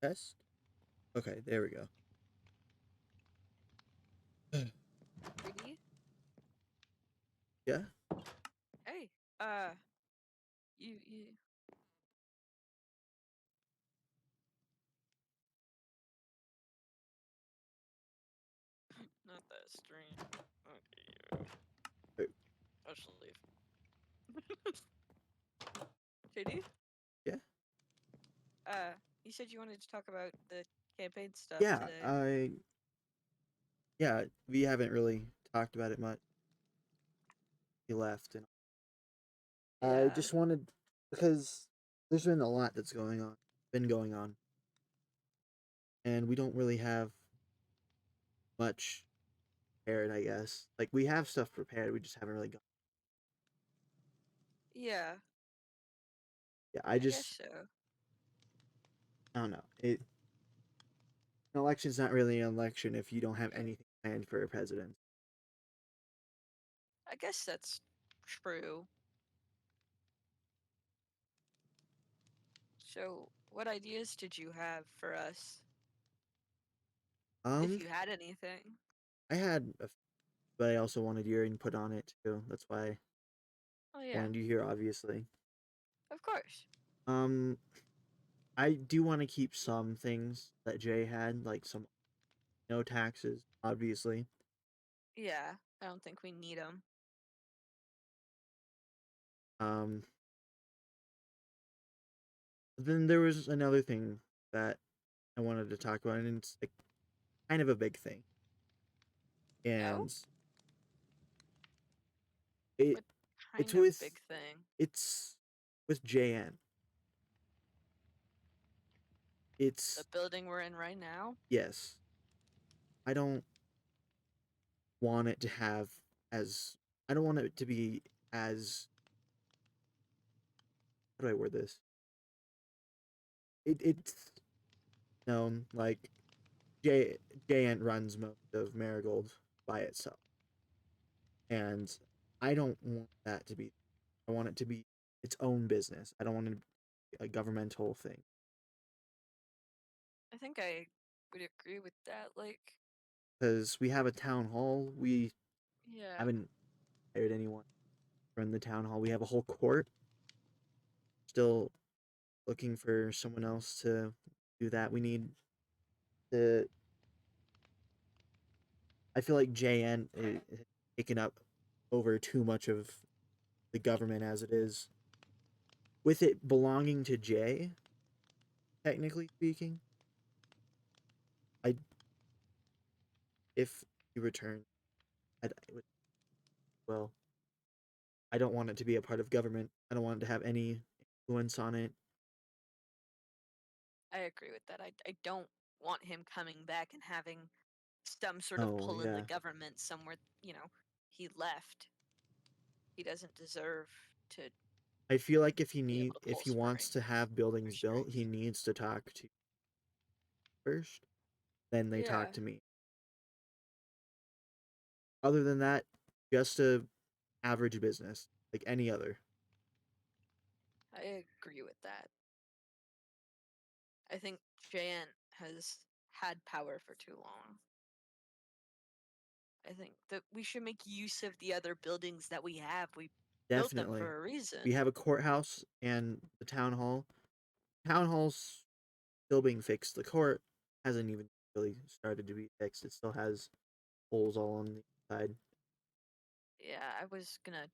Test? Okay, there we go. Really? Yeah? Hey, you not that stream. Okay, Uh, I should leave. JD, Yeah? uh, you said you wanted to talk about the campaign stuff Yeah, today. yeah, we haven't really talked about it much. He left, and I Yeah, just wanted, because there's been a lot that's been going on, and we don't really have much prepared, I guess. Like, we have stuff prepared, we just haven't really gone. yeah, Yeah, I I guess just, so. I don't know. An election's not really an election if you don't have anything planned for a president. I guess that's true. So, what ideas did you have for us, if Um, you had anything? I had, but I also wanted your input on it too. That's why I Oh yeah, wanted you here, obviously. of course. Um, I do want to keep some things that Jay had, like some no taxes, obviously. Yeah, I don't think we need them. Um, then there was another thing that I wanted to talk about, and it's like kind of a big thing, Oh, and it what it's kind of with big thing? it's with JN. The It's building we're in right now? yes, I don't want it to have as I don't want it to be as how do I word this? It's known like J JN runs most of Marigold by itself, and I don't want that to be. I want it to be its own business. I don't want it to be a governmental thing I think I would agree with that. Like, because we have a town hall. We yeah, haven't hired anyone from the town hall. We have a whole court. Still looking for someone else to do that. We need to. I feel like JN is taken up over too much of the government as it is. With it belonging to Jay, technically speaking, I if he returned, I would well. I don't want it to be a part of government. I don't want it to have any influence on it. I agree with that. I don't want him coming back and having some sort of Oh pull in the yeah, government somewhere, he left. He doesn't deserve to I feel like be able to if pull he wants to have buildings built, he strings. needs to talk to first. Then they Yeah, talk to me. Other than that, just a average business like any other. I agree with that. I think Jan has had power for too long. I think that we should make use of the other buildings that we have. We built them Definitely, for a we reason. have a courthouse and the town hall. Town hall's still being fixed. The court hasn't even really started to be fixed. It still has holes all on the side. Yeah, I was gonna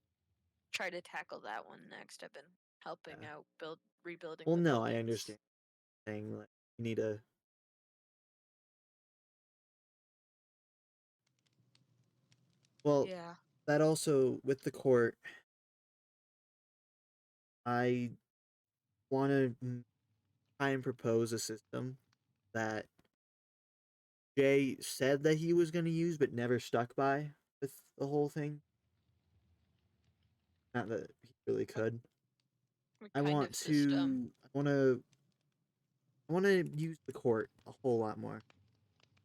try to tackle that one next. I've been helping Yeah. out rebuilding Well, the no, I buildings. understand. Saying like you need a well, Yeah. that also with the court, I want to try and propose a system that Jay said that he was going to use, but never stuck by with the whole thing. Not that he really What could. what kind of system? I want to use the court a whole lot more.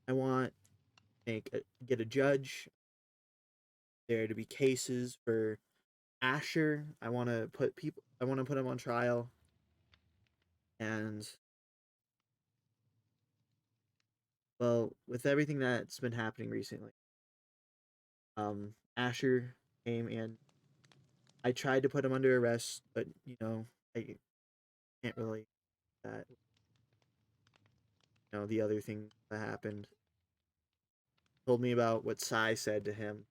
I want get a judge there to be cases for Asher. I want to put him on trial, and Well, with everything that's been happening recently, Asher came and I tried to put him under arrest, but I can't really that the other thing that happened. Told me about what Sai said to him.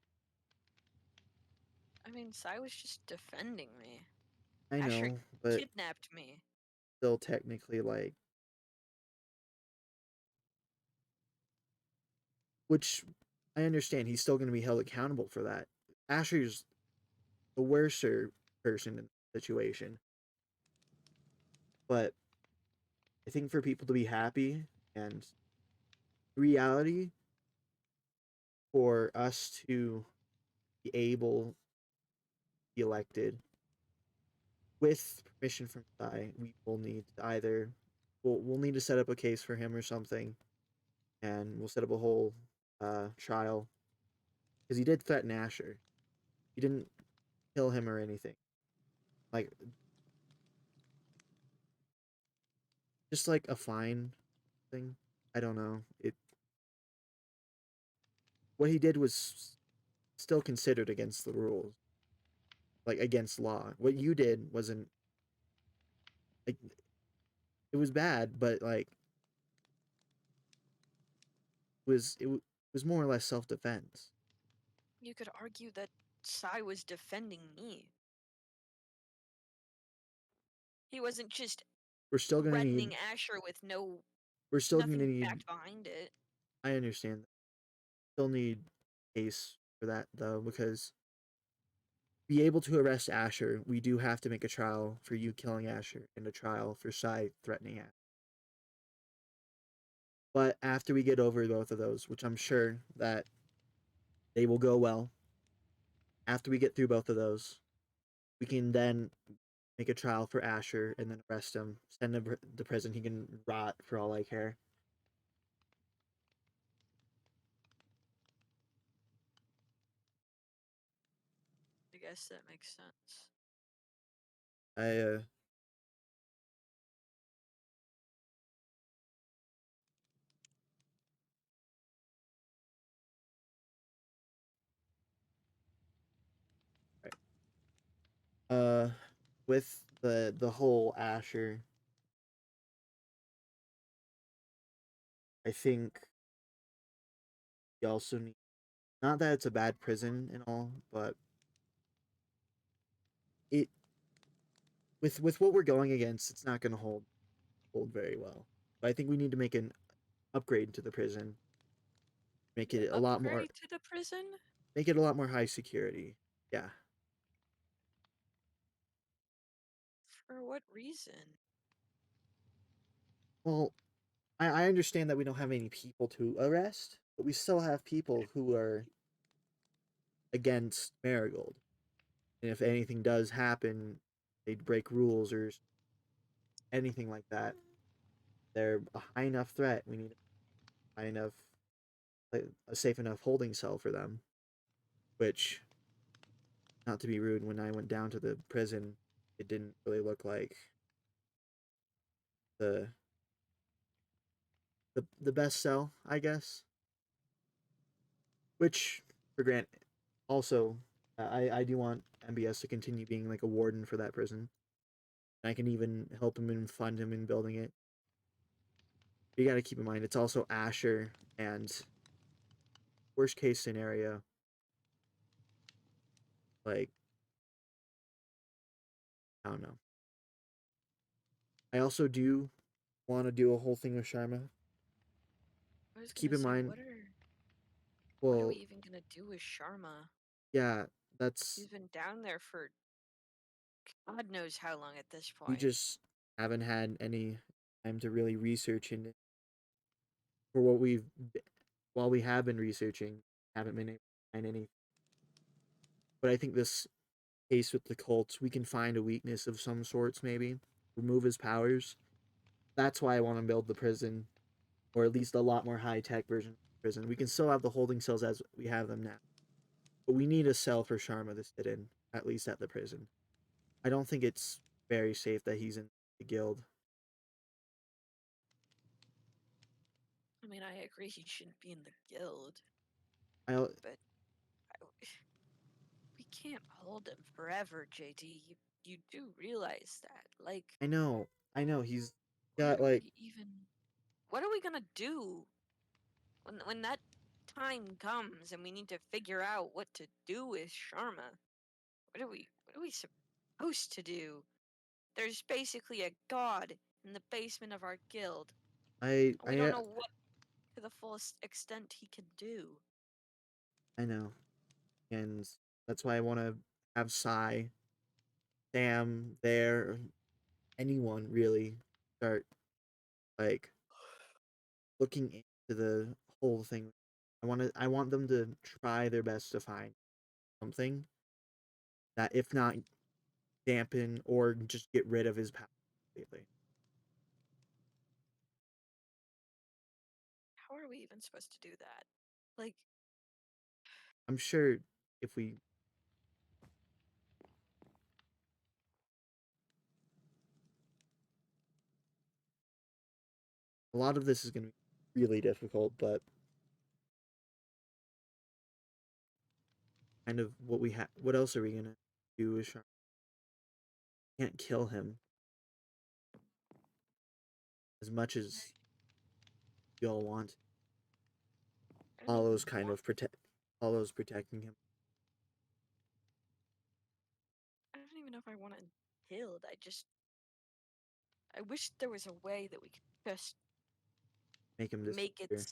I mean, Sai was just defending me. I Asher know, but kidnapped me. still technically like which I understand he's still going to be held accountable for that. Asher's the worser person in the situation, but I think for people to be happy and reality for us to be able to be elected with permission from Sai, we will need to either we'll need to set up a case for him or something, and we'll set up a whole trial because he did threaten Asher. He didn't kill him or anything. Like just like a fine thing. I don't know. It what he did was still considered against the rules, like against law. What you did wasn't like it was bad, but like it was more or less self defense. You could argue that Sai was defending me. He wasn't just We're still gonna need threatening Asher with we're still gonna nothing need backed behind it. I understand. Still need case for that though because be able to arrest Asher, we do have to make a trial for you killing Asher and a trial for Sai threatening Asher. But after we get over both of those, which I'm sure that they will go well, after we get through both of those, we can then make a trial for Asher and then arrest him, send him to prison. He can rot for all I care. I guess that makes sense. I right. With the whole Asher, I think you also need not that it's a bad prison and all, but it with what we're going against, it's not going to hold very well. But I think we need to make an upgrade to the prison, make it a lot more, Upgrade to the prison? make it a lot more high security. Yeah. For what reason? Well, I understand that we don't have any people to arrest, but we still have people who are against Marigold. And if anything does happen, they'd break rules or anything like that. They're a high enough threat. We need a high enough, like, a safe enough holding cell for them. Which, not to be rude, when I went down to the prison, it didn't really look like the the best cell, I guess. Which, for grant, also, I do want MBS to continue being like a warden for that prison. I can even help him and fund him in building it. You got to keep in mind it's also Asher, and worst case scenario, like I don't know. I also do want to do a whole thing with Sharma. I was Keep gonna in say, mind, what are we well, even gonna do with Sharma? yeah, that's He's been down there for God knows how long at this we point. just haven't had any time to really research and for what we've while we have been researching, haven't been able to find any. But I think this case with the cults, we can find a weakness of some sorts, maybe remove his powers. That's why I want to build the prison, or at least a lot more high tech version of the prison. We can still have the holding cells as we have them now, but we need a cell for Sharma to sit in, at least at the prison. I don't think it's very safe that he's in the guild. I mean, I agree he shouldn't be in the guild, I but I, we can't hold him forever, JD. You do realize that? Like, I know. I know he's where got do like we even? What are we gonna do when that time comes and we need to figure out what to do with Sharma? What are we supposed to do? There's basically a god in the basement of our guild. We don't I know what to the fullest extent he can do. I know. And that's why I want to have Sam there, anyone really start like looking into the whole thing. I want them to try their best to find something that if not dampen or just get rid of his power completely. How are we even supposed to do that? Like, I'm sure if we a lot of this is going to be really difficult, but kind of what else are we going to do with Shark? Can't kill him as much as we all want. I don't even Hollow's kind want. of Hollow's protecting him. I don't even know if I want him killed. I wish there was a way that we could just Make him make it. disappear.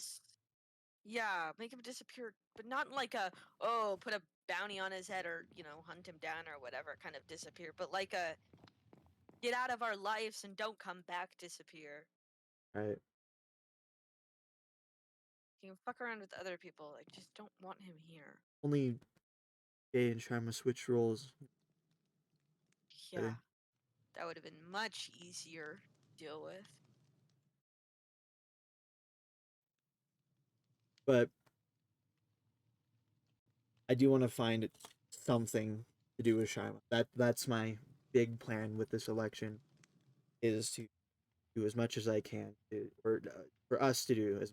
Yeah, make him disappear, but not like a, oh, put a bounty on his head or, hunt him down or whatever kind of disappear, but like a get out of our lives and don't come back disappear. Right. You can fuck around with other people. I just don't want him here. Only Jay and Sharma switch roles Yeah, together. that would have been much easier to deal with. But I do want to find something to do with Sharma. That's my big plan with this election is to do as much as I can to, or for us to do as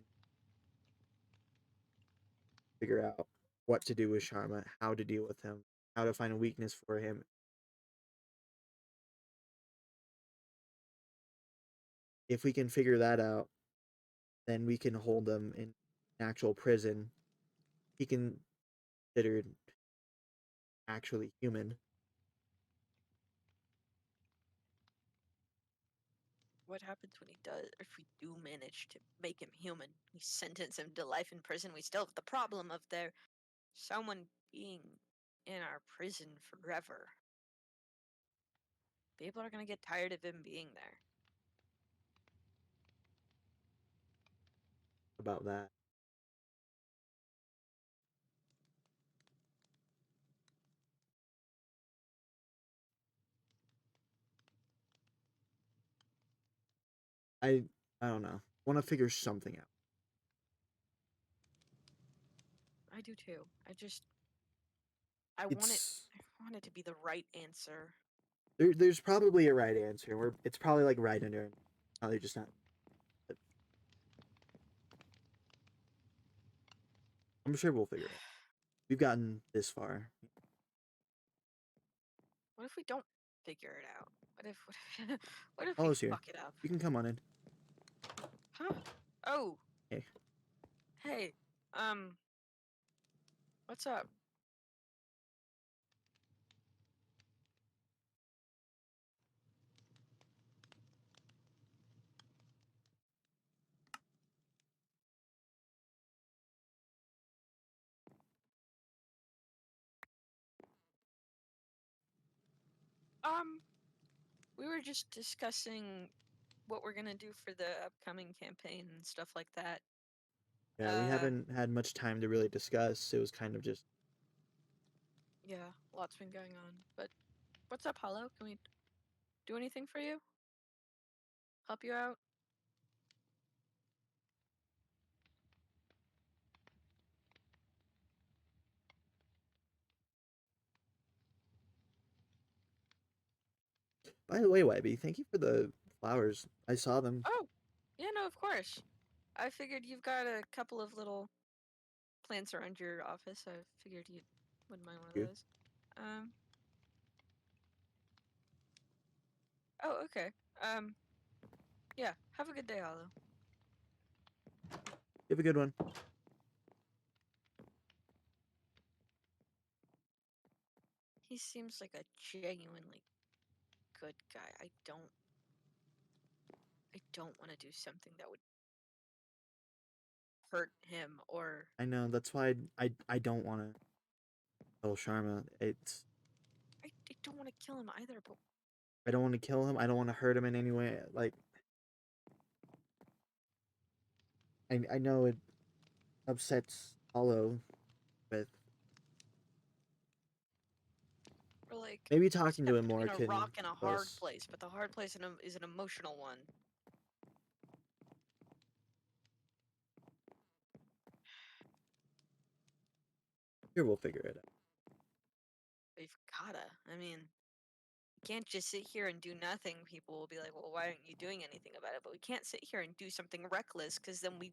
figure out what to do with Sharma, how to deal with him, how to find a weakness for him. If we can figure that out, then we can hold him in actual prison. He can considered actually human. What happens when he does, if we do manage to make him human? We sentence him to life in prison. We still have the problem of there someone being in our prison forever. People are gonna get tired of him being there. About that. I I don't know. I want to figure something out. I do too. I want it. It's I want it to be the right answer. there's probably a right answer. Where it's probably like right under. Probably just not. But I'm sure we'll figure it out. We've gotten this far. What if we don't figure it out? What if we Hollow's here. fuck it up? You can come on in. Huh? Oh, Hey. hey. Um, what's up? Um, we were just discussing what we're gonna do for the upcoming campaign and stuff like that. Yeah, we Uh, haven't had much time to really discuss. It was kind of just. yeah, lots been going on. But what's up, Hollow? Can we do anything for you? Help you out? By the way, Webby, thank you for the flowers. I saw them. Oh, yeah, no, of course. I figured you've got a couple of little plants around your office. I figured you wouldn't mind one of You those. Um. Oh, okay. Um. Yeah. Have a good day, Hollow. have a good one. He seems like a genuinely good guy. I don't want to do something that would hurt him or I know that's why I don't want to kill Sharma. I don't want to kill him either, but I don't want to kill him. I don't want to hurt him in any way. Like I know it upsets Hollow, but we're like maybe a talking to step him more between a can rock and a help hard us. place, but the hard place is an emotional one. Here, we'll figure it out. We've gotta. I mean, can't just sit here and do nothing. People will be like, "Well, why aren't you doing anything about it?" But we can't sit here and do something reckless because then we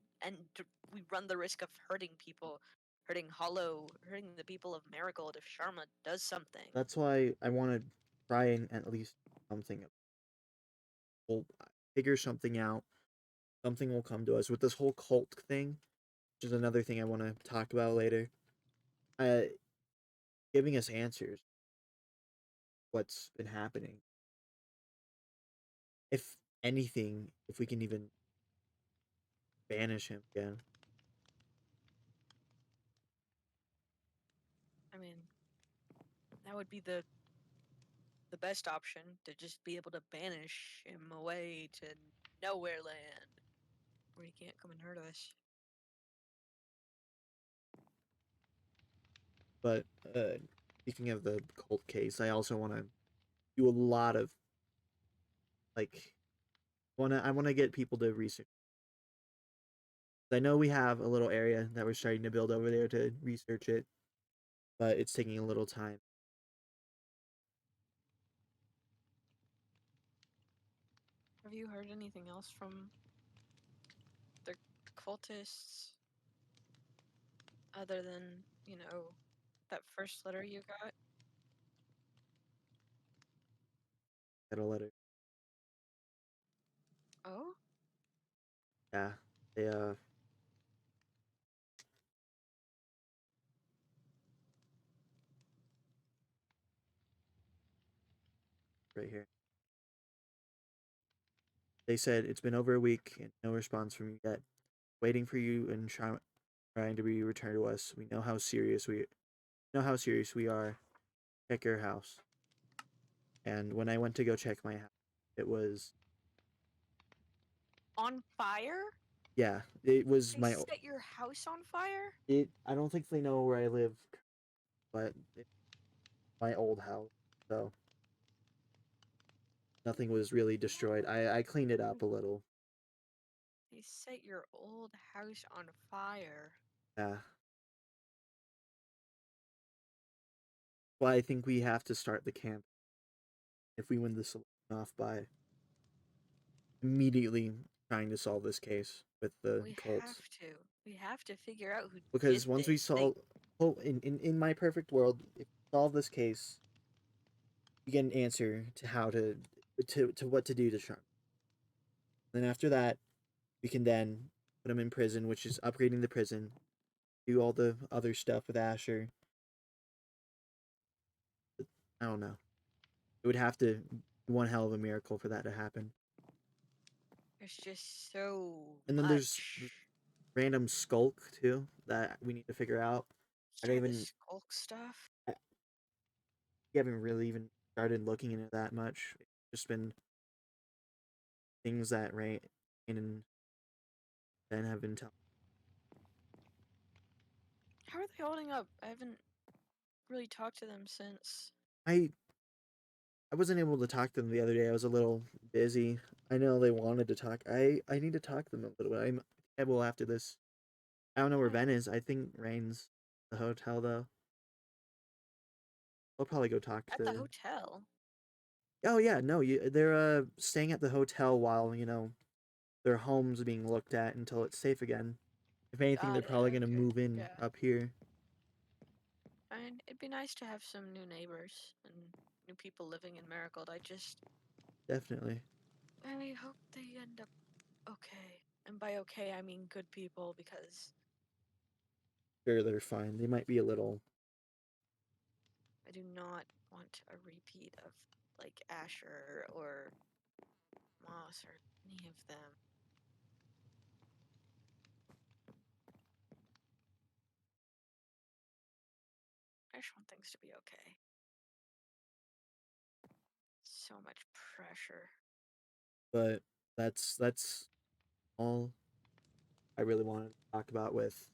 run the risk of hurting people, hurting Hollow, hurting the people of Marigold if Sharma does something. That's why I want to try and at least something. We'll figure something out. Something will come to us with this whole cult thing, which is another thing I want to talk about later. Uh, Giving us answers. What's been happening? If anything, if we can even banish him again. I mean, that would be the best option to just be able to banish him away to nowhere land where he can't come and hurt us. But speaking of the cult case, I also want to do a lot of like I want to get people to research. I know we have a little area that we're starting to build over there to research it, but it's taking a little time. Have you heard anything else from the cultists other than, that first letter you got? Got a letter. Oh? Yeah, they right here. They said it's been over a week and no response from you yet. Waiting for you and trying to be returned to us. We know how serious we are. Check your house. And when I went to go check my house, it was On fire? yeah, it was They set your house on fire? it. I don't think they know where I live, but it's my old house, so nothing was really destroyed. I cleaned it up a little. They set your old house on fire. Yeah, well, I think we have to start the camp if we win this off by immediately trying to solve this case with the We have cults. to. We have to figure out who did Because once we this. They solve, well, in my perfect world, if we solve this case, we get an answer to how to what to do to Sharp. Then after that, we can then put him in prison, which is upgrading the prison, do all the other stuff with Asher. I don't know. It would have to be one hell of a miracle for that to happen. There's just so And then there's much. random skulk too that we need to figure out. I don't Yeah, the even skulk stuff. I haven't really even started looking into that much. It's just been things that Rain and Ben have been telling. How are they holding up? I haven't really talked to them since. I I wasn't able to talk to them the other day. I was a little busy. I know they wanted to talk. I need to talk to them a little bit. I will after this. I don't know where Oh, Ben is. I think Rain's the hotel though. I'll probably go talk at the to. hotel. Oh yeah, no, they're staying at the hotel while their homes being looked at until it's safe again. If anything, they're Got probably it. gonna Okay. move in Yeah. up here. And it'd be nice to have some new neighbors and new people living in Marigold. Definitely. I hope they end up okay. And by okay, I mean good people because Sure, they're fine. They might be a little. I do not want a repeat of like Asher or Moss or any of them. I just want things to be okay. So much pressure. But that's all I really wanted to talk about with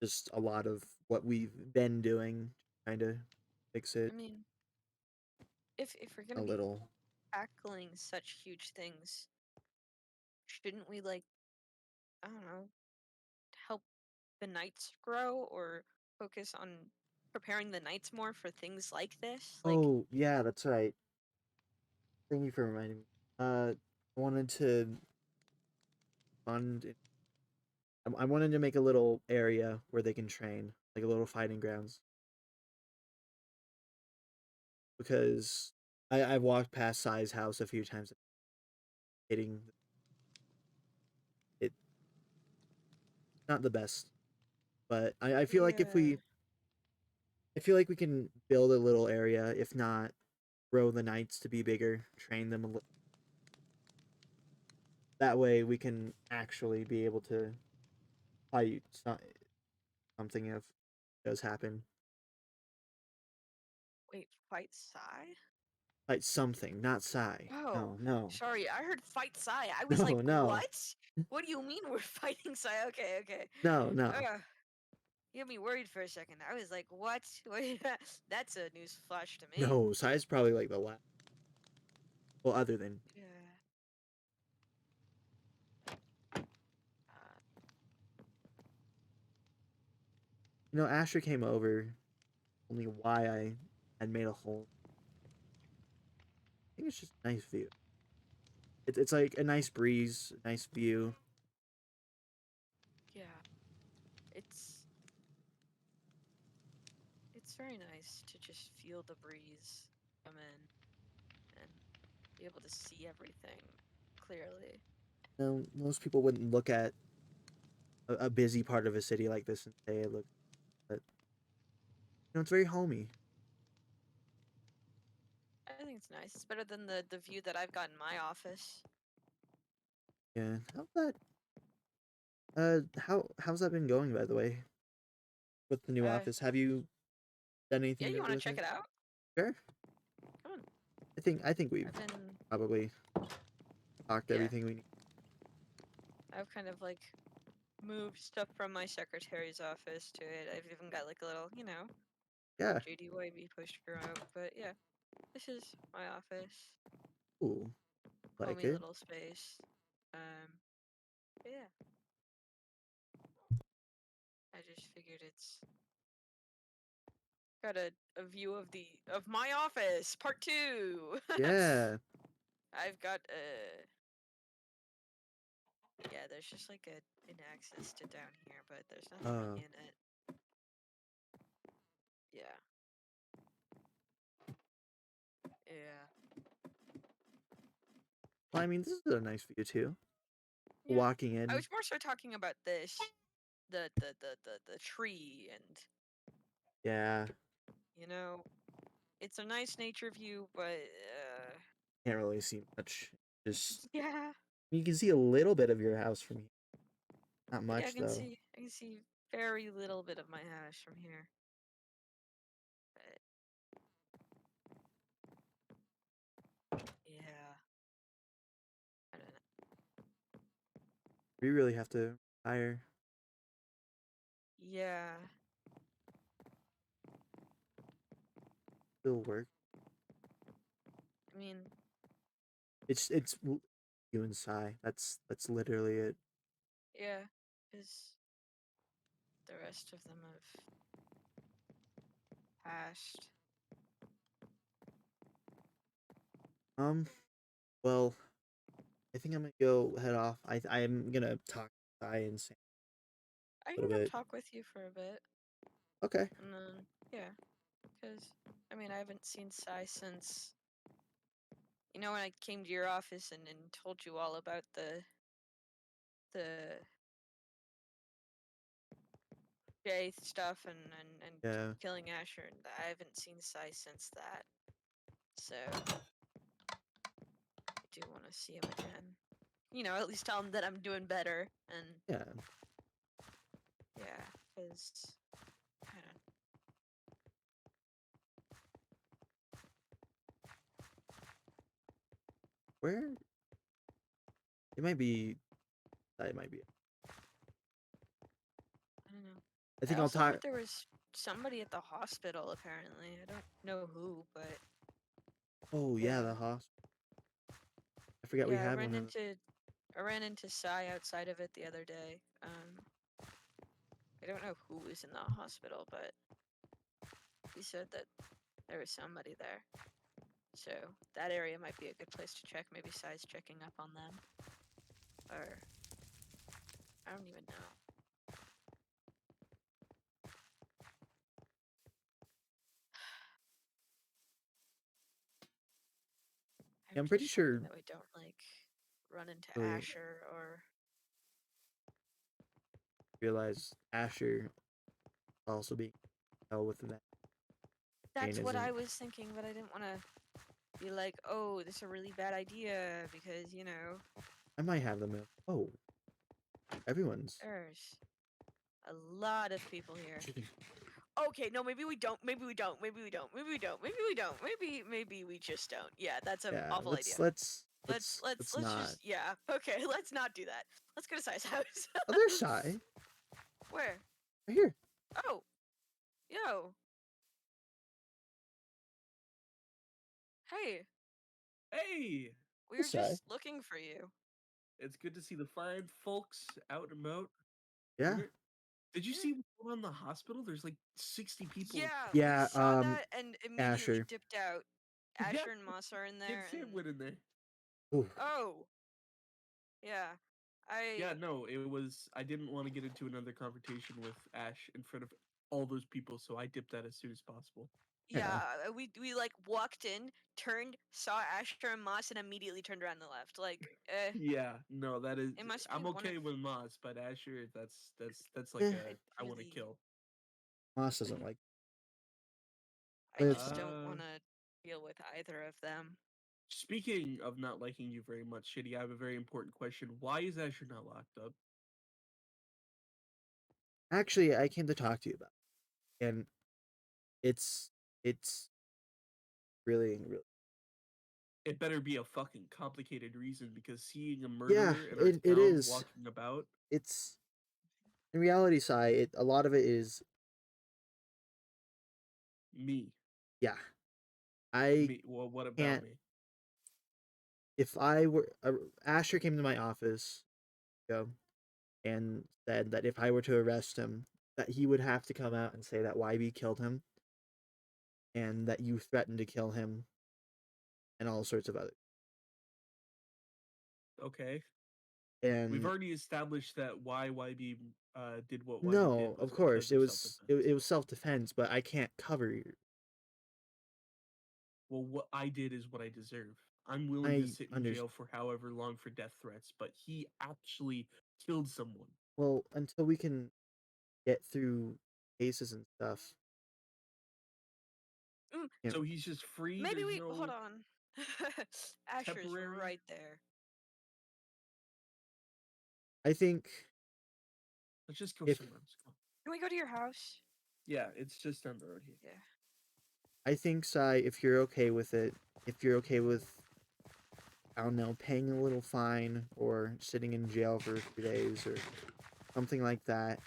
just a lot of what we've been doing, trying to fix I it mean, if we're a gonna be little. tackling such huge things, shouldn't we like I don't know, help the knights grow or focus on preparing the knights more for things like this? Like, Oh yeah, that's right. Thank you for reminding me. I wanted to fund. I wanted to make a little area where they can train, like a little fighting grounds, because I've walked past Sai's house a few times, hitting it. Not the best, but I feel like if yeah. we, I feel like we can build a little area, if not grow the knights to be bigger, train them that way we can actually be able to fight something if it does happen. Wait, fight Sai? Fight something, not Sai. Oh, No, no, sorry, I heard fight Sai. I was like, no, no, what? What do you mean we're fighting Sai? Okay, okay. no, no, You had me worried for a second. I was like, what? That's a news flash to me. no. Sai's probably like the last. Well, other than Yeah. Uh, Asher came over. Only why I had made a hole. I think it's just a nice view. It's like a nice breeze, nice view. yeah. It's it's very nice to just feel the breeze come in and be able to see everything clearly. Most people wouldn't look at a busy part of a city like this and say it looks, but it's very homey. I think it's nice. It's better than the view that I've got in my office. Yeah. How's that been going, by the way, with the new Uh, office? Have you done yeah, anything you good want to with check it? it out? Sure. Come on. I think we've I've been probably talked yeah. everything we need. I've kind of like moved stuff from my secretary's office to it. I've even got like a little, Yeah. JDYB poster out. But yeah, this is my office. Ooh, like Homey it. little space. Um, but yeah, I just figured it's got a view of my office, part two. Yeah. I've got yeah, there's just like an access to down here, but there's nothing Uh. in it. Yeah. Yeah. Well, I mean, this is a nice view too. Yeah. Walking I in. was more so talking about this, the tree, and Yeah. you know, it's a nice nature view, but Can't really see much. Just yeah, you can see a little bit of your house from here. Not yeah, much though. I can see very little bit of my house from here. But yeah, I don't know. We really have to hire. Yeah, Still work. I mean, It's you and Sai. That's literally it. yeah, because the rest of them have passed. Um. Well, think I'm gonna go head off. I'm gonna talk to Ty and Sam I a can little come bit. talk with you for a bit, Okay. and then yeah, because I mean I haven't seen Sai since when I came to your office and told you all about the Jay stuff and Yeah. killing Asher, and I haven't seen Sai since that. So I do want to see him again. At least tell him that I'm doing better, and Yeah. yeah, because I don't. Where it might be. It might be. I don't know. I I think I'll also talk. heard there was somebody at the hospital. Apparently, I don't know who, but Oh yeah, yeah, the hospital. I forgot we yeah. had one of. I ran into Sai outside of it the other day. I don't know who was in the hospital, but he said that there was somebody there. So that area might be a good place to check. Maybe Sai's checking up on them, or I don't even know. Yeah, I'm I'm pretty just hoping sure. that we don't run into Really Asher or realize Asher also being held with that chain that's what isn't. I was thinking, but I didn't want to be like, oh, this is a really bad idea because I might have them. Oh, everyone's. there's a lot of people here. Okay, no, maybe we don't. Maybe we don't. Maybe we don't. Maybe we don't. Maybe we don't. Maybe we just don't. Yeah, that's an Yeah. awful idea. Let's Not. just yeah. Okay, let's not do that. Let's go to Sai's house. Oh, there's Sai Where? right here. Oh, yo, hey, Hey, we Hey, were Sai. just looking for you. it's good to see the fine folks out and about. Yeah. Did you Yeah. see what's on the hospital? There's like 60 people. Yeah, we Yeah. saw that and immediately Asher. dipped out. Yeah, Asher and Moss are in Kid there, Sam and went in there. Ooh. oh, yeah, Yeah, I no, it was. I didn't want to get into another confrontation with Ash in front of all those people, so I dipped out as soon as possible. Yeah. we like walked in, turned, saw Asher and Moss, and immediately turned around and left. Like, Yeah, no, that is. it must be I'm one of. okay with Moss, but Asher, that's like Eh, a. I'd I want to really, kill. Moss doesn't like. I But it's just fine. don't want to deal with either of them. Speaking of not liking you very much, Shitty, I have a very important question. Why is Asher not locked up? Actually, I came to talk to you about, and it's it's really. It better be a fucking complicated reason because seeing a Yeah. murderer in our It town is. walking about, It's in reality, Sai. A lot of it is. me, Yeah. I me. Well, what about can't. me? If I were Asher came to my office, and said that if I were to arrest him, that he would have to come out and say that YB killed him and that you threatened to kill him and all sorts of other. Okay, we've And already established that why YB did what YB no, did was of course because it of was self-defense. it was self defense, but I can't cover you. Well, what I did is what I deserve. I'm willing to I sit in under jail for however long for death threats, but he actually killed someone. well until we can get through cases and stuff. Mm, You know, So he's just free. maybe There's we hold no on. Asher's temporary. right there. I think Let's just go if somewhere. Let's go. Can we go to your house? Yeah, it's just down the road here. Yeah. I think Sai, if you're okay with it, if you're okay with I don't know, paying a little fine or sitting in jail for a few days or something like that.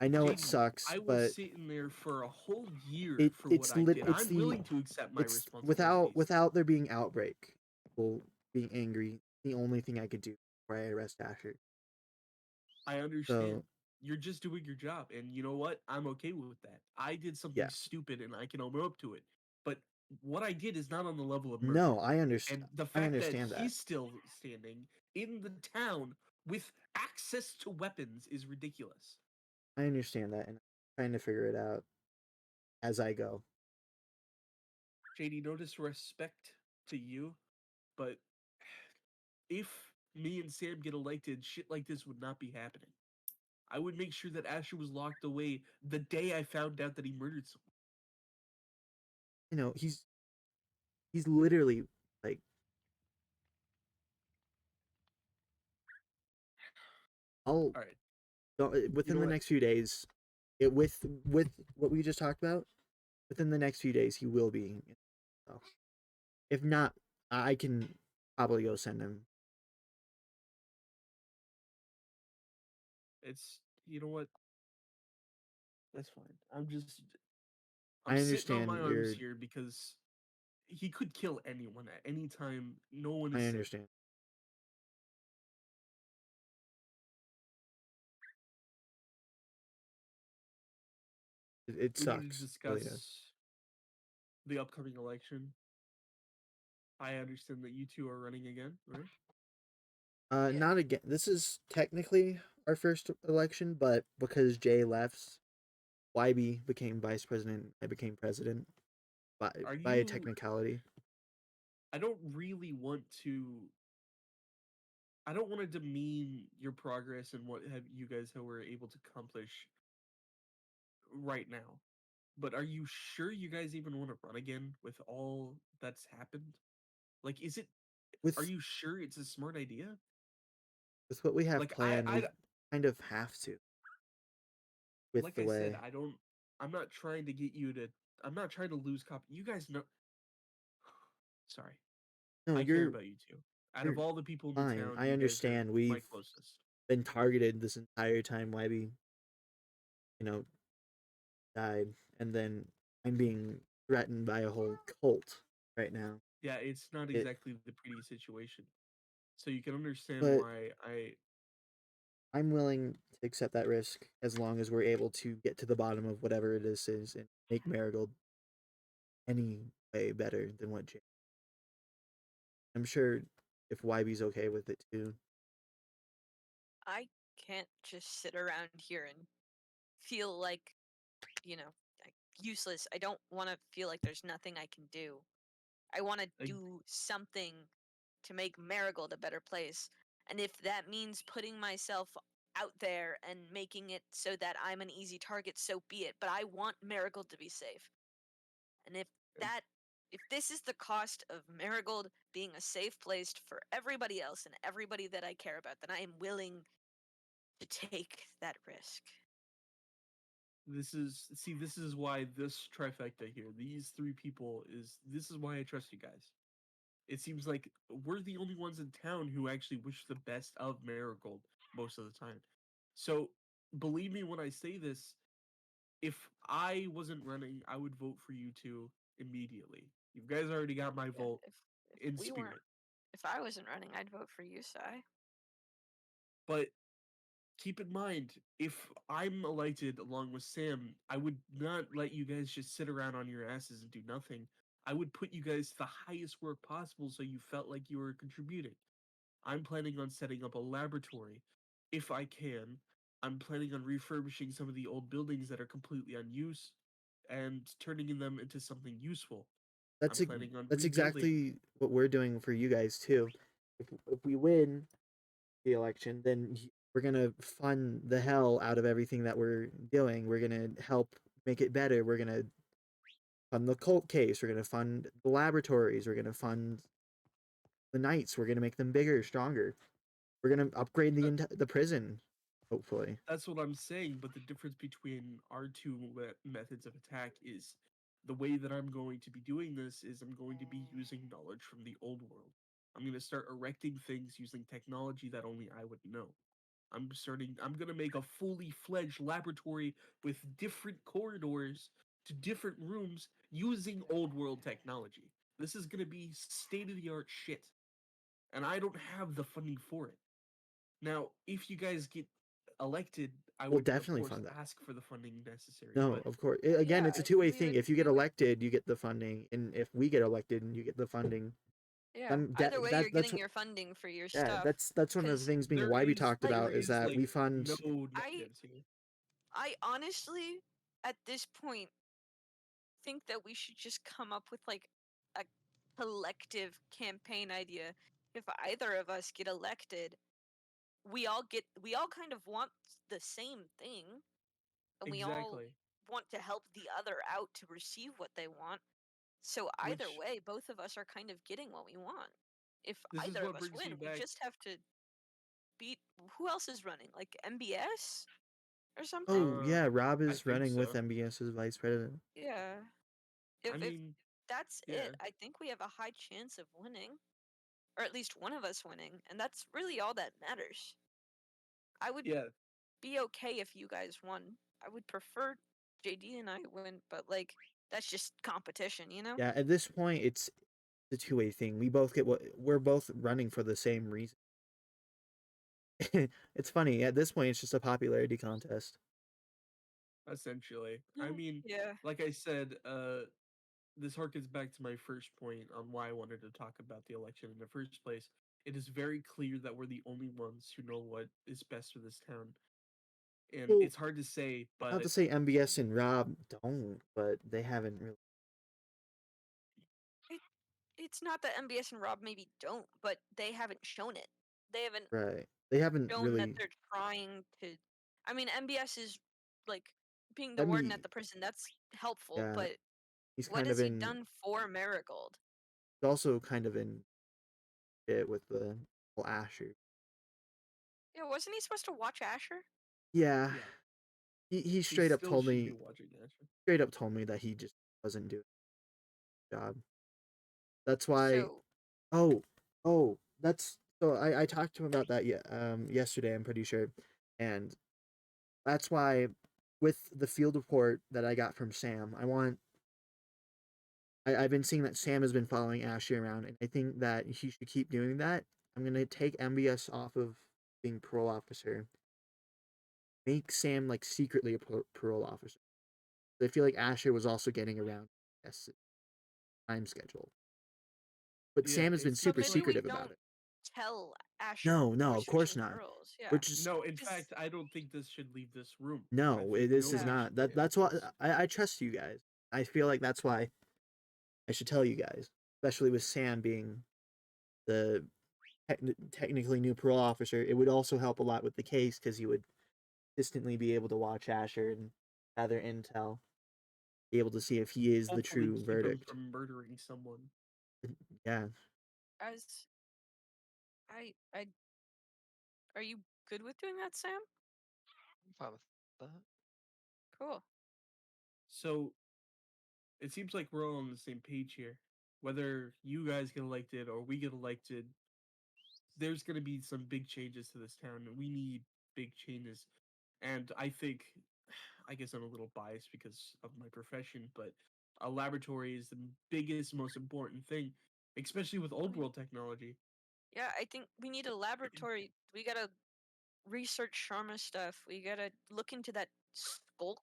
I know it JD, sucks, I was but sitting there for a whole year for what I did. it's I'm the willing to accept my it's without responsibilities. there being outbreak, people being angry. The only thing I could do before I arrest Asher. I understand. So You're just doing your job. And you know what? I'm okay with that. I did something yeah, stupid and I can own up to it. But what I did is not on the level of No, murder. I understand. And the I fact that understand that. he's still standing in the town with access to weapons is ridiculous. I understand that, and I'm trying to figure it out as I go. JD, no disrespect to you, but if me and Sam get elected, shit like this would not be happening. I would make sure that Asher was locked away the day I found out that he murdered someone. You know, he's literally like I'll All right, you within know the what? next few days, with what we just talked about, within the next few days he will be. So, if not, I can probably go send him. It's you know what? That's fine. I'm I sitting on my understand arms you're. here because he could kill anyone at any time. No one I is safe. understand. It We need to sucks. It really does. discuss the upcoming election. I understand that you two are running again, right? Yeah. Not again. This is technically our first election, but because Jay left, YB became vice president. I became president Are by a you? technicality. I don't really want to. I don't want to demean your progress and what have you guys were able to accomplish right now. But are you sure you guys even want to run again with all that's happened? Like, is it? Are With you sure it's a smart idea? what we have Like, I, planned, I, we kind of have to with like the I said, way. I don't. I'm not trying to get you to. I'm not trying to lose copy. You guys know. Sorry, No, I care about you two. Out of you're all the people in the fine. town, I you guys are understand. my We've closest. been targeted this entire time. YB, you know, died, and then I'm being threatened by a whole cult right now. Yeah, it's not It, exactly the pretty situation. So you can understand but why I. I'm willing to accept that risk as long as we're able to get to the bottom of whatever it is and make Marigold any way better than what Jay. I'm sure if YB's okay with it too. I can't just sit around here and feel like, you know, useless. I don't want to feel like there's nothing I can do. I want to I do something to make Marigold a better place. And if that means putting myself out there and making it so that I'm an easy target, so be it. But I want Marigold to be safe. And I- that if this is the cost of Marigold being a safe place for everybody else and everybody that I care about, then I am willing to take that risk. this is see. This is why this trifecta here. These three people is. This is why I trust you guys. It seems like we're the only ones in town who actually wish the best of Marigold most of the time. So believe me when I say this, if I wasn't running, I would vote for you two immediately. You guys already got my Yeah, vote if in we weren't spirit. if I wasn't running, I'd vote for you, Sai. But keep in mind, if I'm elected along with Sam, I would not let you guys just sit around on your asses and do nothing. I would put you guys to the highest work possible so you felt like you were contributing. I'm planning on setting up a laboratory if I can. I'm planning on refurbishing some of the old buildings that are completely unused and turning them into something useful. I'm That's planning on that's rebuilding. exactly what we're doing for you guys too. If we win the election, then we're gonna fund the hell out of everything that we're doing. We're gonna help make it better. We're gonna fund the cult case. We're gonna fund the laboratories. We're gonna fund the knights. We're gonna make them bigger, stronger. We're gonna upgrade Uh, the prison, hopefully. That's what I'm saying, but the difference between our two methods of attack is the way that I'm going to be doing this is I'm going to be using knowledge from the old world. I'm going to start erecting things using technology that only I would know. I'm going to make a fully fledged laboratory with different corridors to different rooms using old world technology. This is going to be state of the art shit. And I don't have the funding for it. Now, if you guys get elected, I We'll would of definitely course fund that. ask for the funding necessary. No, But of course. Again, Yeah, it's a two-way we thing. would If you we get would elected, you get the funding, and if we get elected and you get the funding, yeah. Either way, you're that's getting your funding for your yeah, stuff. that's one of the 'Cause things being there why we is talked like there about is is that like we fund. no I negatives here. I honestly at this point think that we should just come up with like a collective campaign idea. If either of us get elected, we all kind of want the same thing, and we all Exactly. want to help the other out to receive what they want. So either Which way, both of us are kind of getting what we want. If this is either of what us brings win, me we back. just have to beat who else is running? Like MBS or something? Oh yeah, Rob I is think running with so. MBS as vice president. Yeah. I If mean, that's yeah, it, I think we have a high chance of winning, or at least one of us winning, and that's really all that matters. I would yeah. be okay if you guys won. I would prefer JD and I win, but like that's just competition, you know? Yeah, at this point, it's the two-way thing. We both get what we're both running for the same reason. It's funny. At this point, it's just a popularity contest. Essentially, I mean, Yeah. like I said, this harkens back to my first point on why I wanted to talk about the election in the first place. It is very clear that we're the only ones who know what is best for this town, and Well, it's hard to say, not to but say MBS and Rob don't, but they haven't really. It it's not that MBS and Rob maybe don't, but they haven't shown it. They haven't Right. They haven't shown that really. they're trying to. I mean, MBS is like being the warden at MB, the prison. That's helpful, yeah, but he's what kind has of he in. done for Marigold? He's also kind of in it with the whole Asher. Yeah, wasn't he supposed to watch Asher? Yeah, yeah, he he straight up still told should be me watching Asher. that he just wasn't doing the job. That's why. So Oh, oh, that's so. I talked to him about that. Yeah, yesterday. I'm pretty sure, and that's why with the field report that I got from Sam, I've been seeing that Sam has been following Ashley around, and I think that he should keep doing that. I'm gonna take MBS off of being parole officer, make Sam like secretly a parole officer. I feel like Asher was also getting around yes time schedule, but Yeah, Sam has been it's but super maybe we secretive don't about it. tell Asher No, no, we're of switching course not. parols. Yeah, We're just no. In 'cause fact, I don't think this should leave this room. I no. think This is yeah, nobody not should be that. able That's why to. I trust you guys. I feel like that's why I should tell you guys, especially with Sam being the technically new parole officer. It would also help a lot with the case because he would consistently be able to watch Asher and gather intel, be able to see if he is the Hopefully, true keep him verdict. from murdering someone. Yeah. as I are you good with doing that, Sam? I'm fine with that. Cool. So it seems like we're all on the same page here. Whether you guys get elected or we get elected, there's going to be some big changes to this town. We need big changes. And I think, I guess I'm a little biased because of my profession, but a laboratory is the biggest, most important thing, especially with old world technology. Yeah, I think we need a laboratory. We gotta research Sharma stuff. We gotta look into that skulk,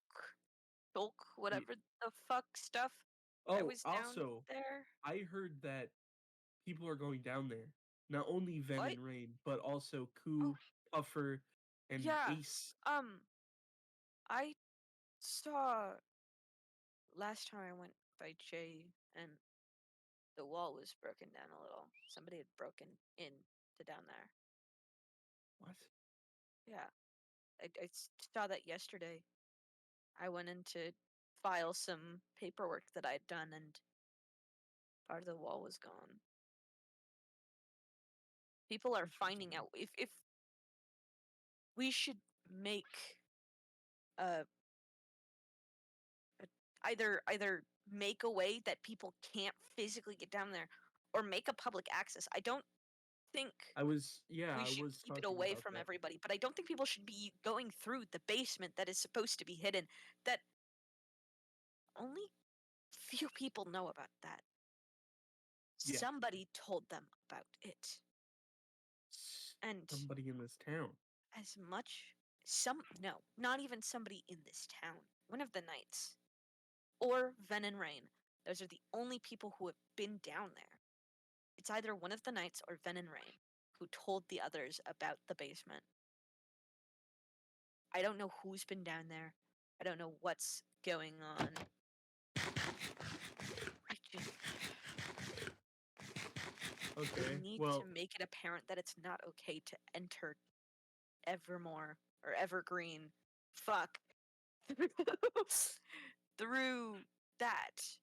Ye- whatever the fuck stuff that Oh, was down also, there. I heard that people are going down there. Not only Ven What? and Rain, but also Oh, Ku, Puffer, and yeah. Ace. I saw last time I went by Jay, and the wall was broken down a little. Somebody had broken in to down there. What? Yeah, I saw that yesterday. I went in to file some paperwork that I'd done, and part of the wall was gone. People are finding out if we should make a, a either make a way that people can't physically get down there, or make a public access. I don't think we I should was keep it talking away about from that. everybody, but I don't think people should be going through the basement that is supposed to be hidden. That only few people know about that. Yeah, Somebody told them about it. And somebody in this town. as much no, not even somebody in this town. One of the knights. Or Ven and Rain. Those are the only people who have been down there. It's either one of the knights or Ven and Rain who told the others about the basement. I don't know who's been down there. I don't know what's going on. I just Okay. need Well, to make it apparent that it's not okay to enter Evermore or Evergreen. Fuck. Through that.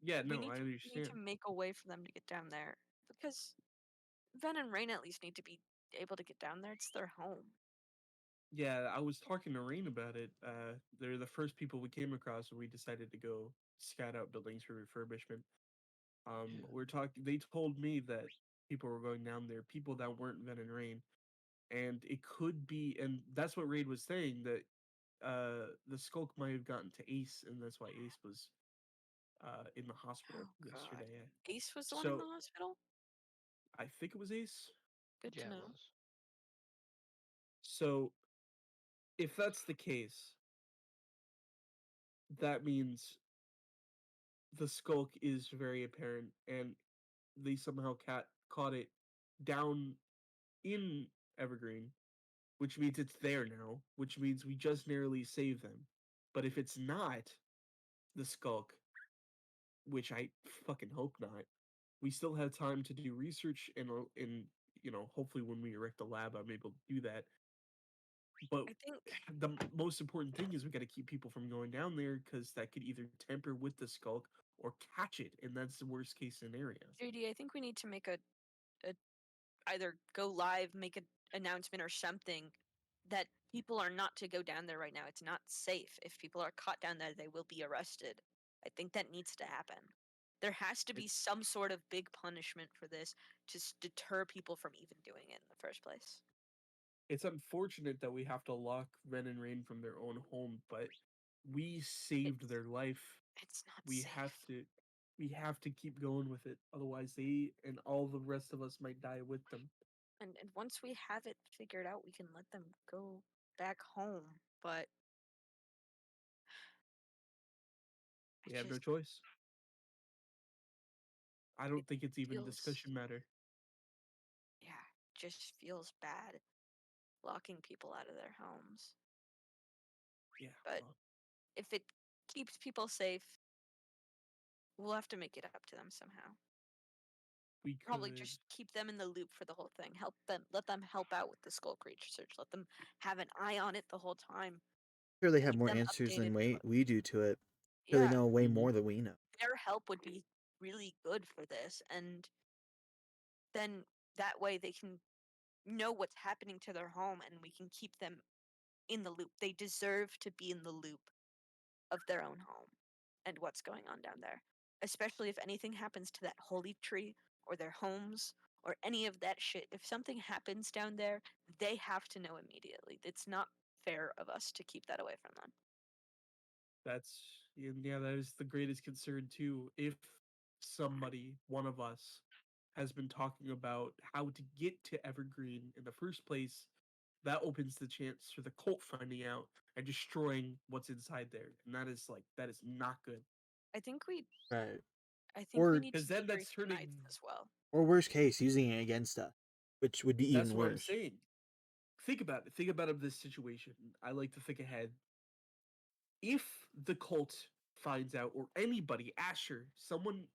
yeah, We no, need I to understand. make a way for them to get down there. Because Ven and Rain at least need to be able to get down there. It's their home. Yeah, I was talking to Rain about it. They're the first people we came across when we decided to go scout out buildings for refurbishment. Yeah. We're talking. They told me that people were going down there, people that weren't Ven and Rain, and it could be, and that's what Raid was saying that the skulk might have gotten to Ace, and that's why Ace was in the hospital Oh god. yesterday. Ace was the one in So the hospital? I think it was Ace. Good Yeah, to it know. was. So if that's the case, that means the skulk is very apparent, and they somehow caught it down in Evergreen, which means it's there now, which means we just narrowly saved them. But if it's not the skulk, which I fucking hope not, we still have time to do research and hopefully when we erect a lab, I'm able to do that. But I think, the most important thing is we got to keep people from going down there because that could either tamper with the skulk or catch it, and that's the worst case scenario. JD, I think we need to make a either go live, make an announcement or something that people are not to go down there right now. It's not safe. If people are caught down there, they will be arrested. I think that needs to happen. There has to be It's some sort of big punishment for this to deter people from even doing it in the first place. it's unfortunate that we have to lock Ren and Rain from their own home, but we It's saved their life. it's not We safe. have to we have to keep going with it. Otherwise they and all the rest of us might die with them. And once we have it figured out, we can let them go back home. But I We have no just choice. I it don't think it's even feels discussion matter. yeah, just feels bad locking people out of their homes. Yeah, But well, if it keeps people safe, we'll have to make it up to them somehow. we Probably could. just keep them in the loop for the whole thing. Let them help out with the skull research. Let them have an eye on it the whole time. Sure, they have Keep more them answers updated than with we do to it. Sure, they yeah, know way Mhm. more than we know. their help would be really good for this, and then that way they can know what's happening to their home, and we can keep them in the loop. They deserve to be in the loop of their own home and what's going on down there. Especially if anything happens to that holy tree or their homes or any of that shit. If something happens down there, they have to know immediately. It's not fair of us to keep that away from them. Yeah, that is the greatest concern too. If somebody, one of us, has been talking about how to get to Evergreen in the first place, that opens the chance for the cult finding out and destroying what's inside there. And that is not good. I think we Right. I think we Or need to Because then debrief that's the turning. knights as well. or worst case, using it against us, which would be That's even what I'm worse. saying. Think about it. Think about this situation. I like to think ahead. If the cult finds out, or anybody, Asher, someone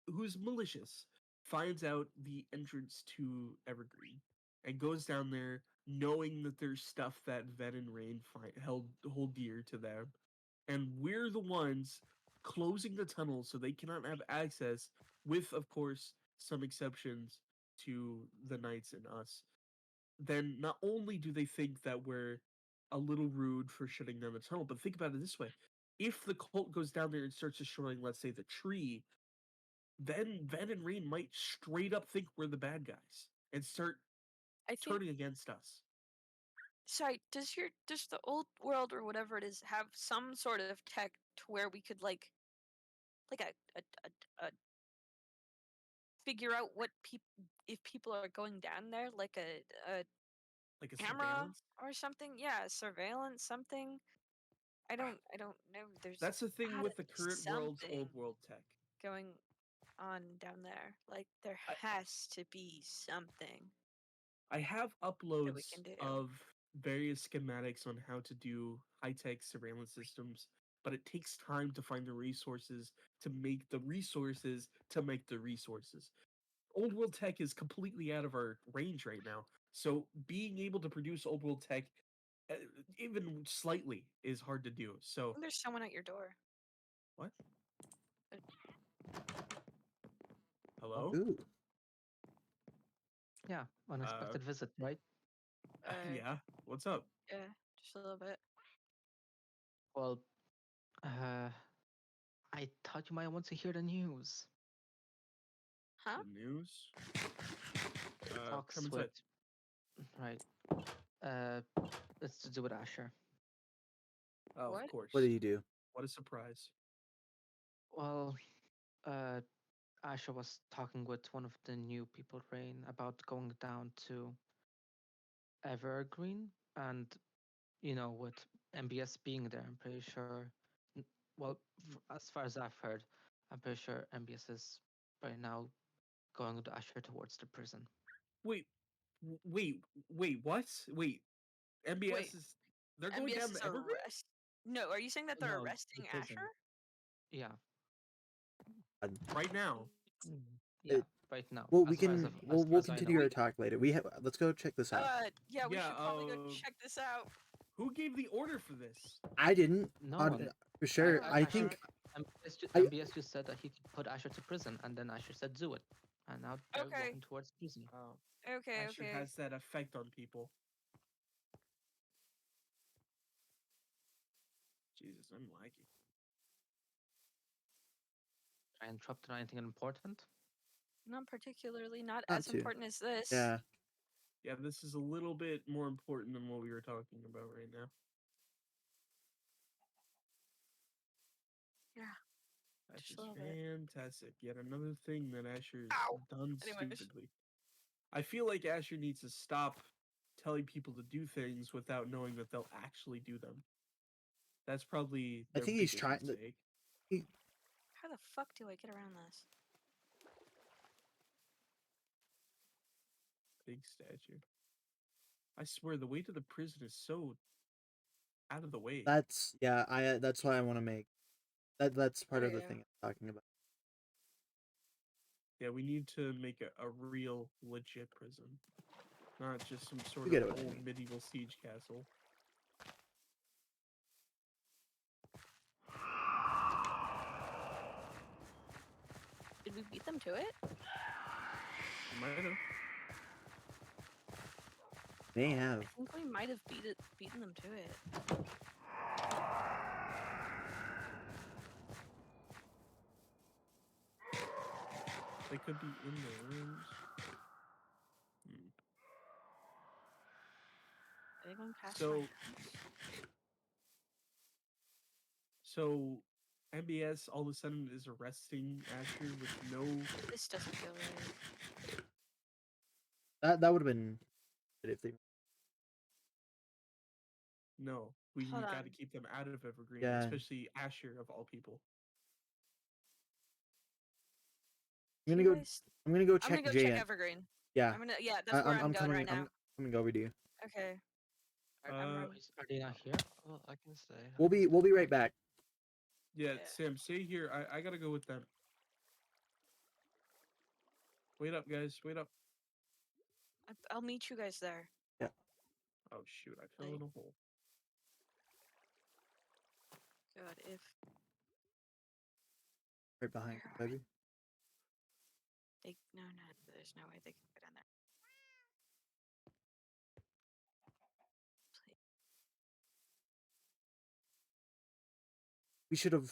who's malicious, finds out the entrance to Evergreen and goes down there knowing that there's stuff that Ven and Rain hold dear to them, and we're the ones closing the tunnel so they cannot have access, with, of course, some exceptions to the knights and us, then not only do they think that we're a little rude for shutting down the tunnel, but think about it this way. If the cult goes down there and starts destroying, let's say, the tree, then Van and Rain might straight up think we're the bad guys and start I think turning against us. sorry, does the old world or whatever it is have some sort of tech to where we could like a figure out what people if people are going down there like a Like a camera surveillance? or something. Yeah, surveillance, something. I don't know. There's That's the thing gotta with the be current world's something old world tech. going on down there. Like there I, has to be something I have that we uploads can do. of various schematics on how to do high-tech surveillance systems, but it takes time to find the resources to make the resources to make the resources. Old world tech is completely out of our range right now. So being able to produce old world tech uh, even slightly is hard to do. I So think there's someone at your door. what? Uh, Hello? Ooh. Yeah, unexpected visit, right? Yeah. What's up? Yeah, just a little bit. Well, uh, I thought you might want to hear the news. Huh? The news? Talks Come with, inside. right. It's to do with Asher. Oh, What? of course. What did you do? What a surprise. Well, Asher was talking with one of the new people, Rain, about going down to Evergreen, and with MBS being there, I'm pretty sure. Well, as far as I've heard, I'm pretty sure MBS is right now going with Asher towards the prison. Wait, what? Wait, MBS Wait, is they're going MBS down is to Evergreen? arrest. No, are you saying that they're No, the arresting prison. Asher? Yeah. Right now. Yeah, It- right now. Well, as we far as, can. as We'll far as I know. continue our talk later. Let's go check this out. Yeah, we Yeah, should probably go check this out. Who gave the order for this? I didn't. No uh, one. for sure. I- I I- think. I MBS just said that he could put Asher to prison, and then Asher said, "Do it," and now they're Okay. walking towards prison. Okay, Asher okay. has that effect on people. Jesus, I'm laggy. I interrupted anything important? Not particularly. Not Not as too. important as this. Yeah. Yeah, this is a little bit more important than what we were talking about right now. Yeah. That's Just just a little bit. fantastic. Yet another thing that Asher's Ow. done Anyways. stupidly. I feel like Asher needs to stop telling people to do things without knowing that they'll actually do them. That's probably I their think he's biggest trying to. mistake. How the fuck do I get around this? Big statue. I swear, the way to the prison is so out of the way. That's That's why I want to make. That's part of the yeah. thing I'm talking about. Yeah, we need to make a real, legit prison. Not just some sort You get of what I old mean. medieval siege castle. Did we beat them to it? Might have. May I have. think we might have beaten them to it. They could be in the rooms. Are they going past So- my house? So, MBS all of a sudden is arresting Asher with no. This doesn't feel right. That would have been good if they. No, we Hold got to on. keep them out of Evergreen, Yeah. especially Asher of all people. I'm Do gonna you go. guys- I'm gonna go I'm check gonna go Jay check in. Evergreen. Yeah. Yeah, that's where I'm going coming. right now. I'm coming over to you. Okay. I'm Uh, running. Are they not here? Well, I can stay. We'll be right back. Yeah, Yeah. Sam, stay here. I gotta go with them. Wait up, guys. Wait up. I'll meet you guys there. Oh shoot! I fell in a hole. God, if Right behind you, Where are baby. no, there's no way they can go down there. Please. We should have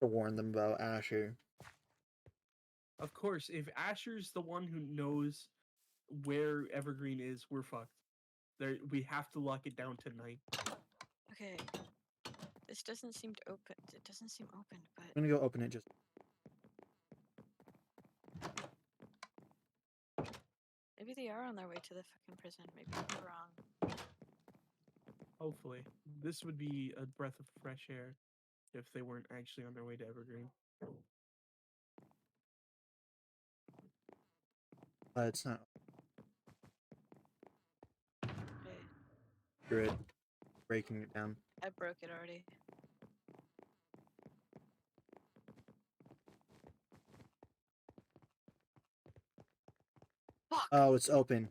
warned them about Asher. Of course, if Asher's the one who knows where Evergreen is, we're fucked. We have to lock it down tonight. Okay. This doesn't seem to open. It doesn't seem open, but I'm gonna go open it. Just Maybe they are on their way to the fucking prison. Maybe I'm wrong. Hopefully. This would be a breath of fresh air if they weren't actually on their way to Evergreen. It's not. Okay, Screw it. Breaking it down. I broke it already. Fuck! Oh, it's open.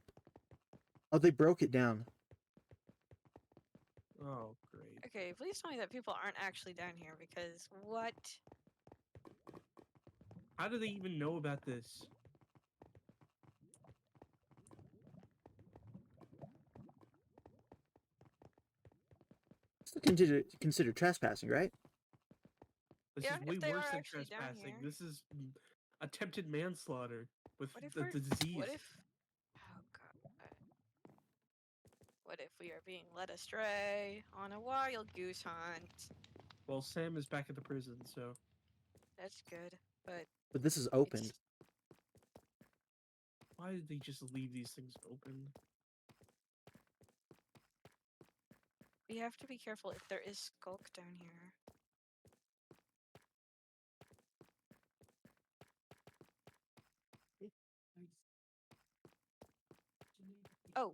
Oh, they broke it down. Oh, great. Okay, please tell me that people aren't actually down here because what? How do they even know about this? Still consider trespassing, right? This Yeah, is if way they are worse than actually down trespassing. here. This is attempted manslaughter with What if the we're? disease. What if? Oh god. What if we are being led astray on a wild goose hunt? Well, Sam is back at the prison, so That's good, but But this is opened. it's, why did they just leave these things open? we have to be careful if there is skulk down here. Oh,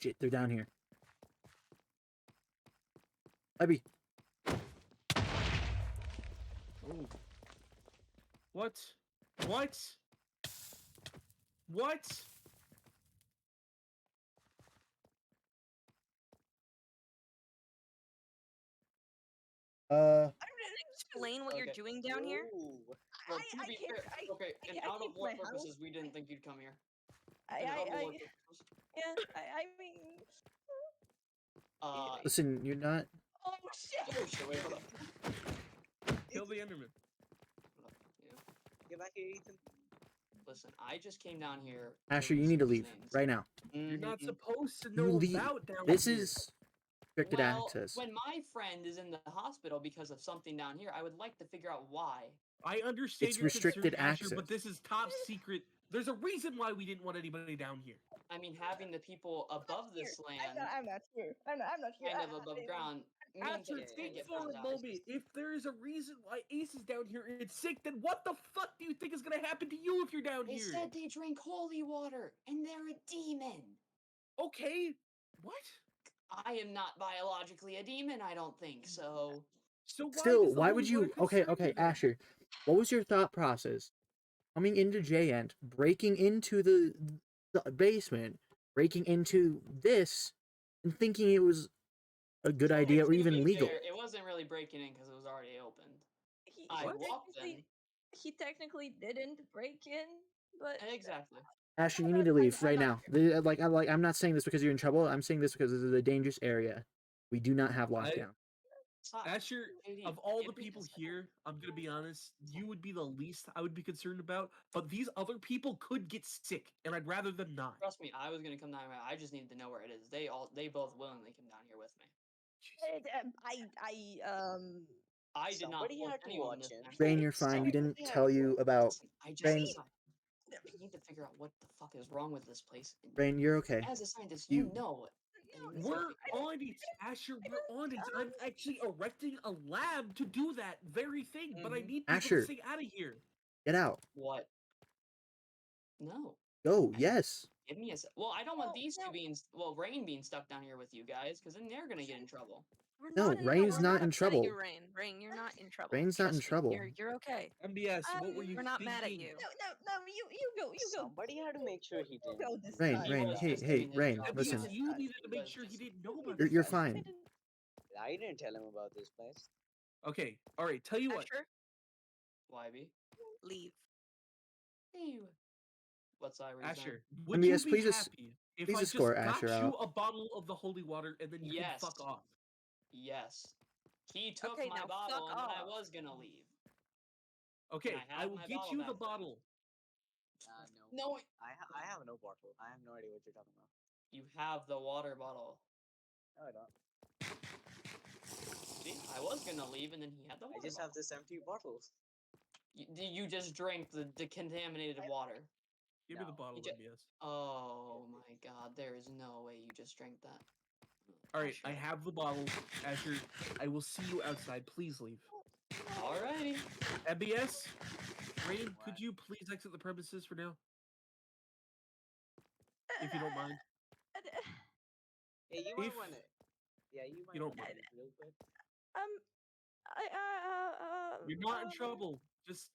Shit, they're down here. Abby. Oh. What? What? What? explain what you're Okay. doing down here. Ooh. Well, to I be came- fair, I- okay, and I out came of to what my house. purposes we didn't think you'd come here. I, And out of I, what I, purposes? yeah, I mean, Uh, Listen, you're not. oh shit! oh shit, wait, hold up. Kill the Enderman. Hold up. Yeah. Get back here, Ethan. Listen, I just came down here. Asher, doing you need to some leave things. right now. You're not Mhm. supposed to You know leave. about down This here. is restricted Well, access. when my friend is in the hospital because of something down here, I would like to figure out why. I understand It's your restricted concern, Asher, but access. this is top secret. There's a reason why we didn't want anybody down here. I mean, having the people above this land, I'm not here. I'm not here. kind of above ground, means Asher, that it's gonna think get for found a out. moment. If there is a reason why Ace is down here and it's sick, then what the fuck do you think is gonna happen to you if you're down They here? said they drink holy water, and they're a demon. Okay. What? I am not biologically a demon, I don't think, so... So why Still, does the why holy would you? water Okay, concern okay, you then? Asher. What was your thought process? Coming into J End, breaking into the basement, breaking into this, and thinking it was a good So, idea or to even be legal. fair, it wasn't really breaking in because it was already opened. I What? walked in. He technically didn't break in, but Exactly. Asher, you need to leave right now. I'm not saying this because you're in trouble. I'm saying this because this is a dangerous area. We do not have lockdown. Stop. Asher, JD, of all the give me a people second. here, I'm gonna be honest, you would be the least I would be concerned about, but these other people could get sick, and I'd rather them not. Trust me, I was gonna come down here. I just needed to know where it is. They both willingly came down here with me. I did not somebody force had to anyone watch this him. time. Rain, you're fine. We didn't tell you about. Listen, I just Rain, decided. I need to figure out what the fuck is wrong with this place. and Rain, you're okay. As a scientist, You- you know it. and you need to We're figure out- on it, Asher. We're on it. I'm actually erecting a lab to do that very thing, but I Mhm. need people Asher. to stay out of here. Get out. What? No. Go. I- Yes. Give me a Well, I don't want No, these two no. being Rain being stuck down here with you guys, because then they're gonna get in trouble. We're No, not in, Rain's we're not in upset at you, trouble. Rain. Rain, you're not in trouble. Rain's not in Trust me, trouble. You're okay. MBS, what were you We're not mad at thinking? you. No, you go. Somebody had to make sure he You didn't. go this Rain, time. He Rain, was hey, just hey, doing his Rain, job, listen. MBS, you guys. needed to He make was sure he just- didn't know about You're this. fine. I didn't tell him about this place. Okay, all right. Tell you what. Asher, YB. leave. Hey. What's Iris? Asher, would MBS, you be please just- happy if please I just escort got Asher you out. a bottle of the holy water and then you Yes. can fuck off? Yes. He took Okay, my now bottle, fuck and then I off. was gonna leave. Okay, I I have will my get bottle you the back there. bottle. No. No, I have no bottle. I have no idea what you're talking about. you have the water bottle. No, I don't. See, I was gonna leave, and then he had the water I just bottle. have this empty bottle. You just drank the contaminated water. Give me the No. bottle, ju- MBS. Oh my god, there is no way you just drank that. All right, I Asher. have the bottle. Asher, I will see you outside. Please leave. Alrighty. MBS, Rain, could What? you please exit the premises for now, if you don't mind? Hey, you might If wanna. Yeah, you might you don't wanna mind, leave real quick. you're not in trouble. Just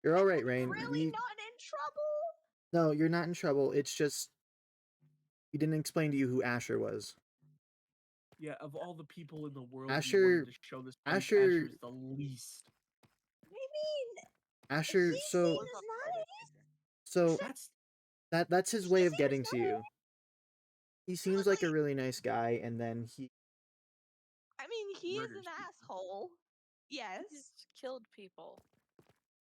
You're all right, I'm Rain. really not in trouble. No, you're not in trouble. It's just he didn't explain to you who Asher was. yeah, of all the people in the world you Asher, wanted to show this place, Asher, Asher is the least. I mean, Asher. he So, seems nice. so Except that's his he way of seems getting to nice. you. He seems like a really nice guy, and then I mean, he is Murders an people. asshole. Yes. He's killed people.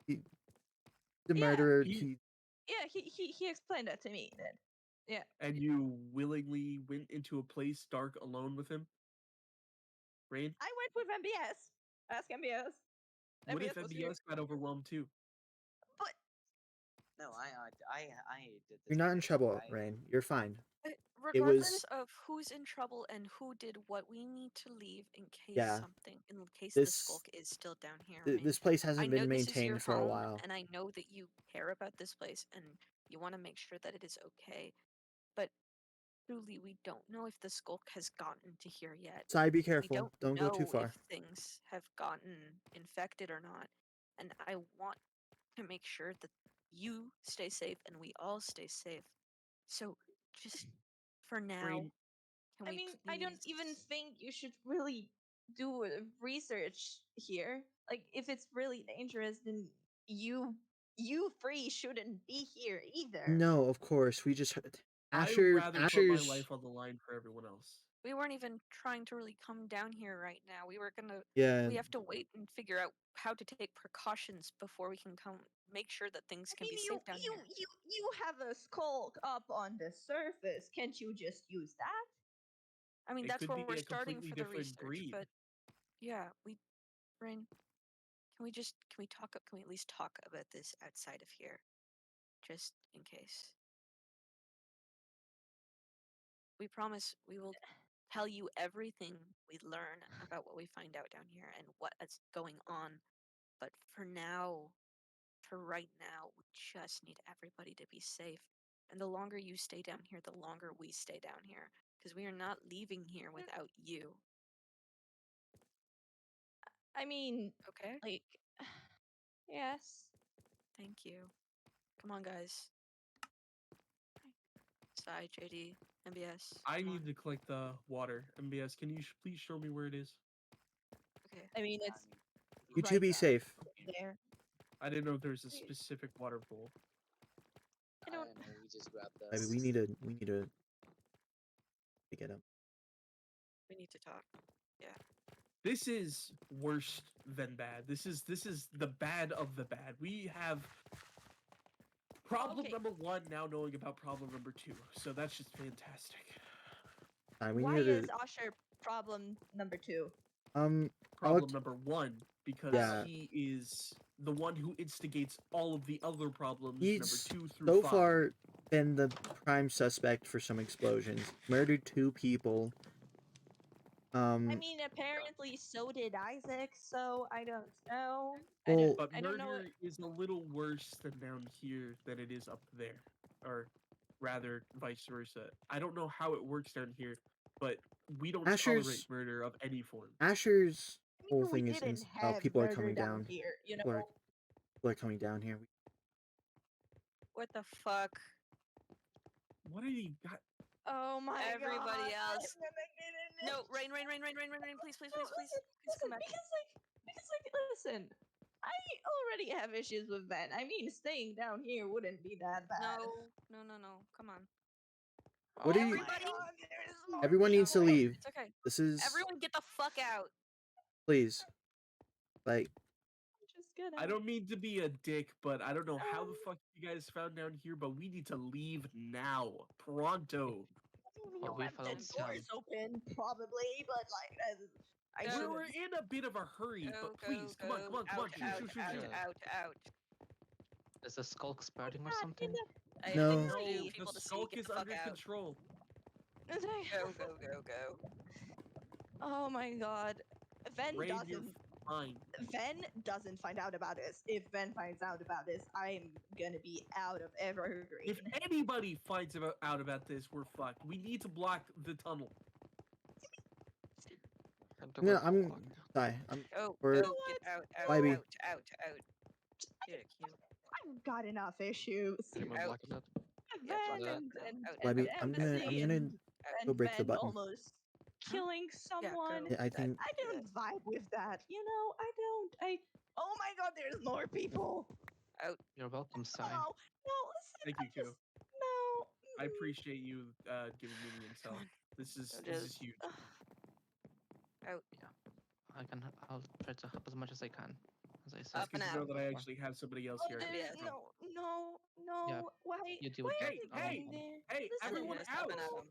the Yeah. murderer. He- He explained that to me. Then. Yeah. And you willingly went into a place dark alone with him, Rain? I went with MBS. Ask MBS. What if MBS was here. MBS got overwhelmed too? But No, I did this. You're not in before, trouble, I- Rain. You're fine. It Regardless was of who's in trouble and who did what, we need to leave in case Yeah. in case the This skulk is still down here. I mean, this place I hasn't know been this is your maintained for a home, while. and I know that you care about this place and you want to make sure that it is okay. But truly, we don't know if the skulk has gotten to here yet. Sai, be We careful. Don't go too know far. if things have gotten infected or not, and I want to make sure that you stay safe and we all stay safe. So, just for now, Rain, can I we mean, I don't even please- think you should really do research here. Like, if it's really dangerous, then you three shouldn't be here either. No, of course. We just I would Asher. rather put my Asher's. life on the line for everyone else. We weren't even trying to really come down here right now. We were gonna. Yeah. We have to wait and figure out how to take precautions before we can come make sure that things I can mean, be you safe down you here. you have a skulk up on the surface. Can't you just use that? I mean, It that's could where be we're a starting completely for the different research. breed. But yeah, Rain, can we talk? Can we at least talk about this outside of here, just in case? We promise we will tell you everything we learn about what we find out down here and what is going on. But for now, for right now, we just need everybody to be safe. And the longer you stay down here, the longer we stay down here. Because we are not leaving here without you. I mean, Okay? like, yes. Thank you. Come on, guys. Sai, JD, MBS. I come on. need to collect the water. MBS, can you please show me where it is? Okay. I mean, I it's mean, You two right be safe. there. I didn't know if there's a Wait. specific water pool. I I don't. don't know. We just grabbed the. I mean, we need to get him. We need to talk. This is worse than bad. This is the bad of the bad. We have problem Okay. number 1 now knowing about problem number 2. So that's just fantastic. We Why need to. is Usher problem number 2? I'll Problem number 1 because Yeah. he is the one who instigates all of the other problems number He's 2 through so 5. far been the prime suspect for some explosions. Murdered 2 people. I mean, apparently so did Isaac, so I don't know. Well, But I don't know. murder is a little worse than down here than it is up there. Or rather, vice versa. I don't know how it works down here, but we don't tolerate Asher's murder of any form. Asher's I whole mean, we thing is didn't have people are murder coming down down. here, you know. People are coming down here. What the fuck? What did he got? Oh my god. Everybody else. I'm gonna get in it. No, Rain, please, please, No, please, please. listen, Please come listen, back. listen. I already have issues with Ben. I mean, staying down here wouldn't be that bad. No. Come on. What Oh are you- my God, there's more Everyone needs to people. leave. It's okay. This is Everyone get the fuck out. please. Like I'm just gonna. I don't mean to be a dick, but I don't know how Um, the fuck you guys found down here, but we need to leave now. Pronto. You Oh, we left the followed doors open, probably, but like, I Go. should. We're in a bit of a hurry, Go, but please, come on. out, Shoot. out. Is the skulk sprouting or something? I No. think it's No, for you Really? the people to see. skulk Get is the fuck under out. control. Go, go, go, go. Oh my god. Ven Rain, you're doesn't. fine. Ven doesn't find out about this. If Ven finds out about this, I'm gonna be out of Evergreen. If anybody finds out about this, we're fucked. We need to block the tunnel. No, I'm sorry. Go, We're- go, get out, out, Wybie. out, out, out. Get it, Q. I've got enough issues. Anyone Out. blocking that? Yeah, Ven block and, that. and, Out, and Wybie, out, I'm out, gonna out, I'm gonna out. go and break the Ven button. almost killing someone. go. I that. think I don't vibe with that. You know, I don't. Oh my god, there's more people. You're welcome, Sai. No, no, listen. Thank you, I Q. just, no. I appreciate you giving me the intel. Come on. This is Just- huge. I'll try to help as much as I can. As I said. Up and Good to know out. that I actually have somebody else Oh, here. there's Yeah. no. Yeah, Why? you deal Why with are that. they Hey, going there? Hey, Listen, everyone Just out! up and at 'em.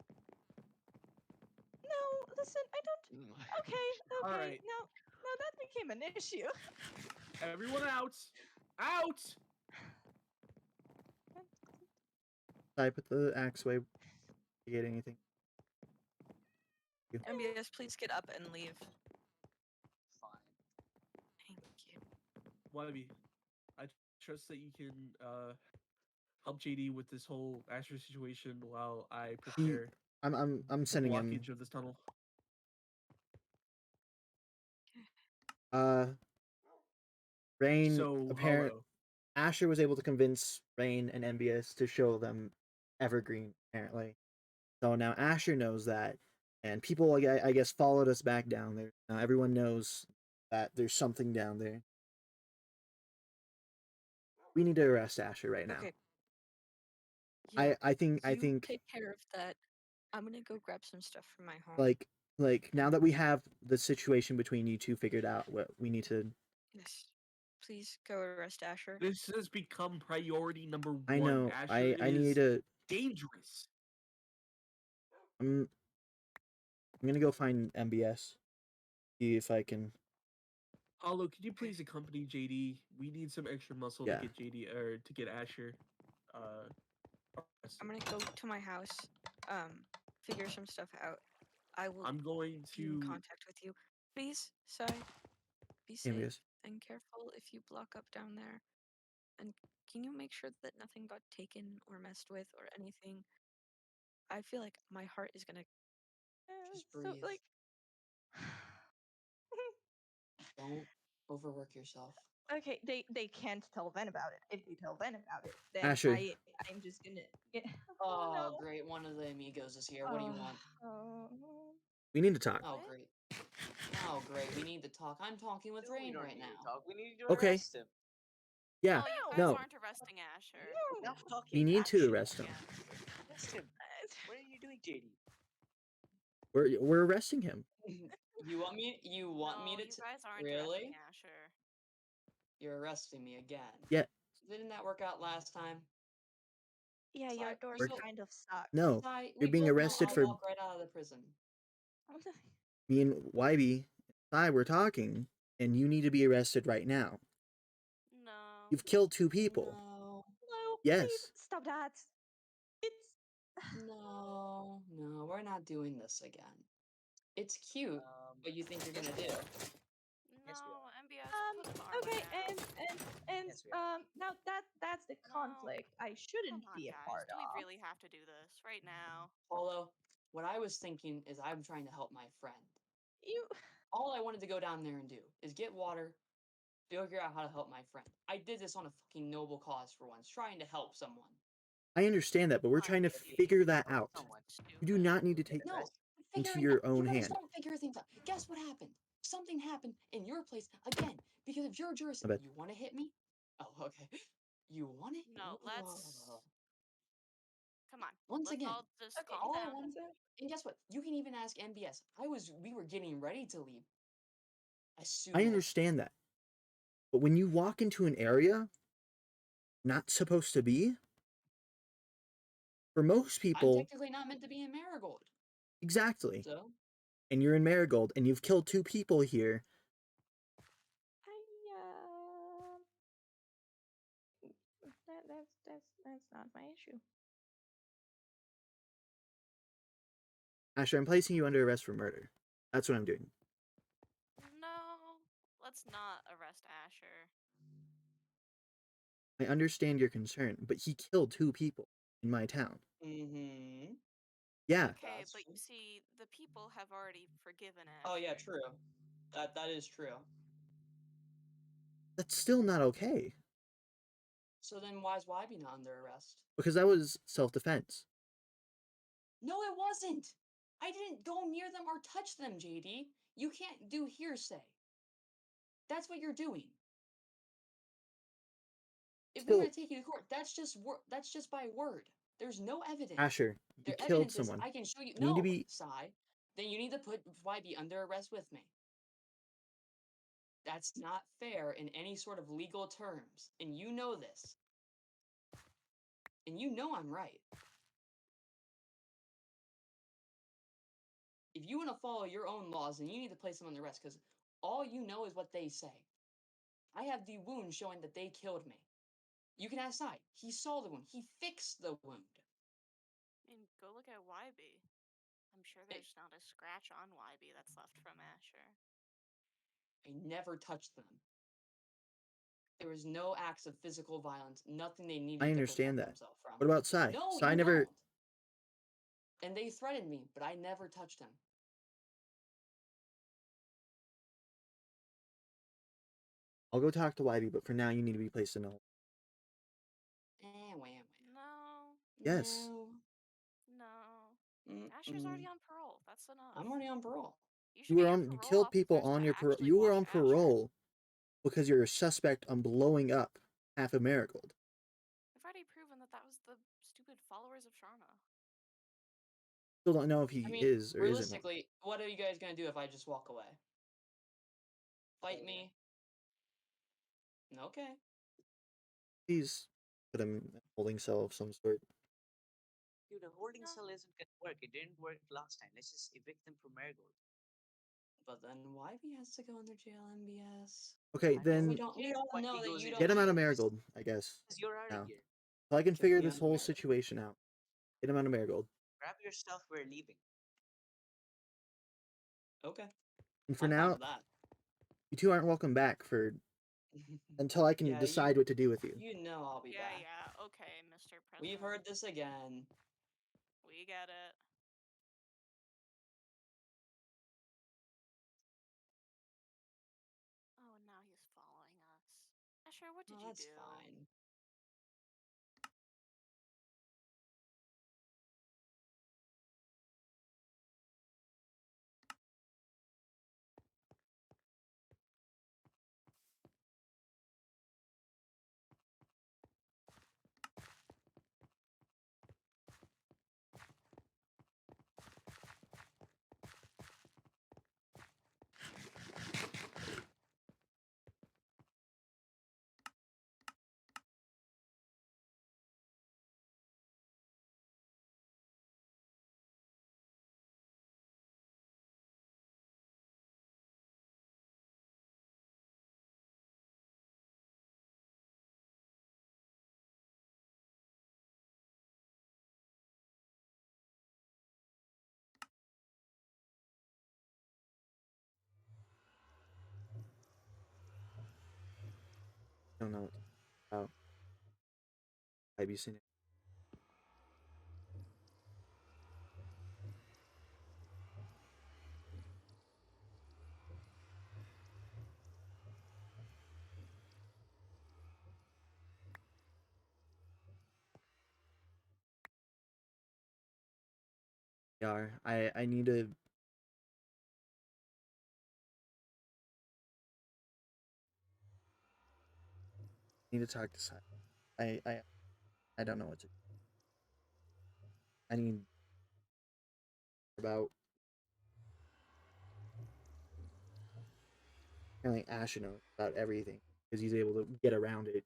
No, listen. I don't. Okay. All Okay. right. Now that became an issue. Everyone out! Out! I put the axe away. To get anything. MBS, please get up and leave. Fine. Thank you. Wybie, I trust that you can help JD with this whole Asher situation while I prepare I'm the sending him. blockage of this tunnel. Rain. So, Apparent. Hollow, Asher was able to convince Rain and MBS to show them Evergreen, apparently. So now Asher knows that, and people, I guess, followed us back down there. Now everyone knows that there's something down there. We need to arrest Asher right now. Okay. Yeah, I think you take care of that. I'm gonna go grab some stuff from my home. like now that we have the situation between you two figured out, what we need to. Yes. Please go arrest Asher. this has become priority number one. I know. Asher I is need to. dangerous. I'm gonna go find MBS. See if I can. Hollow, could you please accompany JD? We need some extra muscle Yeah. to get JD or to get Asher. I'm gonna go to my house, figure some stuff out. I will I'm going be in to. contact with you. Please, Sai, be safe MBS. and careful if you block up down there. And can you make sure that nothing got taken or messed with or anything? I feel like my heart is gonna. Just So breathe. like. Don't overwork yourself. Okay, they can't tell Ven about it. If they tell Ven about it, then Asher. I'm just gonna get. Oh, no. great. One of the amigos is here. What do you want? Oh. We need to talk. Oh, What? great. Oh, great. We need to talk. I'm talking with No, we Rain don't right need to now. talk. We need to Okay. arrest him. Yeah. No, you guys No. aren't arresting Asher. No. Enough talking. We need to Action. arrest him. Arrest him. What are you doing, JD? We're arresting him. You want me? You want me No, to? you guys aren't Really? arresting Asher. You're arresting me again. Yeah. Didn't that work out last time? Yeah, Sai, your doors we both- kind of suck. No. Sai, You're we being both know arrested I'll for- walk right out of the prison. Me and Wybie, I we're talking, and you need to be arrested right now. No. You've killed 2 people. No, No, Yes. please stop that. It's no, we're not doing this again. It's cute, but you think you're yes, gonna we do? are. No, Yes, we are. MBS, put the armor okay, down. and Yes, we are. now that's the conflict I shouldn't Come on, be a guys. part Do we of. really have to do this right now? Although, what I was thinking is I'm trying to help my friend. You All I wanted to go down there and do is get water, figure out how to help my friend. I did this on a fucking noble cause for once, trying to help someone. I understand that, but we're trying to figure that out. You do not need to take No, that into figuring your out- own you guys hand. don't figure things out. Guess what happened? Something happened in your place again because of your jurisdiction. bet. You want to hit me? Oh, okay. You want it? No, let's. Come on. Once Let's again, all just Okay, calm all I down. wanted, and guess what? You can even ask MBS. We were getting ready to leave. As soon I as understand that. But when you walk into an area not supposed to be, for most I'm people, technically not meant to be in Marigold. exactly. So And you're in Marigold, and you've killed 2 people here. that's That's not my issue. Asher, I'm placing you under arrest for murder. That's what I'm doing. No, let's not arrest Asher. I understand your concern, but he killed 2 people in my town. Mm-hmm. Yeah, Okay, That's but true. you see, the people have already forgiven Asher. Oh yeah, true. That is true. that's still not okay So then why is YB not under arrest? because that was self-defense. No, it wasn't. I didn't go near them or touch them, JD. You can't do hearsay. That's what you're doing. If we were Still, to take you to court, that's just by word. There's no evidence. Asher, you Their killed evidence is someone. I can show you. You need to No, be Sai. Then you need to put YB under arrest with me. That's not fair in any sort of legal terms, and you know this. And you know I'm right. If you want to follow your own laws, then you need to place them under arrest because all you know is what they say. I have the wound showing that they killed me. You can ask Sai. He saw the wound. He fixed the wound. I mean, go look at YB. I'm sure Hey. there's not a scratch on YB that's left from Asher. I never touched them. There was no acts of physical violence, nothing they needed I to understand protect that. themselves from. What about Sai? No, Sai you never don't. And they threatened me, but I never touched them. I'll go talk to YB, but for now you need to be placed in a Wham. No, Yes. no. Asher's already on parole. That's enough. I'm already on parole. You should You be were your on you parole killed people officers on to your parole. actually You were watch on Asher. parole because you're a suspect on blowing up half of Marigold. We've already proven that that was the stupid followers of Sharma. Still don't know if he I mean, is or isn't one. realistically, what are you guys gonna do if I just walk away? Fight me? Okay. Please put him in a holding cell of some sort. Dude, a holding No. cell isn't gonna work. It didn't work last time. Let's just evict them from Marigold. But then YB has to go under jail, MBS. Okay, I know, then We but don't. you We know all why know he that goes you in don't. get him out of jail? Marigold, I guess. Because you're out Now. of here. So I can Get figure me this under whole Marigold. situation out. Get him out of Marigold. Grab your stuff. We're leaving. Okay. And for I'm fine now, with that. you two aren't welcome back for until I can Yeah, decide what to do with you. You know I'll be Yeah, back. yeah. Okay, Mr. President. We've heard this again. We get it. Oh, and now he's following us. Asher, what did Oh, you that's do? fine. I don't know what about IBC. Yeah, I need to talk to Sai. I don't know what to. I need about apparently Ash knows about everything because he's able to get around it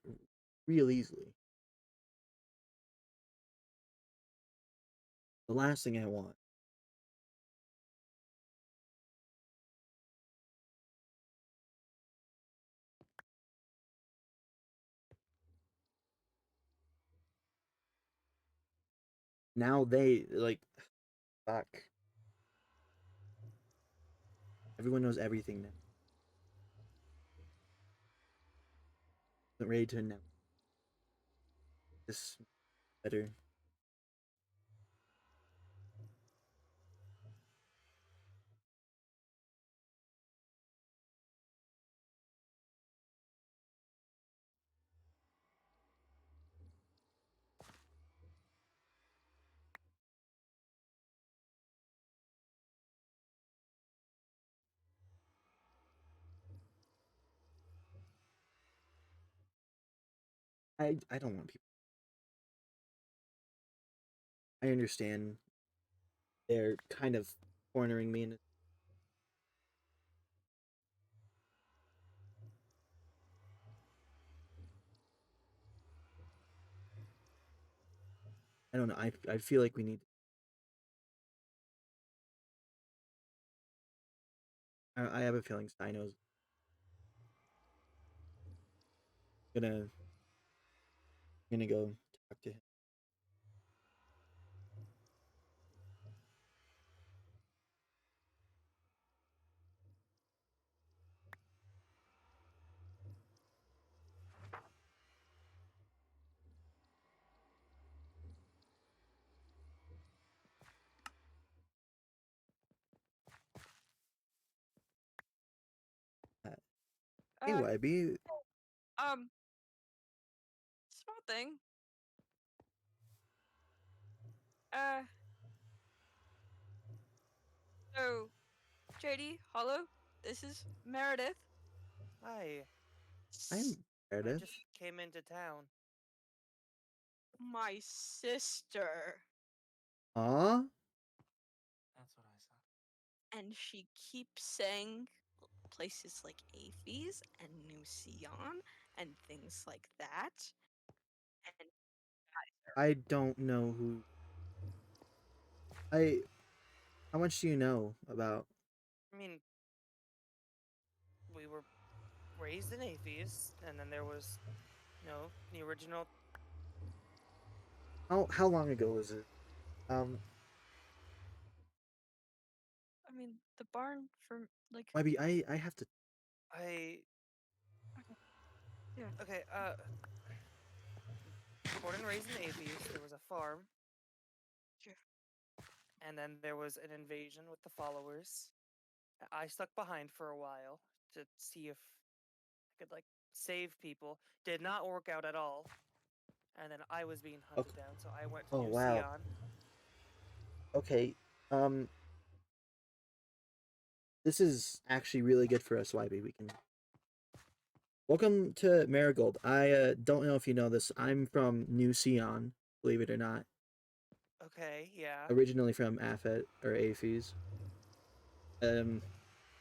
real easily. The last thing I want now they like fuck. Everyone knows everything now. I'm ready to announce this better. I don't want people. I understand they're kind of cornering me in. I don't know. I feel like we need. I have a feeling Steino's gonna go talk to him. Hey, Uh, YB. um, small thing. Uh, so JD, Hollow, this is Meredith. Hi. I'm I Meredith. just came into town. My sister. Aw, That's what I said. And she keeps saying places like Aphes and New Sion and things like that. And I don't know who. I. How much do you know about? I mean, we were raised in Aphes, and then there was, the original. How long ago was it? I mean, the barn for like. YB, I have to. I. Yeah. Okay, born and raised in Aphes, there was a farm, Sure. and then there was an invasion with the followers. I stuck behind for a while to see if I could, like, save people. Did not work out at all. And then I was being hunted Okay. down, so I went to Oh New wow. Sion. Okay. This is actually really good for us, YB. We can. Welcome to Marigold. I don't know if you know this. I'm from New Sion, believe it or not. Okay, yeah. Originally from Aphet or Aphes.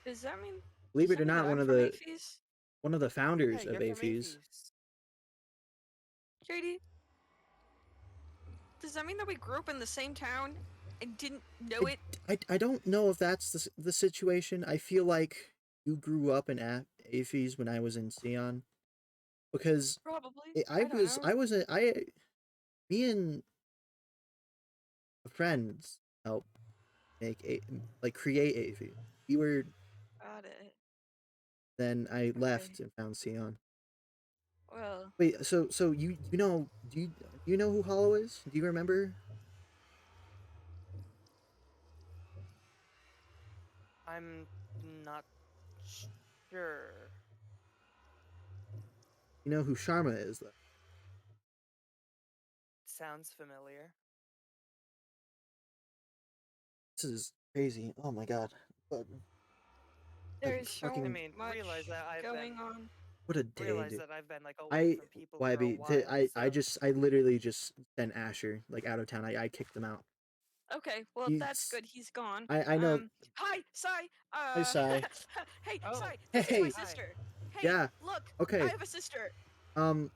Does that mean? Believe Does it that or mean not, that I'm from Aphes? one of the Yeah, founders of you're from Aphes. Aphes. JD, does that mean that we grew up in the same town and didn't know it? I don't know if that's the situation. I feel like you grew up in Aphes when I was in Sion, because Probably. I don't know. me and friends helped make create Aphes. We were Got it. Then I Okay. left and found Sion. Well, Wait, so you know do you know who Hollow is? Do you remember? I'm not sure. You know who Sharma is though. Sounds familiar. This is crazy. Oh my god. What there's so fucking I mean, much realize that I've going been on. what a day, realize dude. that I've been like away I from people for a YB, while. So I literally just sent Asher like out of town. I kicked him out. Okay, well that's He's good. He's gone. I know. Hi, Sai. Hi, Sai. Hey, Oh, Sai. This is my Hey. hi. sister. Hey, Yeah. look. I Okay. have a sister. Um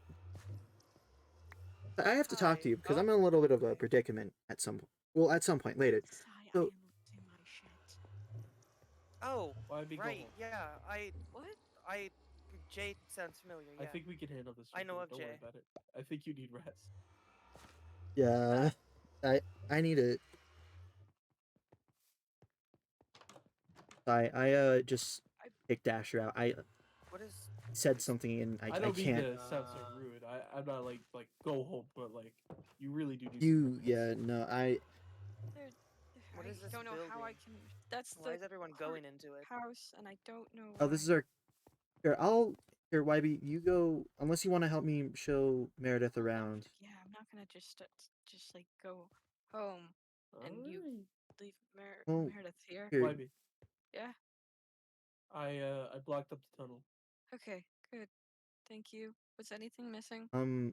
I have to talk to Hi. you because Oh, I'm in a little bit of a okay. predicament at some at some point later. Sai, I So am losing my shit. Oh, Why be right. home? Yeah. What? I. Jay sounds familiar. I Yeah. think we can handle this. I know From of Don't worry Jay. about it. I think you need rest. yeah. I I need to. Just kicked Dasher out. I What is said something and I I don't mean can't. to sound so rude. I'm not like go home, but like you really do need You some yeah rest. no There, what I is this don't know how I building? can. That's Why the is everyone going into it? courthouse, and I don't know oh why. this is our here here YB you go unless you want to help me show Meredith around. Yeah, I'm not gonna just like go home and you Alright. leave Well Meredith here. here YB, Yeah. I blocked up the tunnel. Okay. Good. Thank you. Was anything missing? No.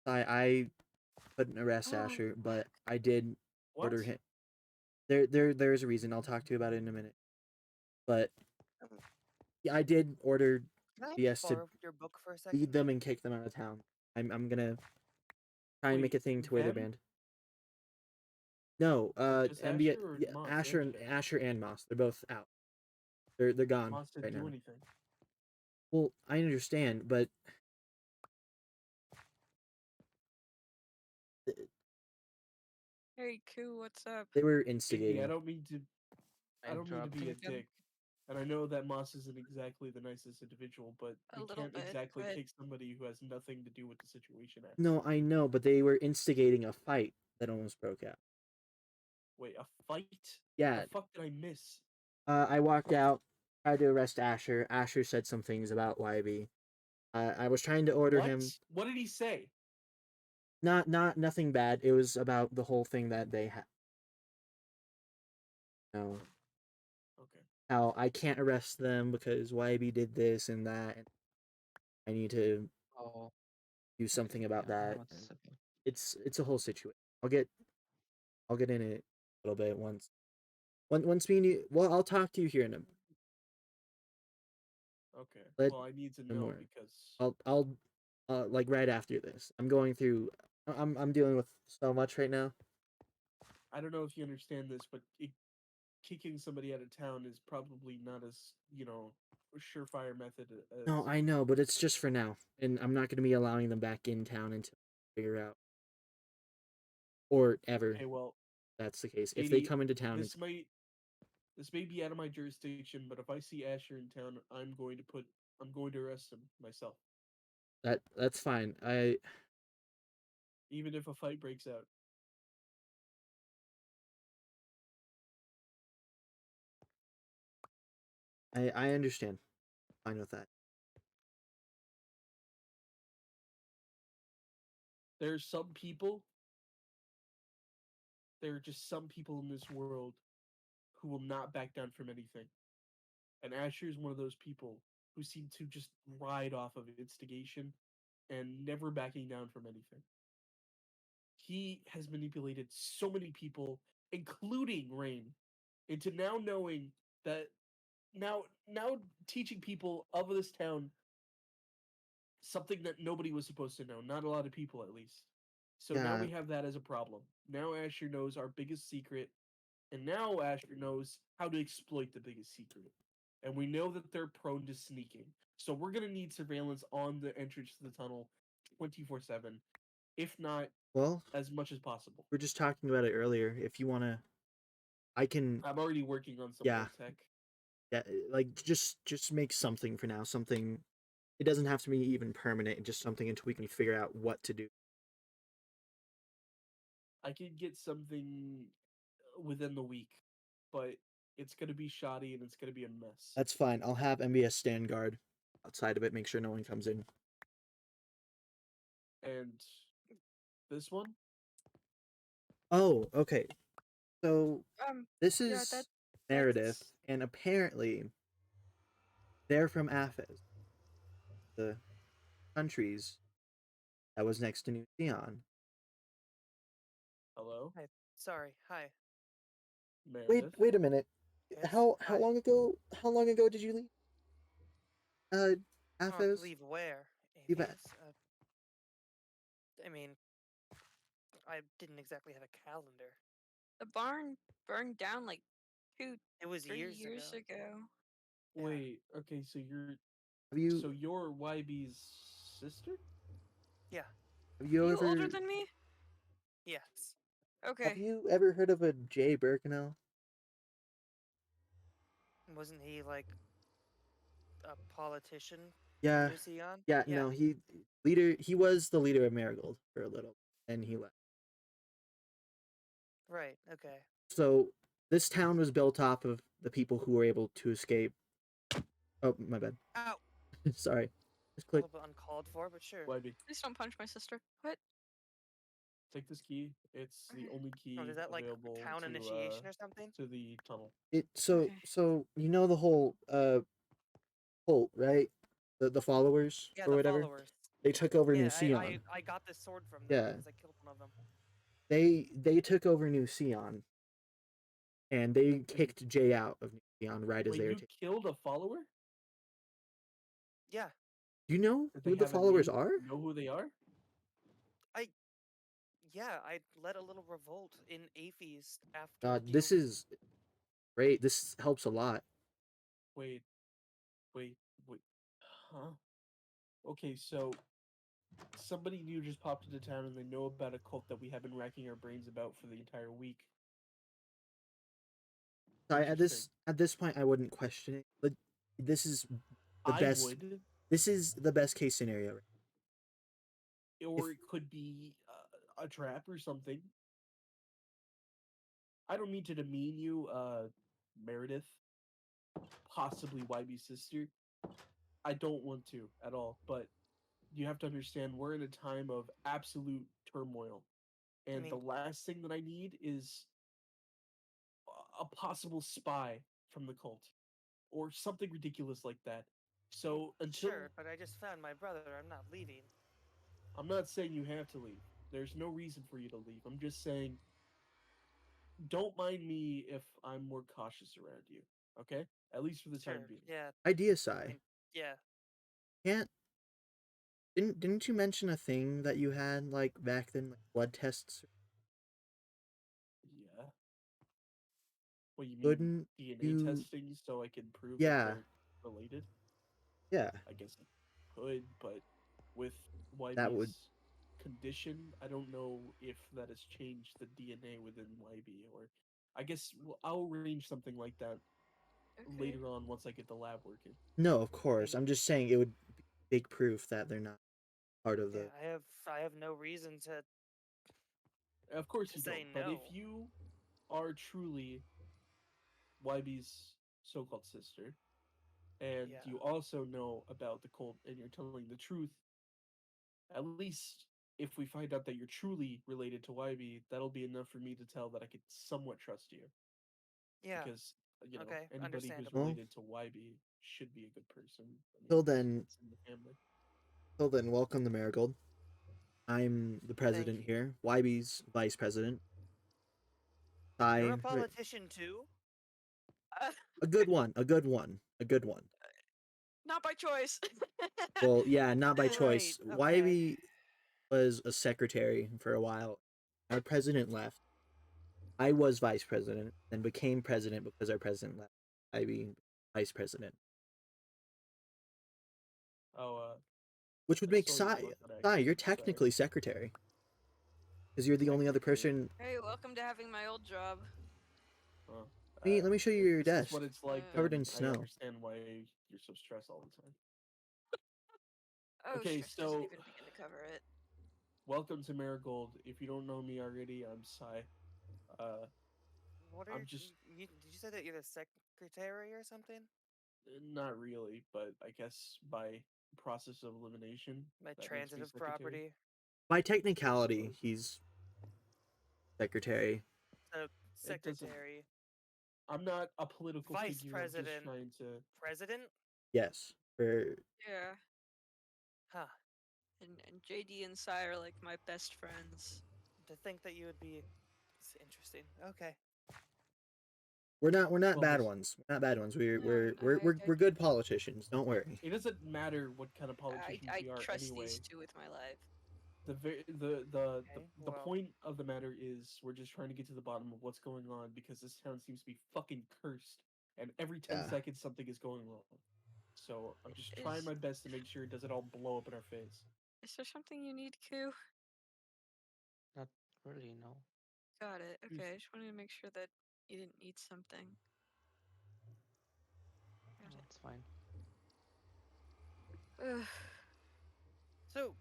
I couldn't arrest Oh, Asher but I did What? order him. There's a reason. I'll talk to you about it in a minute. But Um, yeah, I did order Can I BS to borrow your book for a second? feed them and kick them out of town. I'm gonna try and make Wait, a thing to where they're them? banned. No, Just MB, Asher or yeah, Moss Asher, and Jay? Asher and Moss. They're both out. They're gone Moss right didn't now. do anything. Well, I understand, but hey, Koo, what's up? they were Iggy, instigating. I don't mean to be Interrupting a again? dick. And I know that Moss isn't exactly the nicest individual, but A we little can't bit, exactly but kick somebody who has nothing to do with the situation out. No, I know, but they were instigating a fight that almost broke out. Wait, a fight? The Yeah, fuck did I miss? I walked out, tried to arrest Asher. Asher said some things about YB. I was trying to order What? him. What did he say? Nothing bad. It was about the whole thing that they had. No, Okay. how I can't arrest them because YB did this and that, and I need to Oh, do something okay. about Yeah, I know that. what And this is about. it's a whole situation. I'll get in it a little bit once we need. Well, I'll talk to you here in a Okay. let Well, I need to no know more. because I'll like right after this. I'm going through. I'm dealing with so much right now. I don't know if you understand this, but kicking somebody out of town is probably not as, a surefire method as. No, I know, but it's just for now, and I'm not going to be allowing them back in town until I figure out or ever Okay, well, that's the case. If they Katie, come into town, this might this may be out of my jurisdiction, but if I see Asher in town, I'm going to arrest him myself, that's fine. even if a fight breaks out. I understand. Fine with that. There's some people, there are just some people in this world who will not back down from anything. And Asher is one of those people who seem to just ride off of instigation and never backing down from anything. He has manipulated so many people, including Rain, into now knowing that now teaching people of this town something that nobody was supposed to know. Not a lot of people, at least. So now Yeah. we have that as a problem. Now Asher knows our biggest secret, and now Asher knows how to exploit the biggest secret. And we know that they're prone to sneaking. So we're gonna need surveillance on the entrance to the tunnel 24/7, if not Well, as much as possible. we are just talking about it earlier. If you wanna, I can. I'm already working on some Yeah. more tech. Yeah. Like just make something for now. Something. It doesn't have to be even permanent. Just something until we can figure out what to do. I could get something within the week, but it's gonna be shoddy and it's gonna be a mess. That's fine. I'll have MBS stand guard outside of it. Make sure no one comes in. And this one, Oh, okay. So this yeah, is Meredith, that's and apparently they're from Aphis, the countries that was next to New Zeon. hello, Hi. Sorry. Hi. Meredith. Wait a minute. Yes. How Hi. long ago did you leave? Aphos? Leave where? You bet. Avius? I mean, I didn't exactly have a calendar. the barn burned down like two, It was 3 years ago. Yeah. Wait, okay, Have so you're YB's sister? Yeah. you You older ever than me? Yes. Okay. Have you ever heard of a Jay Birkenau? Wasn't he like a politician Yeah, from New Zealand? yeah. No, he was the leader of Marigold for a little, and he left. Right. Okay. So this town was built off of the people who were able to escape. Oh, my bad. Ow! Sorry. Just A click. little bit uncalled for, but sure. YB, Please don't punch my sister. What? take this key. It's the Okay. only Oh, key is that like available town initiation or something? to the tunnel. Okay. So you know the whole cult, right? The followers Yeah, or the whatever. followers. They took over New Yeah, Sion. I got this sword from them Yeah. because I killed one of them. They took over New Sion, and they Wait, kicked Jay out of New Sion right as wait, they were you taking. killed a follower? Yeah, Do you know Did who they the have a followers name? are? Know who they are? I led a little revolt in Aphes after This dealing. is great. This helps a lot. Wait, wait, wait. Huh? Okay, so somebody new just popped into town and they know about a cult that we have been racking our brains about for the entire week. At Interesting. this point, I wouldn't question it. But this is the I best. would, This is the best case scenario. or it could be a trap or something. I don't mean to demean you, Meredith, possibly YB's sister. I don't want to at all, but you have to understand we're in a time of absolute turmoil. I And mean, the last thing that I need is a possible spy from the cult or something ridiculous like that. So until sure, but I just found my brother. I'm not leaving. I'm not saying you have to leave. There's no reason for you to leave. I'm just saying don't mind me if I'm more cautious around you. Okay? At least for the time Sure, being. yeah, Idea I Sai. mean, yeah. Can't didn't you mention a thing that you had like back then, like blood tests? Yeah. What you mean Couldn't DNA you? testing so I can prove that Yeah, they're related? yeah. I guess I could, but with That would. YB's condition, I don't know if that has changed the DNA within YB, or I guess I'll arrange something like that Okay. later on once I get the lab working. No, of course. I'm just saying it would be big proof that they're not part of Yeah, the. I have no reason to Of course you say don't, but if no. you are truly YB's so-called sister, and Yeah, you also know about the cult and you're telling the truth, at least if we find out that you're truly related to YB, that'll be enough for me to tell that I could somewhat trust you. yeah. Because, Okay, anybody who's understandable. Well, related to YB should be a good person. I mean, till then, it's in the family. welcome to Marigold. I'm the Thank president you. here. YB's vice president. You're a I politician too. a good one. A good one. A good one. Not by choice. Well, yeah, not by Right. choice. Okay. YB was a secretary for a while. Our president left. I was vice president, then became president because our president left. YB vice president, Oh, which would I make saw your Sai. book on Sai, you're accident. Sorry. technically secretary because you're the only other Technically, person. Hey, welcome to having my old job. uh, Let me show you if your this is what desk. it's like, Covered then in I snow. understand why you're so stressed all the time. Oh, Okay, stress doesn't so even begin to cover it. welcome to Marigold. If you don't know me already, I'm Sai. Uh, What are I'm just did you say that you're the secretary or something? not really, but I guess by process of elimination, My that makes me transitive secretary. property. By I technicality, suppose. he's secretary. So It doesn't. secretary, I'm not a political vice figure. I'm just president, trying to. president. Yes, for Yeah. Huh. And JD and Sai are like my best friends. To think that you would be. It's interesting. Okay. we're not Well, bad this. ones. We're not bad ones. I We're good politicians. Don't worry. It doesn't matter what kind of I, politicians I we are trust anyway. these two with my life. The Okay. the Well. point of the matter is we're just trying to get to the bottom of what's going on because this town seems to be fucking cursed, and every 10 Yeah. seconds something is going wrong. So I'm just trying my best to make sure it doesn't all blow up in our face. Is there something you need, Koo? Not really, no. Got it. Here's- Okay, I just wanted to make sure that you didn't need something. Got That's fine. it. Ugh. So,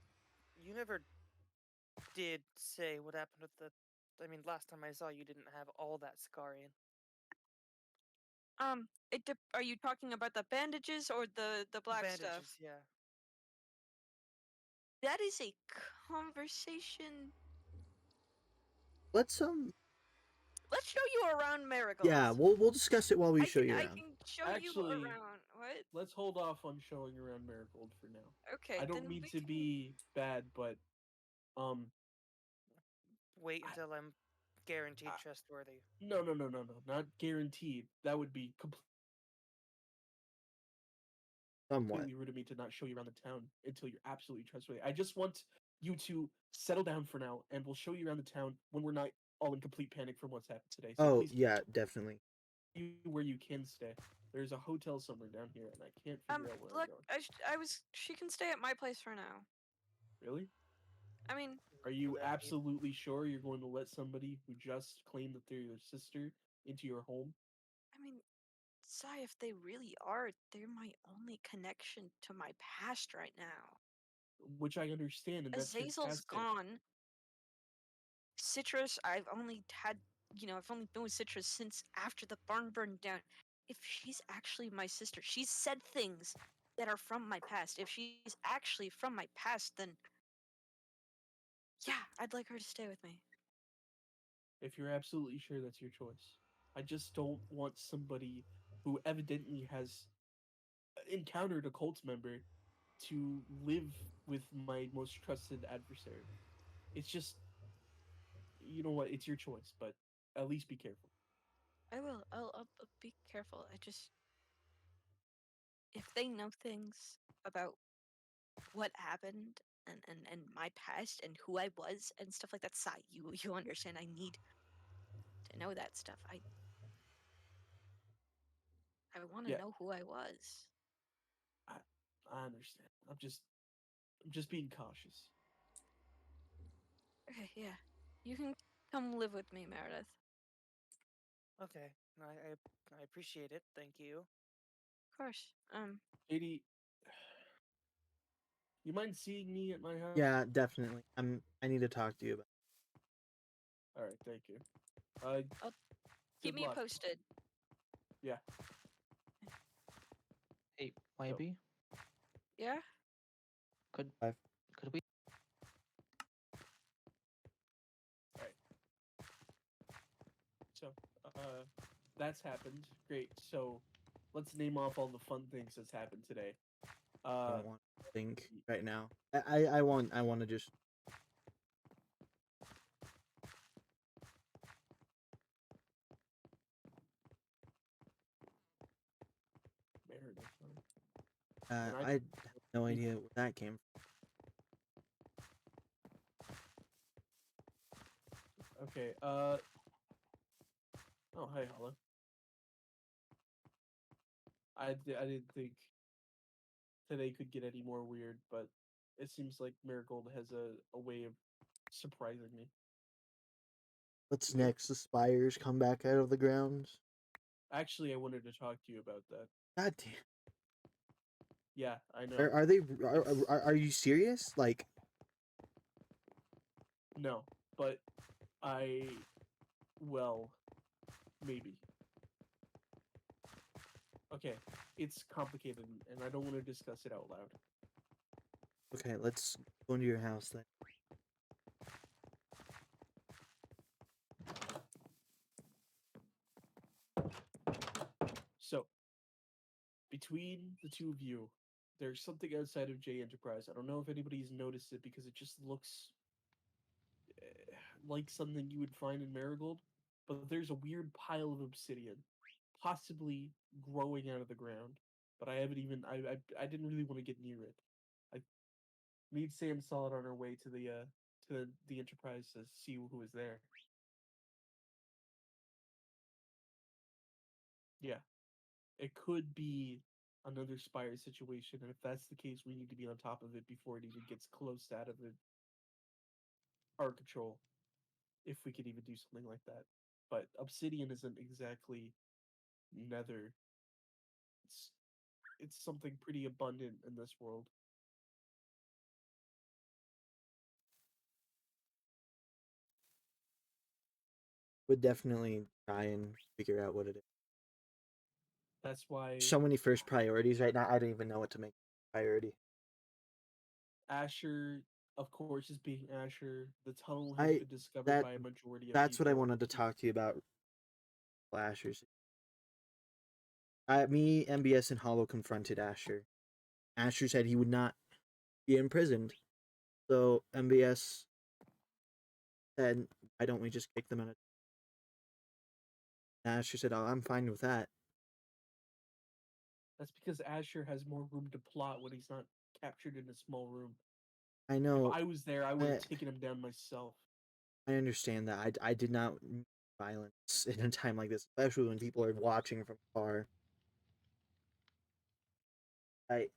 you never did say what happened with the. I mean, last time I saw you didn't have all that scarring. Are you talking about the bandages or the black Bandages, stuff? yeah. That is a conversation. Let's Let's show you around Marigolds. yeah, we'll discuss it while we show you I around. can show you Actually, around. What? let's hold off on showing around Marigold for now. Okay, I don't then mean we to can... be bad, but Wait I- until I'm guaranteed I- trustworthy. no, not guaranteed. That would be Somewhat. completely rude of me to not show you around the town until you're absolutely trustworthy. I just want you to settle down for now, and we'll show you around the town when we're not all in complete panic from what's happened today. So Oh please, yeah, definitely. you where you can stay. There's a hotel somewhere down here, and I can't figure out where Look, I'm going. she can stay at my place for now. Really? I mean, Are you Without me. absolutely sure you're going to let somebody who just claimed that they're your sister into your home? Sai, if they really are, they're my only connection to my past right now. Which I understand, and that's Azazel's fantastic. gone. Citrus, I've only been with Citrus since after the barn burned down. If she's actually my sister, she's said things that are from my past. If she's actually from my past, then yeah, I'd like her to stay with me. If you're absolutely sure that's your choice. I just don't want somebody who evidently has encountered a cult member to live with my most trusted adversary. It's just, you know what, it's your choice, but at least be careful. I will. I'll be careful. I just, if they know things about what happened and my past and who I was and stuff like that, Sai, you understand? I need to know that stuff. I want to Yeah, know who I was. I, I understand. I'm just being cautious. Okay, yeah. You can come live with me, Meredith. Okay, I appreciate it. Thank you. Of course. JD, you mind seeing me at my house? Yeah, definitely. I need to talk to you about. All right, thank you. Keep Good me luck. posted. Yeah. Hey, YB, Yeah? could Five. could we? So, that's happened. Great. So, let's name off all the fun things that's happened today. I don't want to think right now. I want to just Meredith. Huh? And I have no idea where that came Okay. Oh, hi, Hala. I didn't think today could get any more weird, but it seems like Marigold has a way of surprising me. What's Weird. next? The spires come back out of the ground. Actually, I wanted to talk to you about that. God damn. Yeah, I know. Are they? It's- Are you serious? Like, No, but well, maybe. Okay, it's complicated, and I don't want to discuss it out loud. okay, let's go into your house then. So, between the two of you, there's something outside of J Enterprise. I don't know if anybody's noticed it because it just looks like something you would find in Marigold, but there's a weird pile of obsidian, possibly growing out of the ground. But I haven't even I didn't really want to get near it. I me and Sam saw it on our way to the Enterprise to see who was there. Yeah, it could be another Spire situation, and if that's the case, we need to be on top of it before it even gets close out of our control. if we could even do something like that. But obsidian isn't exactly nether. It's it's something pretty abundant in this world. Would definitely try and figure out what it is. That's why So many first priorities right now. I don't even know what to make priority. Asher, of course, is being Asher. The tunnel has I been discovered that by a majority of that's what I people. wanted to talk to you about. Asher's. Me, MBS, and Hollow confronted Asher. Asher said he would not be imprisoned. So MBS said, "Why don't we just kick them out?" Asher said, "Oh, I'm fine with that." That's because Asher has more room to plot when he's not captured in a small room. I If know. I was there, I would I, have taken him down myself. I understand that. I did not mean violence in a time like this, especially when people are watching from far. I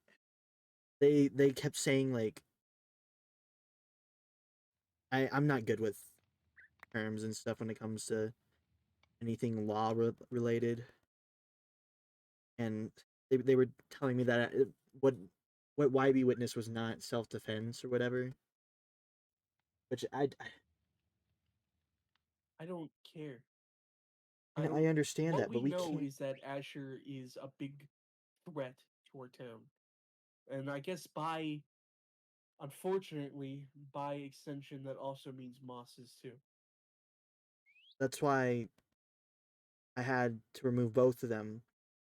they kept saying like I'm not good with terms and stuff when it comes to anything law related, and they were telling me that what YB witness was not self defense or whatever, which I don't care. I I know I don't. understand What that, but we we know can't. is that Asher is a big threat to our town, and I guess unfortunately, by extension, that also means Moss is too. That's why I had to remove both of them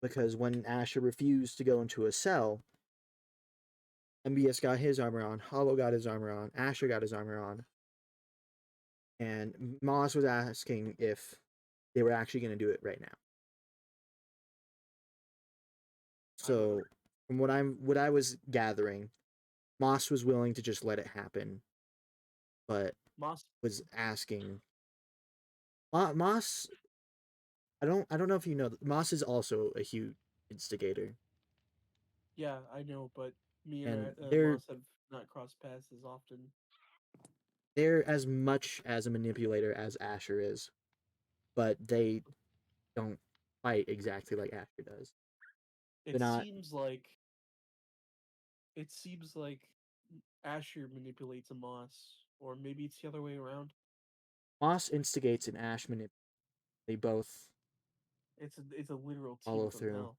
because when Asher refused to go into a cell, MBS got his armor on, Hollow got his armor on, Asher got his armor on, and Moss was asking if they were actually going to do it right now. I don't know. So, from what I was gathering, Moss was willing to just let it happen, but Moss. was asking. Moss, I don't know if you know, Moss is also a huge instigator, Yeah, I know, but me and and Moss have not crossed paths as often. they're as much as a manipulator as Asher is, but they don't fight exactly like Asher does. It They're not. seems like it seems like Asher manipulates a Moss, or maybe it's the other way around. Moss instigates and Ash manipulates. They both It's a literal team follow from through. hell.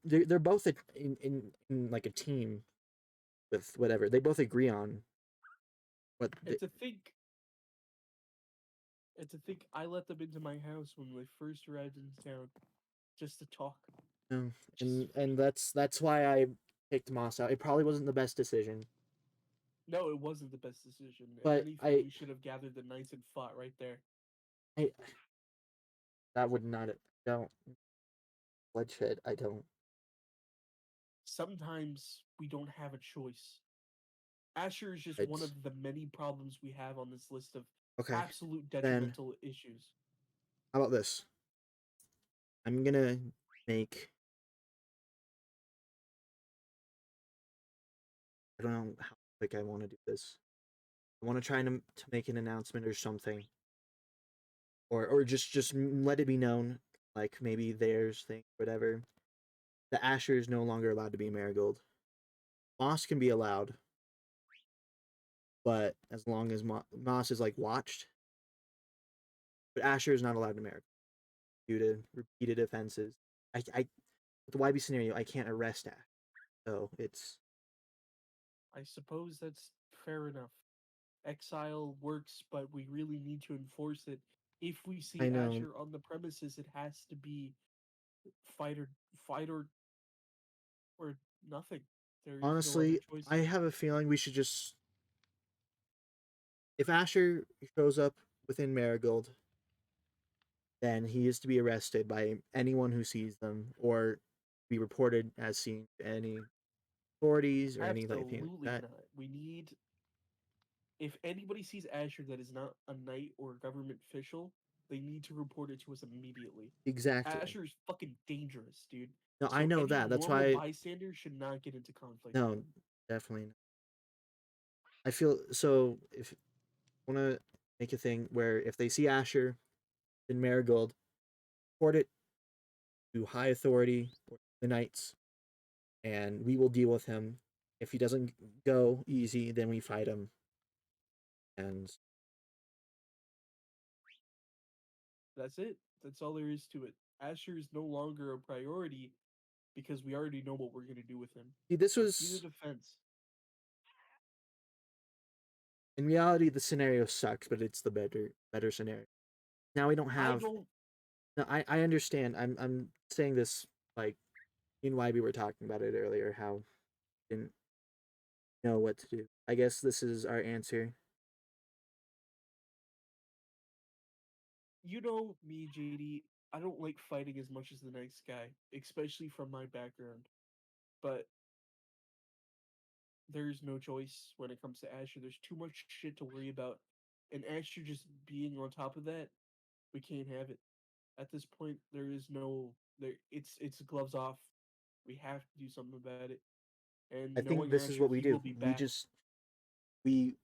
They're both in like a team with whatever. They both agree on what And to think, I let them into my house when they first arrived in town, just to talk. Just and that's why I picked Moss out. It probably wasn't the best decision, no, it wasn't the best decision. If but anything, we should have gathered the knights and fought right there. I that would not don't bloodshed. I don't. Sometimes we don't have a choice. Asher is just one It's of the many problems we have on this list of okay. absolute Then detrimental issues. how about this? I'm gonna make. I don't know how quick I want to do this. I want to try to make an announcement or something, or just let it be known, like maybe theirs thing, whatever. The Asher is no longer allowed to be Marigold. Moss can be allowed, but as long as Moss is like watched, but Asher is not allowed to Marigold due to repeated offenses. I with the YB scenario, I can't arrest Ash, so it's I suppose that's fair enough. Exile works, but we really need to enforce it. If we see I know. Asher on the premises, it has to be fight or fight or nothing. There is no other Honestly, choice. I have a feeling we should just if Asher shows up within Marigold, then he is to be arrested by anyone who sees them or be reported as seen to any authorities or anything like Absolutely that. not. We need if anybody sees Asher that is not a knight or a government official, they need to report it to us immediately. Exactly. Asher is fucking dangerous, dude. No, I So know any that. That's normal why. bystander should not get into conflict with No, him. definitely. Not. I feel so. If you wanna make a thing where if they see Asher in Marigold, report it to high authority or the knights, and we will deal with him. If he doesn't go easy, then we fight him. And That's it. That's all there is to it. Asher is no longer a priority because we already know what we're gonna do with him. see, this So be the was defense. in reality the scenario sucks, but it's the better scenario. Now we don't I have. don't. No, I understand. I'm saying this like in why we were talking about it earlier. How we didn't know what to do. I guess this is our answer. You know me, JD. I don't like fighting as much as the next guy, especially from my background. But there's no choice when it comes to Asher. There's too much shit to worry about, and Asher just being on top of that, we can't have it. At this point, there is no there. It's gloves off. We have to do something about it. I And think knowing this is Asher, what we he will do. be We back. just we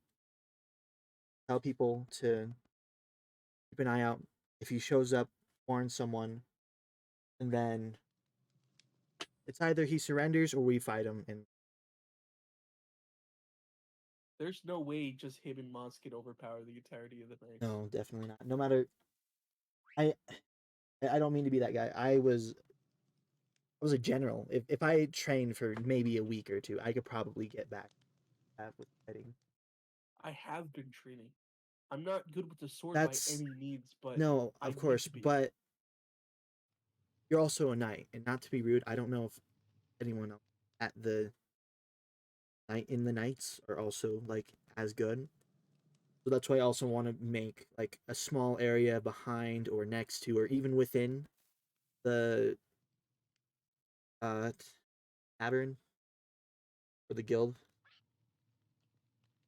tell people to keep an eye out. If he shows up, warn someone, and then it's either he surrenders or we fight him. And There's no way just him and Moss can overpower the entirety of the Knights. no, definitely not. No matter, I I don't mean to be that guy. I was a general. If I trained for maybe a week or two, I could probably get back with fighting. I have been training. I'm not good with the sword by That's any means, but no, I of need course, to be. but you're also a knight, and not to be rude, I don't know if anyone else at the night in the knights are also like as good. So that's why I also want to make like a small area behind or next to or even within the uh tavern or the guild.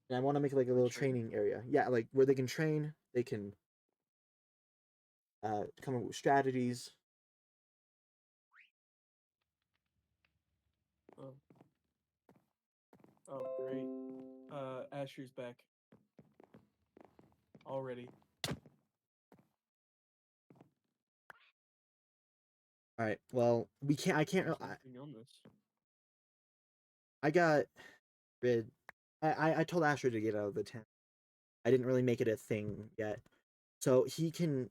And I want to make like a For little training? training area. Yeah, like where they can train, they can come up with strategies. Oh. Oh, great. Asher's back. Already. All right. Well, we can't. I can't. There's nothing on this. I got rid. I told Asher to get out of the tent. I didn't really make it a thing yet, so he can.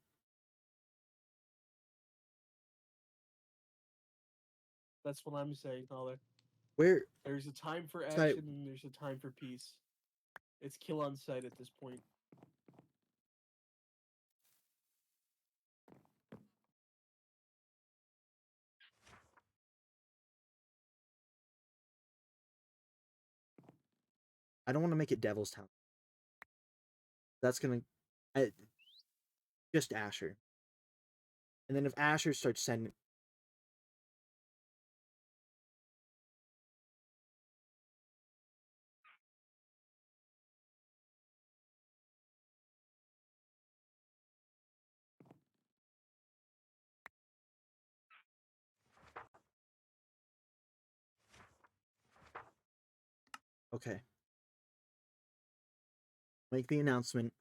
That's what I'm saying, Tyler. Where? There's a time for Sorry. action and there's a time for peace. It's kill on sight at this point. I don't want to make it Devil's Town. That's gonna. Just Asher. And then if Asher starts sending. Okay. Make the announcement.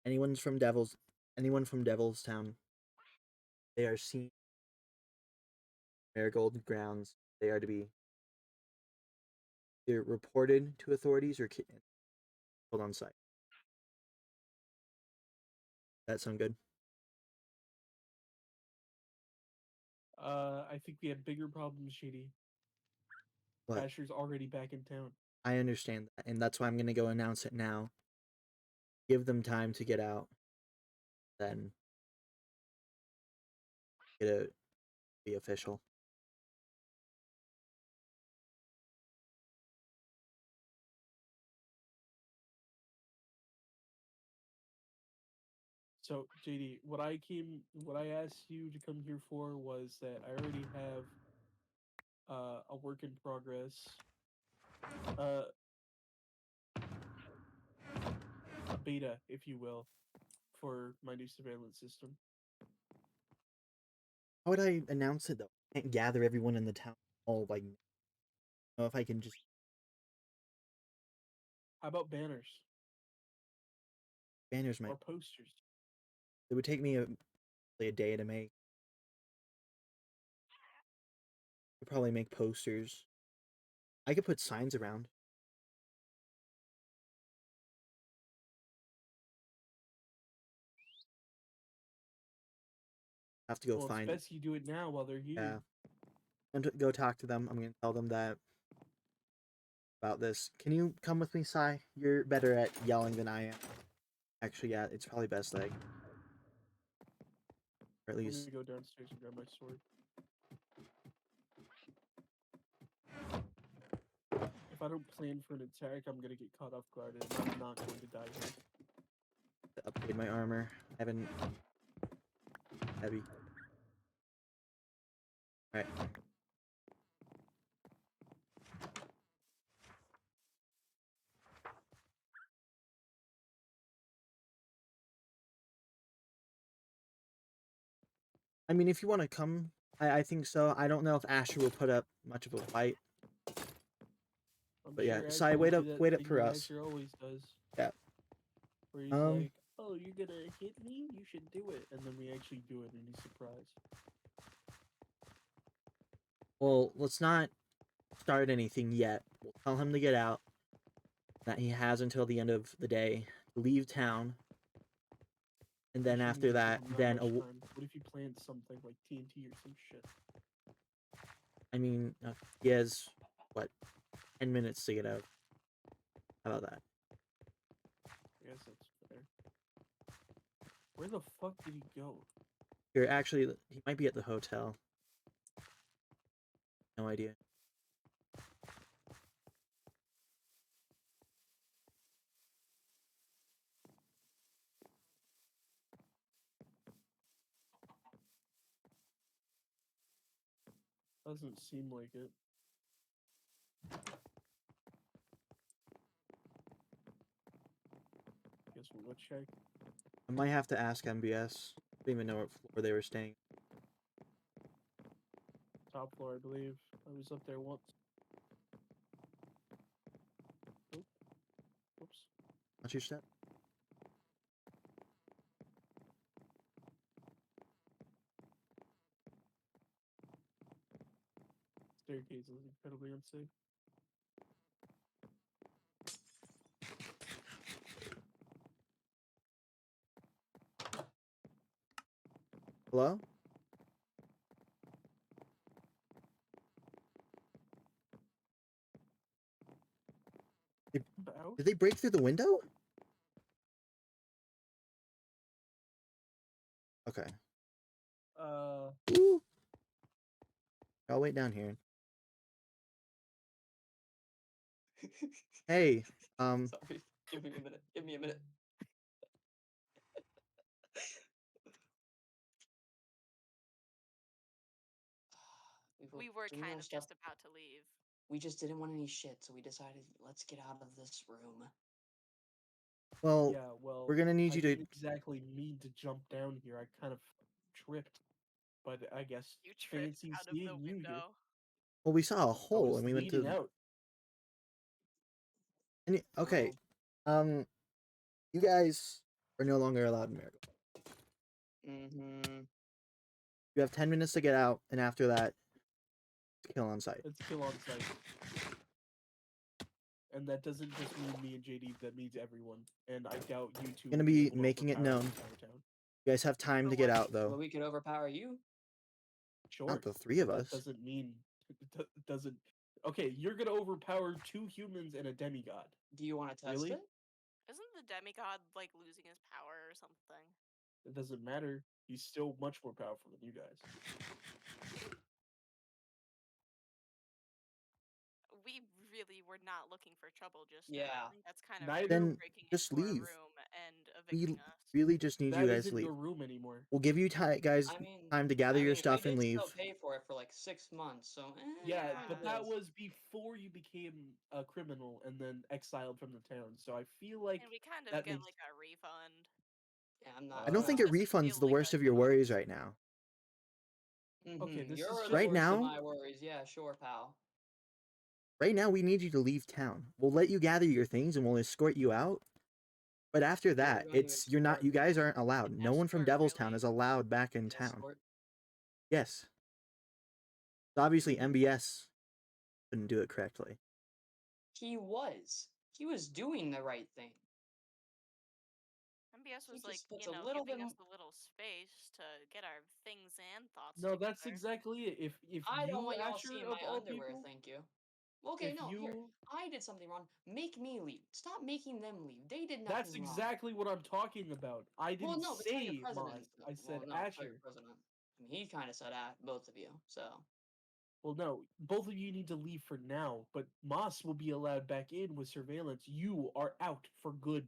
Anyone from Devil's Town, they are seen Marigold grounds. They are to be either reported to authorities or killed on site. That sound good? I think we have bigger problems, Shady. But Asher's already back in town. I understand that, and that's why I'm gonna go announce it now. Give them time to get out, then get it be official. So, JD, what I asked you to come here for was that I already have a work in progress, uh, a beta, if you will, for my new surveillance system. How would I announce it though? I can't gather everyone in the town all like. Know if I can just. How about banners? Banners might. Or posters. It would take me a day to make. Could probably make posters. I could put signs around. Have to go Well, find. it's best you do it now while they're here. Yeah. And go talk to them. I'm gonna tell them that about this. Can you come with me, Sai? You're better at yelling than I am. Actually, yeah, it's probably best that I, or at I'm least. gonna go downstairs and grab my sword. If I don't plan for an attack, I'm gonna get caught off guard and I'm not going to die here. To upgrade my armor. I haven't. Heavy. Alright. I mean, if you want to come, I think so. I don't know if Asher will put up much of a fight. I'm But yeah, sure Sai, Asher wait will up, do that wait up thing for that us. Asher always does. Yeah. Where he's Um, like, "Oh, you're gonna hit me? You should do it," and then we actually do it, and he's surprised. Well, let's not start anything yet. We'll tell him to get out. That he has until the end of the day to leave town. And then Actually, after you that, give him not then much time. What if you plant something like TNT or some shit? I mean, he has what, 10 minutes to get out. How about that? I guess that's fair. Where the fuck did he go? Here, actually, he might be at the hotel. No idea. Doesn't seem like it. Guess we'll go check. I might have to ask MBS. I don't even know what floor they were staying. Top floor, I believe. I was up there once. Nope. Oops. Watch your step. Staircase is incredibly unsafe. Hello? Out? Did they break through the window? Okay. Ooh. I'll wait down here. Hey, Sorry. Give me a minute. Give me a minute. We were doing kind our of stuff. just about to leave. We just didn't want any shit, so we decided let's get out of this room. well, Yeah, well, we're gonna need I you to. didn't exactly mean to jump down here. I kind of tripped, but I guess You tripped fancy out of the seeing you here. window. Well, we saw a I hole was and we went leaning to. out. Okay. Well, You guys are no longer allowed in Marigold. mm-hmm. You have 10 minutes to get out, and after that, kill on sight. Let's kill on sight. And that doesn't just mean me and JD, that means everyone. And I doubt you two Gonna will be able to making it overpower known. the entire town. You guys have time For to get what? out, Well, though. we could overpower you. Sure. Not the three of but us. That doesn't mean doesn't. Okay, you're gonna overpower 2 humans and a demigod. Do you want to test Really? it? Isn't the demigod like losing his power or something? It doesn't matter. He's still much more powerful than you guys. We really were not looking for trouble just Yeah. now. I think that's kind of Neither- Then breaking just into our leave. room and We evicting us. really just need you That guys to isn't leave. your room anymore. We'll give you guys I mean, time to gather your stuff we and did leave. still pay for it for like 6 months, so Yeah, Yeah. but that was before you became a criminal and then exiled from the town. So I feel like And we kind of that get makes like a refund. Yeah, I'm not. I don't Uh, think a Doesn't refund's feel the like worst a of your cost. worries right now. Okay, this is You're just- the Right worst of now- my worries. Yeah, sure, pal. Right now, we need you to leave town. We'll let you gather your things and we'll escort you out. But after You're that, going to it's you're not. escort You guys aren't allowed. An No one from escort, Devil's Town really? is allowed back in town. escort. Yes. So obviously, MBS couldn't do it correctly. He was doing the right thing. MBS He was like, just puts you a know, little giving bit. us a little space to get our things and thoughts No, together. that's exactly it. If I don't you, want y'all Asher, seeing of my all underwear. people, Thank you. Okay, if no, here. you, I did something wrong. Make me leave. Stop making them leave. They did nothing that's wrong. exactly what I'm talking about. I Well, didn't no, but tell your say president. Moss. I said Well, no, tell your Asher. president. I mean, he kind of said both of you. So Well, no, both of you need to leave for now, but Moss will be allowed back in with surveillance. You are out for good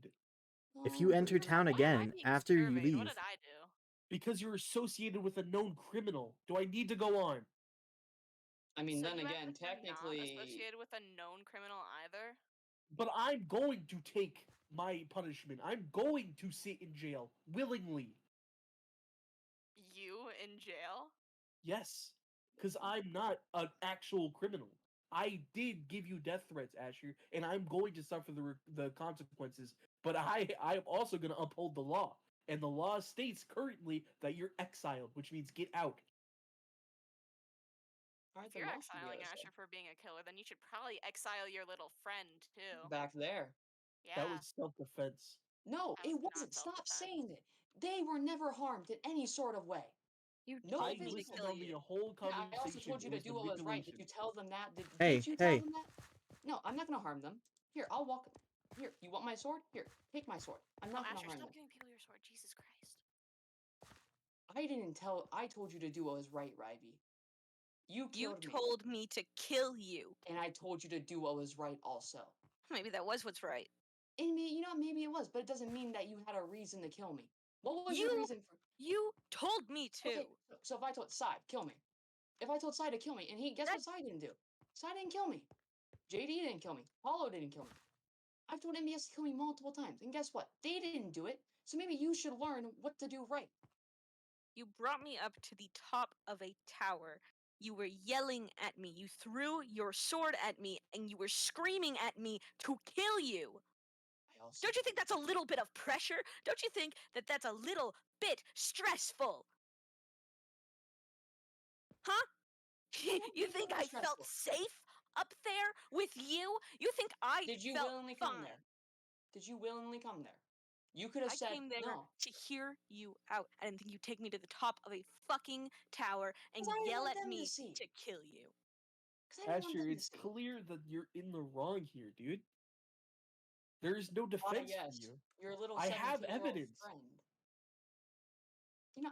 If you enter town Why am I again being after you surveyed? leave, What did I do? because you're associated with a known criminal. Do I need to go on? I mean, So then you again, act like you're not technically, associated with a known criminal either? But I'm going to take my punishment. I'm going to sit in jail willingly. You in jail? Yes, because I'm not an actual criminal. I did give you death threats, Asher, and I'm going to suffer the consequences. But I'm also going to uphold the law, and the law states currently that you're exiled, which means get out. all right, If then you're Moss should be exiling able to say. Asher for being a killer, then you should probably exile your little friend too. Back there. Yeah. That was self-defense. No, That it was not wasn't. Stop self-defense. saying it. They were never harmed in any sort of way. You No told I me to listened kill on the you. whole Yeah, I also conversation. told you It to was do what was right. Did manipulation. you tell them that? Did Hey, you tell hey. them that? No, I'm not gonna harm them. Here, I'll walk. Here, you want my sword? Here, take my sword. I'm No, not gonna Asher, harm stop them. giving people your sword. Jesus Christ. I didn't tell. I told you to do what was right, Ryby. You You killed me, told me to kill you. and I told you to do what was right also. Maybe that was what's right. And maybe it was, but it doesn't mean that you had a reason to kill me. What was You your reason for? You told me to. Okay, so if I told Sai, kill me. If I told Sai to kill me, and guess what Sai didn't do? Sai didn't kill me. JD didn't kill me. Paulo didn't kill me. I've told MBS to kill me multiple times, and guess what? They didn't do it. So maybe you should learn what to do right. You brought me up to the top of a tower. You were yelling at me. You threw your sword at me, and you were screaming at me to kill you. I also Don't you think that's a little bit of pressure? Don't you think that that's a little bit stressful? Huh? You think think it I was felt stressful. safe up there with you? You think I Did you felt willingly fine? come there? Did you willingly come there? You could have I said came there no. to hear you out. I didn't think you'd take me to the top of a fucking tower and 'Cause I didn't yell want at them to me see. to kill you. Because I didn't want Asher, them to it's see. clear that you're in the wrong here, dude. There is no defense for Yes, you. your little I have 17-year-old evidence. friend.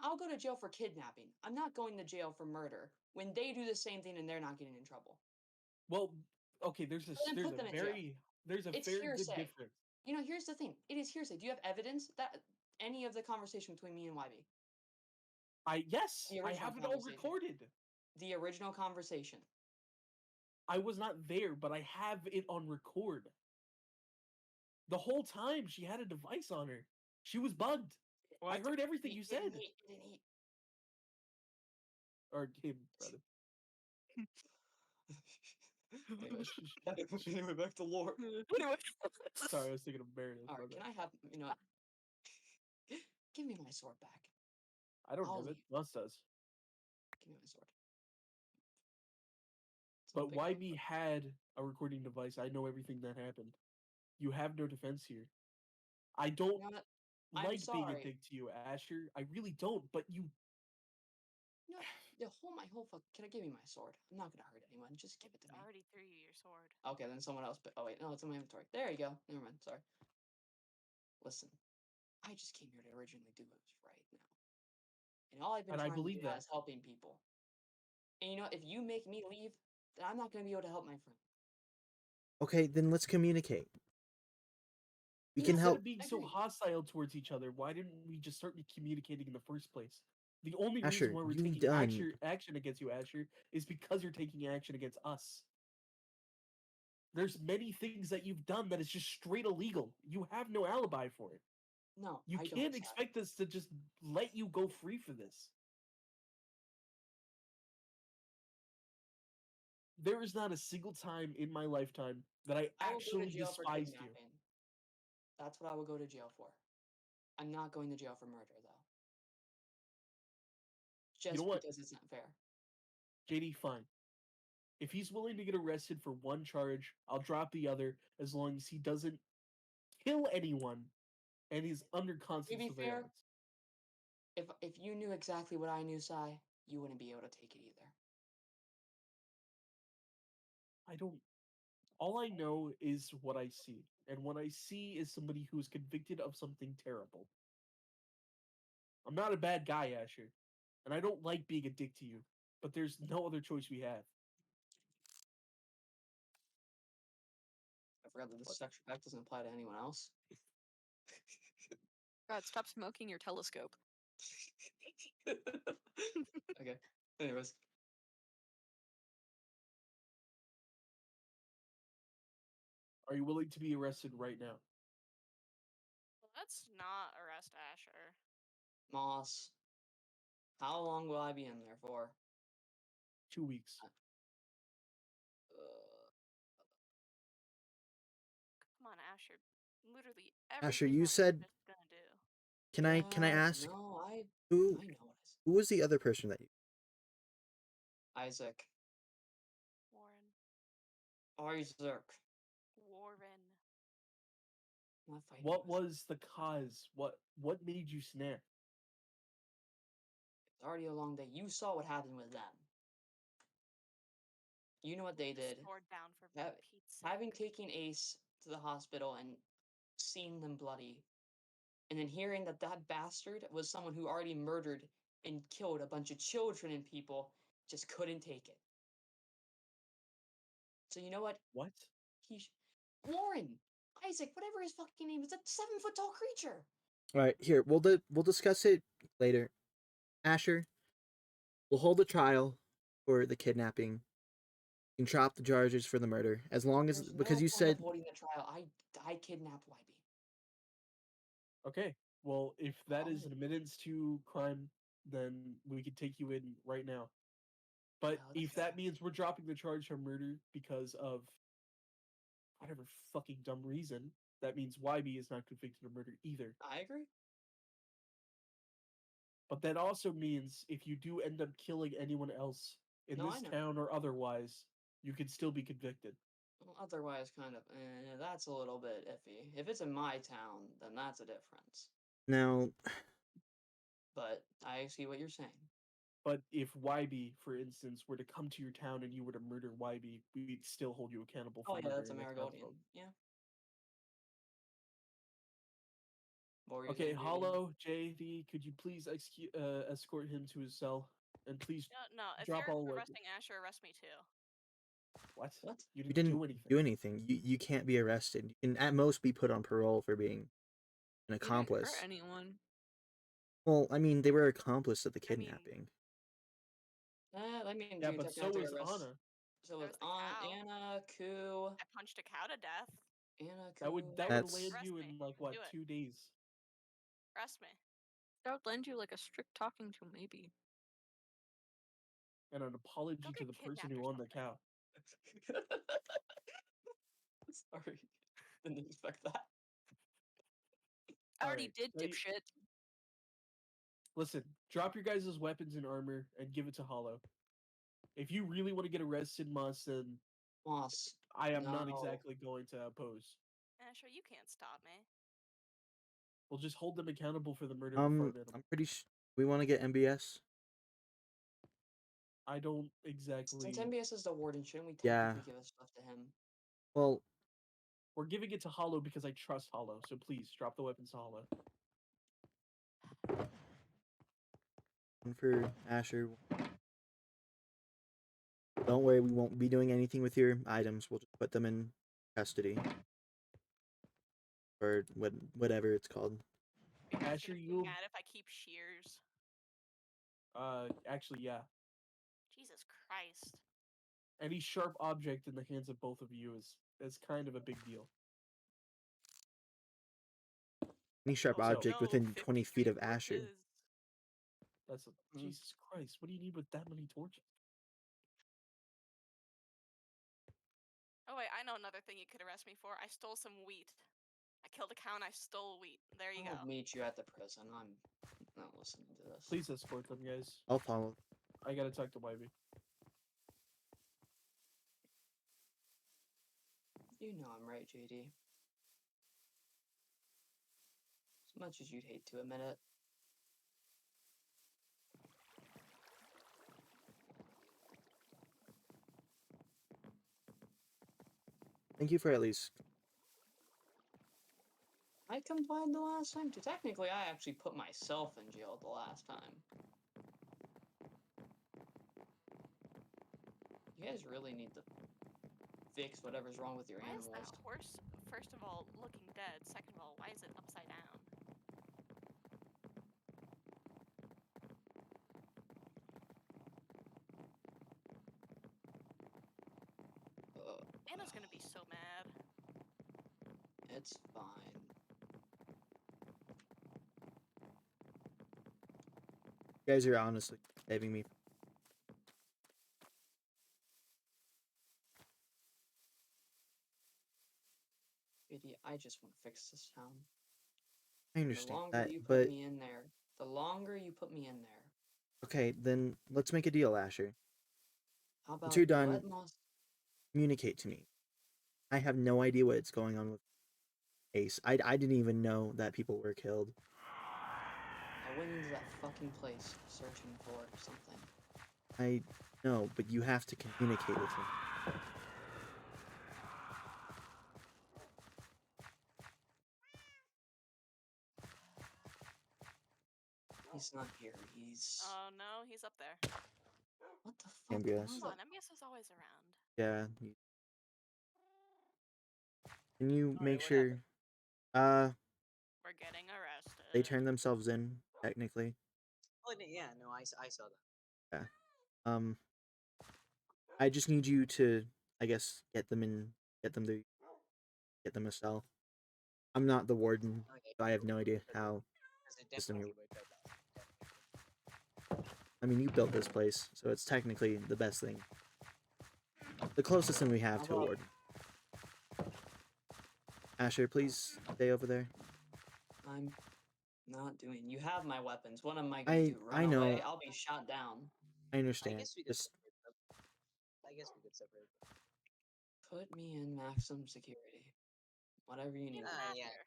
I'll go to jail for kidnapping. I'm not going to jail for murder when they do the same thing and they're not getting in trouble. Well, okay, there's So then put them in jail. a It's very good hearsay. difference. Here's the thing. It is hearsay. Do you have evidence that any of the conversation between me and YB? Yes, The I original have it all conversation. recorded. The original conversation. I was not there, but I have it on record. The whole time she had a device on her. She was bugged. I What? heard everything you said. It didn't eat. Or him, rather. Anyway, back to lore. Anyway. Sorry, I was thinking of Meredith. All my right, bad. can I have what? Give me my sword back. I don't I'll have it. leave. Mus does. Give me my sword. It's not But big enough, YB had a recording device. I know everything that happened. You have no defense here. I don't You know what? I'm like being a sorry. dick to you, Asher. I really don't. But you, You know, my whole fuck. Can I give me my sword? I'm not gonna hurt anyone. Just give it to me. Already threw you your sword. Okay, then someone else. But oh wait, no, it's in my inventory. There you go. Never mind. Sorry. Listen, I just came here to originally do what was right now, and all I've been and I trying to do believe that. is helping people. And if you make me leave, then I'm not gonna be able to help my friend. Okay, then let's communicate. We can Instead help. of being I so agree. hostile towards each other, why didn't we just start communicating in the first place? The only Asher, reason why we're you've taking done. action against you, Asher, is because you're taking action against us. There's many things that you've done that is just straight illegal. You have no alibi for it. No, You I can't don't. expect us to just let you go free for this. There is not a single time in my lifetime that I I will go to actually jail for despised you. kidnapping. That's what I would go to jail for. I'm not going to jail for murder, though. You Just know what, because it's not fair. JD? Fine. If he's willing to get arrested for one charge, I'll drop the other as long as he doesn't kill anyone and he's under constant be fair, surveillance. If you knew exactly what I knew, Sai, you wouldn't be able to take it either. I don't. All I know is what I see, and what I see is somebody who is convicted of something terrible. I'm not a bad guy, Asher, and I don't like being a dick to you, but there's no other choice we have. I forgot that this section fact doesn't apply to anyone else. God, stop smoking your telescope. Okay. Anyways. Are you willing to be arrested right now? Let's not arrest Asher. Moss. How long will I be in there for? 2 weeks. Come on, Asher. Literally Asher, everything you that said. we're just gonna do. Can I ask No, I who know what I said. who was the other person that you? Isaac. Warren. Isaac. Warren. I'm not fighting What with. was the cause? What made you snap? It's already a long day. You saw what happened with them. You know what they Just did. scored down for Ha- Pete's sake. Having taken Ace to the hospital and seen them bloody, and then hearing that that bastard was someone who already murdered and killed a bunch of children and people, just couldn't take it. So you know what? What? Warren, Isaac, whatever his fucking name is, a 7-foot tall creature. All right, here we'll discuss it later. Asher, we'll hold a trial for the kidnapping. You can drop the charges for the murder as long as There's because no you point said of holding the trial. I kidnapped YB. Okay. Well, if that is Alright. an admittance to crime, then we can take you in right now. But Yeah, if that means we're dropping the charge for murder because of whatever fucking dumb reason, that means YB is not convicted of murder either. I agree. But that also means if you do end up killing anyone else in No, I this know. town or otherwise, you can still be convicted. Well, otherwise, kind of, that's a little bit iffy. If it's in my town, then that's a difference. now. But I see what you're saying. But if YB, for instance, were to come to your town and you were to murder YB, we'd still hold you accountable for Oh yeah, murder that's a in the Marigoldian. townsfolk. Yeah. What were you Okay, saying, JD? Hollow, JD, could you please escort him to his cell? And please No, if drop you're all weapons. arresting Asher, arrest me too. What? What? You You didn't didn't do anything. do anything. You can't be arrested. You can at most be put on parole for being an You didn't accomplice. hurt anyone. Well, I mean, they were accomplice at the I mean- kidnapping. I mean, Yeah, you're but so technically was arrest. Anna. So There was was the cow. Anna, Koo, I punched a cow to death. Anna, Koo. That would That's- land Arrest you me. in like what, Do it. 2 days. Arrest me. That would lend you like a strict talking to, maybe. And an apology Go to get the person kidnapped who or owned the something. cow. Sorry, didn't expect that. I already Alright, did, so you- dipshit. Listen, drop your guys' weapons and armor and give it to Hollow. If you really want to get arrested, Moss, then Moss. I am not No. exactly going to oppose. Asher, you can't stop me. We'll just hold them accountable for the murder of the farm animal. I'm pretty sure we want to get MBS. I don't exactly. Since MBS is the warden, shouldn't we Yeah. technically give his stuff to him? Well, We're giving it to Hollow because I trust Hollow, so please drop the weapons to Hollow. one for Asher. Don't worry, we won't be doing anything with your items. We'll just put them in custody. Or whatever it's called. Are you guys Asher, gonna be you'll- mad if I keep shears? Actually, yeah. Jesus Christ. Any sharp object in the hands of both of you is kind of a big deal. Any sharp Also- object No, within 20 feet 53 of Asher. torches. That's Jesus Christ. What do you need with that many torches? Oh wait, I know another thing you could arrest me for. I stole some wheat. I killed a cow and I stole wheat. There you I'll go. meet you at the prison. I'm not listening to this. Please escort them, guys. I'll follow. I gotta talk to Wybie. You know I'm right, JD. As much as you'd hate to admit it. Thank you for at least. I complied the last time too. Technically, I actually put myself in jail the last time. You guys really need to fix whatever's wrong with your Why is that animals. horse, first of all, looking dead? Second of all, why is it upside down? Anna's gonna be so mad. It's fine. You guys are honestly saving me. JD, I just want to fix this town. I The understand longer that, you put but me in there, the longer you put me in there. okay, then let's make a deal, Asher. How about Once you're you done, let Moss? communicate to me. I have no idea what's going on with Ace. I didn't even know that people were killed. I went into that fucking place searching for something. I know, but you have to communicate with me. He's not here. He's. Oh no, he's up there. What the fuck? MBS. Why Come the- on, MBS is always around. Yeah. Can you Oh, make what sure? happened? We're getting arrested. They turn themselves in technically. Oh, yeah, no, I saw that. Um, I just need you to, I guess, get them a cell. I'm not the warden, Okay. so I have no idea how. Because it System definitely here. worked out. Definitely. I mean, you built this place, so it's technically the best thing. The closest thing we have How to a about- warden. Asher, please stay over there. I'm not doing. You have my weapons. What am I gonna do? Run I know. away? I'll be shot down. I I understand. guess we could Just separate them. I guess we could separate them. Put me in maximum security. Whatever you need. Get him Ah, out yeah. here.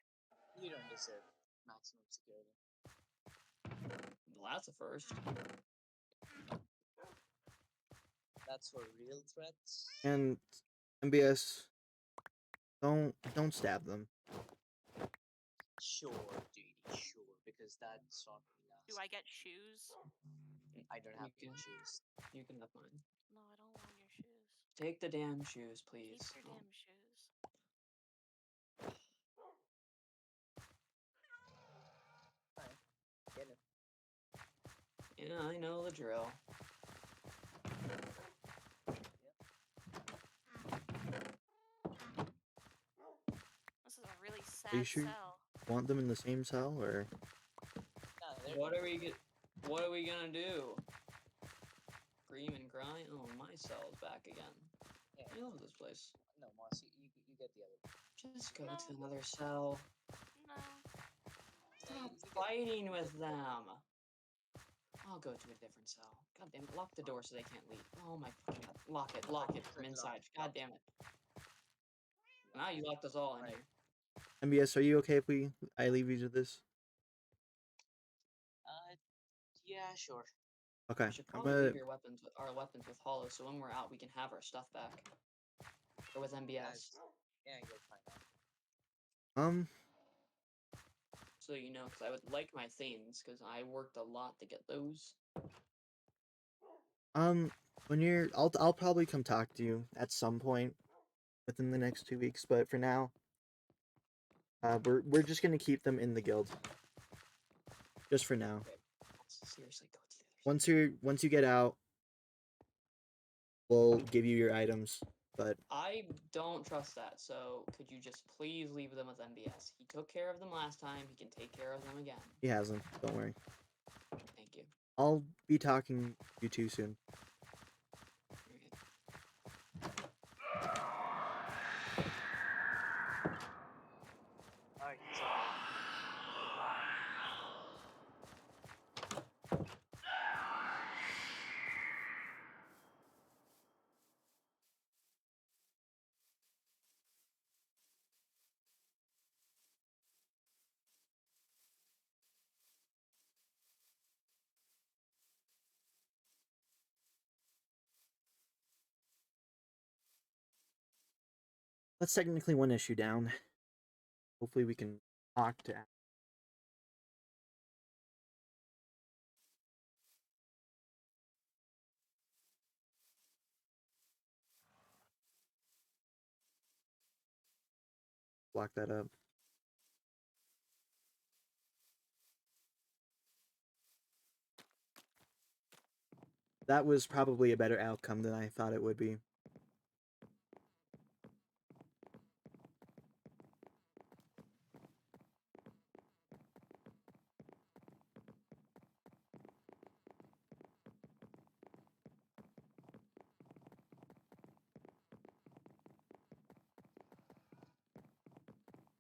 You don't deserve maximum security. Well, that's a first. That's for real threats. and MBS. Don't stab them. Sure, JD, sure, because that's not me Do I get shoes? I don't have You any can- shoes. You can have mine. No, I don't want your shoes. Take the damn shoes, please. Keep your Oh, damn shoes. Get it. yeah, I know the drill. This is a really Are you sad sure? cell. Want them in the same cell, or No, they're What are we gonna do? Scream and cry? Oh, my cell's back again. Yeah. I love this place. No, Moss, you get the other one. Just go No. to another cell. No. Stop you get- fighting with them. I'll go to a different cell. God damn it, lock the door so they can't leave. Oh my fucking god. Lock it from inside. God damn it. Now you locked us all in Right. here. MBS? Are you okay if I leave you to this? Yeah, sure. Okay. You should I'm probably gonna. leave our weapons with Hollow, so when we're out, we can have our stuff back. Or with MBS. Yeah, you're fine. So you know, because I would like my things, because I worked a lot to get those. When you're, I'll probably come talk to you at some point within the next 2 weeks, but for now, we're just gonna keep them in the guild. Just for now. Okay. Seriously, go to the other Once you get out, we'll give you your items. But I don't trust that, so could you just please leave them with MBS? He took care of them last time, he can take care of them again. he hasn't. Don't worry. Thank you. I'll be talking to you too soon. Okay. Alright, That's technically one issue down. Hopefully we can talk to. Block that up. That was probably a better outcome than I thought it would be.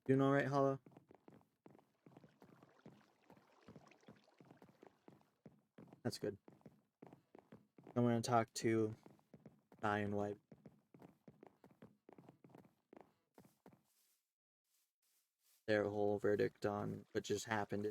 Doing all right, Hollow? That's good. I'm going to talk to Di and White. Their whole verdict on what just happened.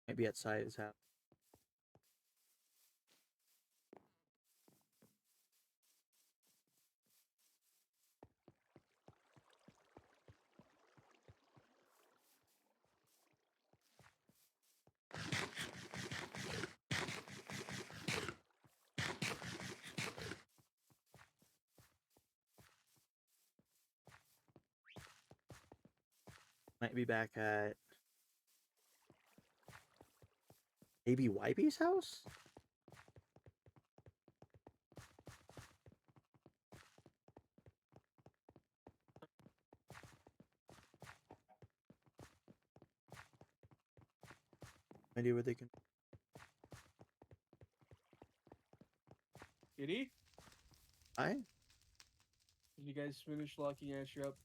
Might be outside his house. Might be back at maybe Wybie's house? Idea where they can. Kitty, I? did you guys finish locking Asher up?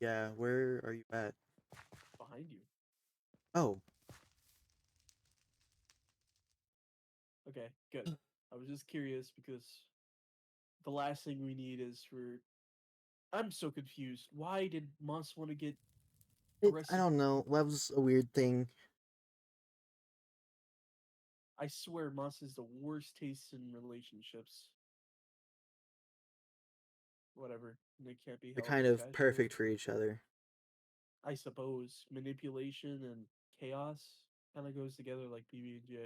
Yeah, where are you at? Behind you. Oh, Okay, good. I was just curious because the last thing we need is for. I'm so confused. Why did Moss want to get I arrested? don't know. Love's a weird thing. I swear Moss has the worst taste in relationships. Whatever. They can't be They're held kind of accountable. perfect for each other. I suppose manipulation and chaos kind of goes together like PB and J.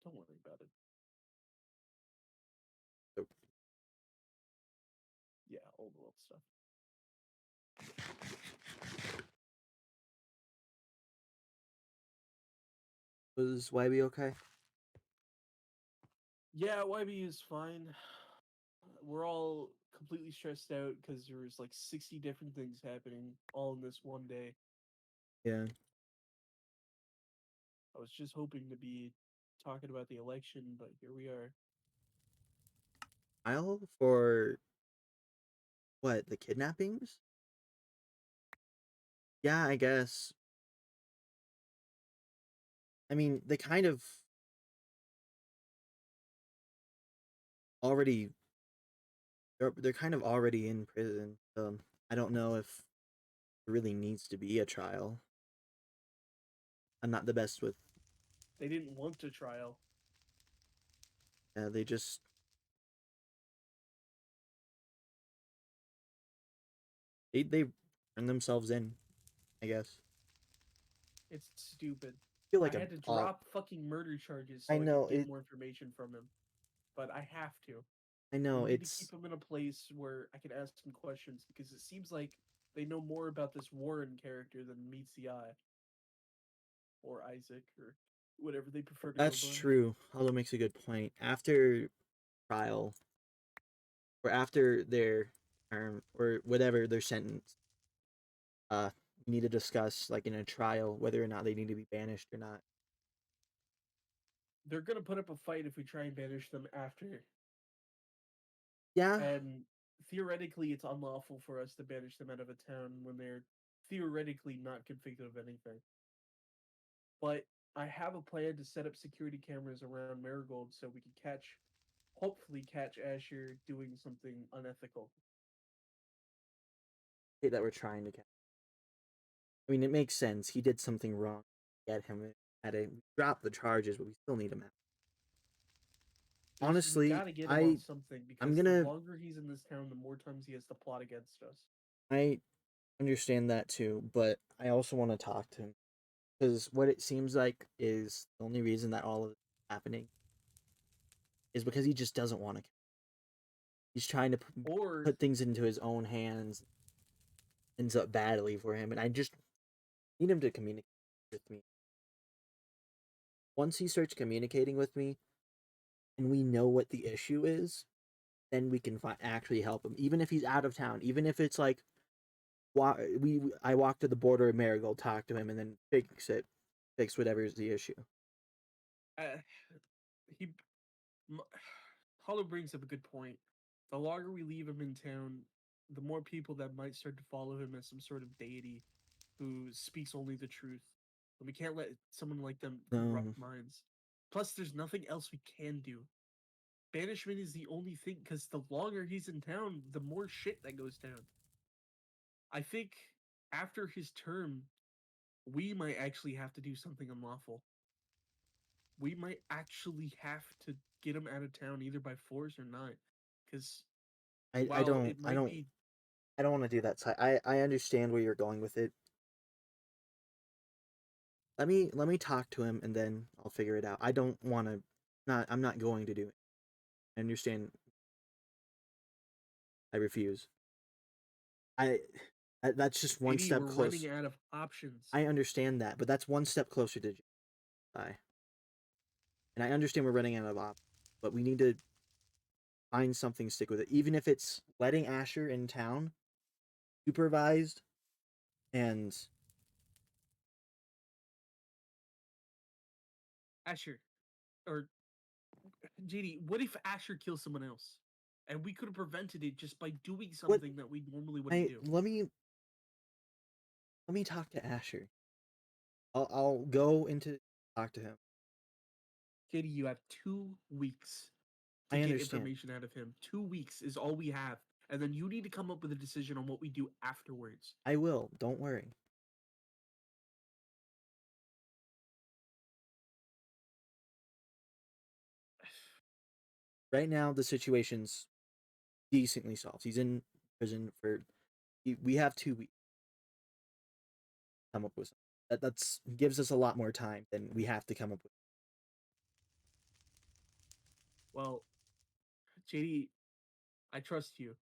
Don't worry about it. So- Yeah, old world stuff. Was Wybie okay? Yeah, YB is fine. We're all completely stressed out because there was like 60 different things happening all in this one day. Yeah. I was just hoping to be talking about the election, but here we are. Trial for what? The kidnappings? Yeah, I guess. I mean, they kind of already they're kind of already in prison. I don't know if there really needs to be a trial. I'm not the best with. They didn't want a trial. They just they turn themselves in, I guess. It's stupid. I feel like I a had to all. drop fucking murder charges so I I know could get it. more information from him. But I have to. I know We need to it's. keep him in a place where I can ask him questions because it seems like they know more about this Warren character than meets the eye. Or Isaac, or whatever they prefer to That's go by. true. Although makes a good point. After trial, or after their term, or whatever their sentence, we need to discuss like in a trial whether or not they need to be banished or not. They're gonna put up a fight if we try and banish them after. Yeah, And theoretically, it's unlawful for us to banish them out of a town when they're theoretically not convicted of anything. but I have a plan to set up security cameras around Marigold so we can hopefully catch Asher doing something unethical. That we're trying to catch. I mean, it makes sense. He did something wrong. Get him at a drop the charges, but we still need him out. We Honestly, gotta get him on something because gonna- the longer he's in this town, the more times he has to plot against us. I understand that too, but I also want to talk to him because what it seems like is the only reason that all of this is happening is because he just doesn't want to. He's trying to Or put things into his own hands. Ends up badly for him, and I just need him to communicate with me. Once he starts communicating with me, and we know what the issue is, then we can actually help him. Even if he's out of town, even if it's like, I walk to the border of Marigold, talk to him, and then fix whatever is the issue. he Hollow brings up a good point. The longer we leave him in town, the more people that might start to follow him as some sort of deity who speaks only the truth. And we can't let someone like them corrupt minds. Plus, there's nothing else we can do. Banishment is the only thing, because the longer he's in town, the more shit that goes down. I think after his term, we might actually have to do something unlawful. We might actually have to get him out of town either by force or not, because I don't want to do that. I understand where you're going with it. Let me talk to him and then I'll figure it out. I don't want to. I'm not going to do it. I understand. I refuse. That's just one step we're close. running out of options. I understand that, but that's one step closer to die. And I understand we're running out of options, but we need to find something to stick with it. Even if it's letting Asher in town, supervised, and Asher, or JD, what if Asher kills someone else? And we could have prevented it just by doing something that we normally wouldn't do. Let me talk to Asher. I'll go into talk to him. JD, you have 2 weeks to I get understand. information out of him. 2 weeks is all we have. And then you need to come up with a decision on what we do afterwards. I will. Don't worry. Right now, the situation's decently solved. He's in prison for. We have 2 weeks. Come up with something. That's gives us a lot more time than we have to come up with. Well, JD, I trust you.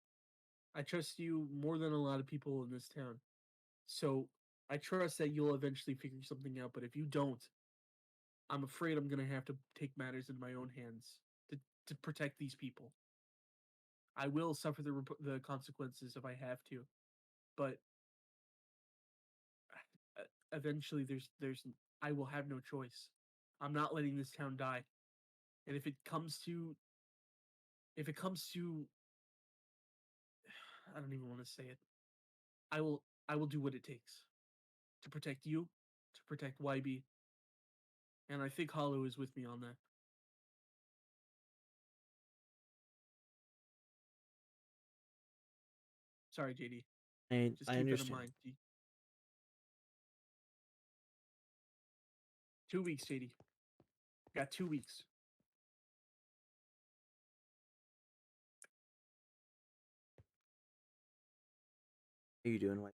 I trust you more than a lot of people in this town. So I trust that you'll eventually figure something out. But if you don't, I'm afraid I'm gonna have to take matters in my own hands to protect these people. I will suffer the consequences if I have to, but eventually there's I will have no choice. I'm not letting this town die. And if it comes to I don't even want to say it. I will do what it takes to protect you, to protect YB. And I think Hollow is with me on that. Sorry, JD. Just I keep that in understand. mind. 2 weeks, JD. Got 2 weeks. How you doing, White?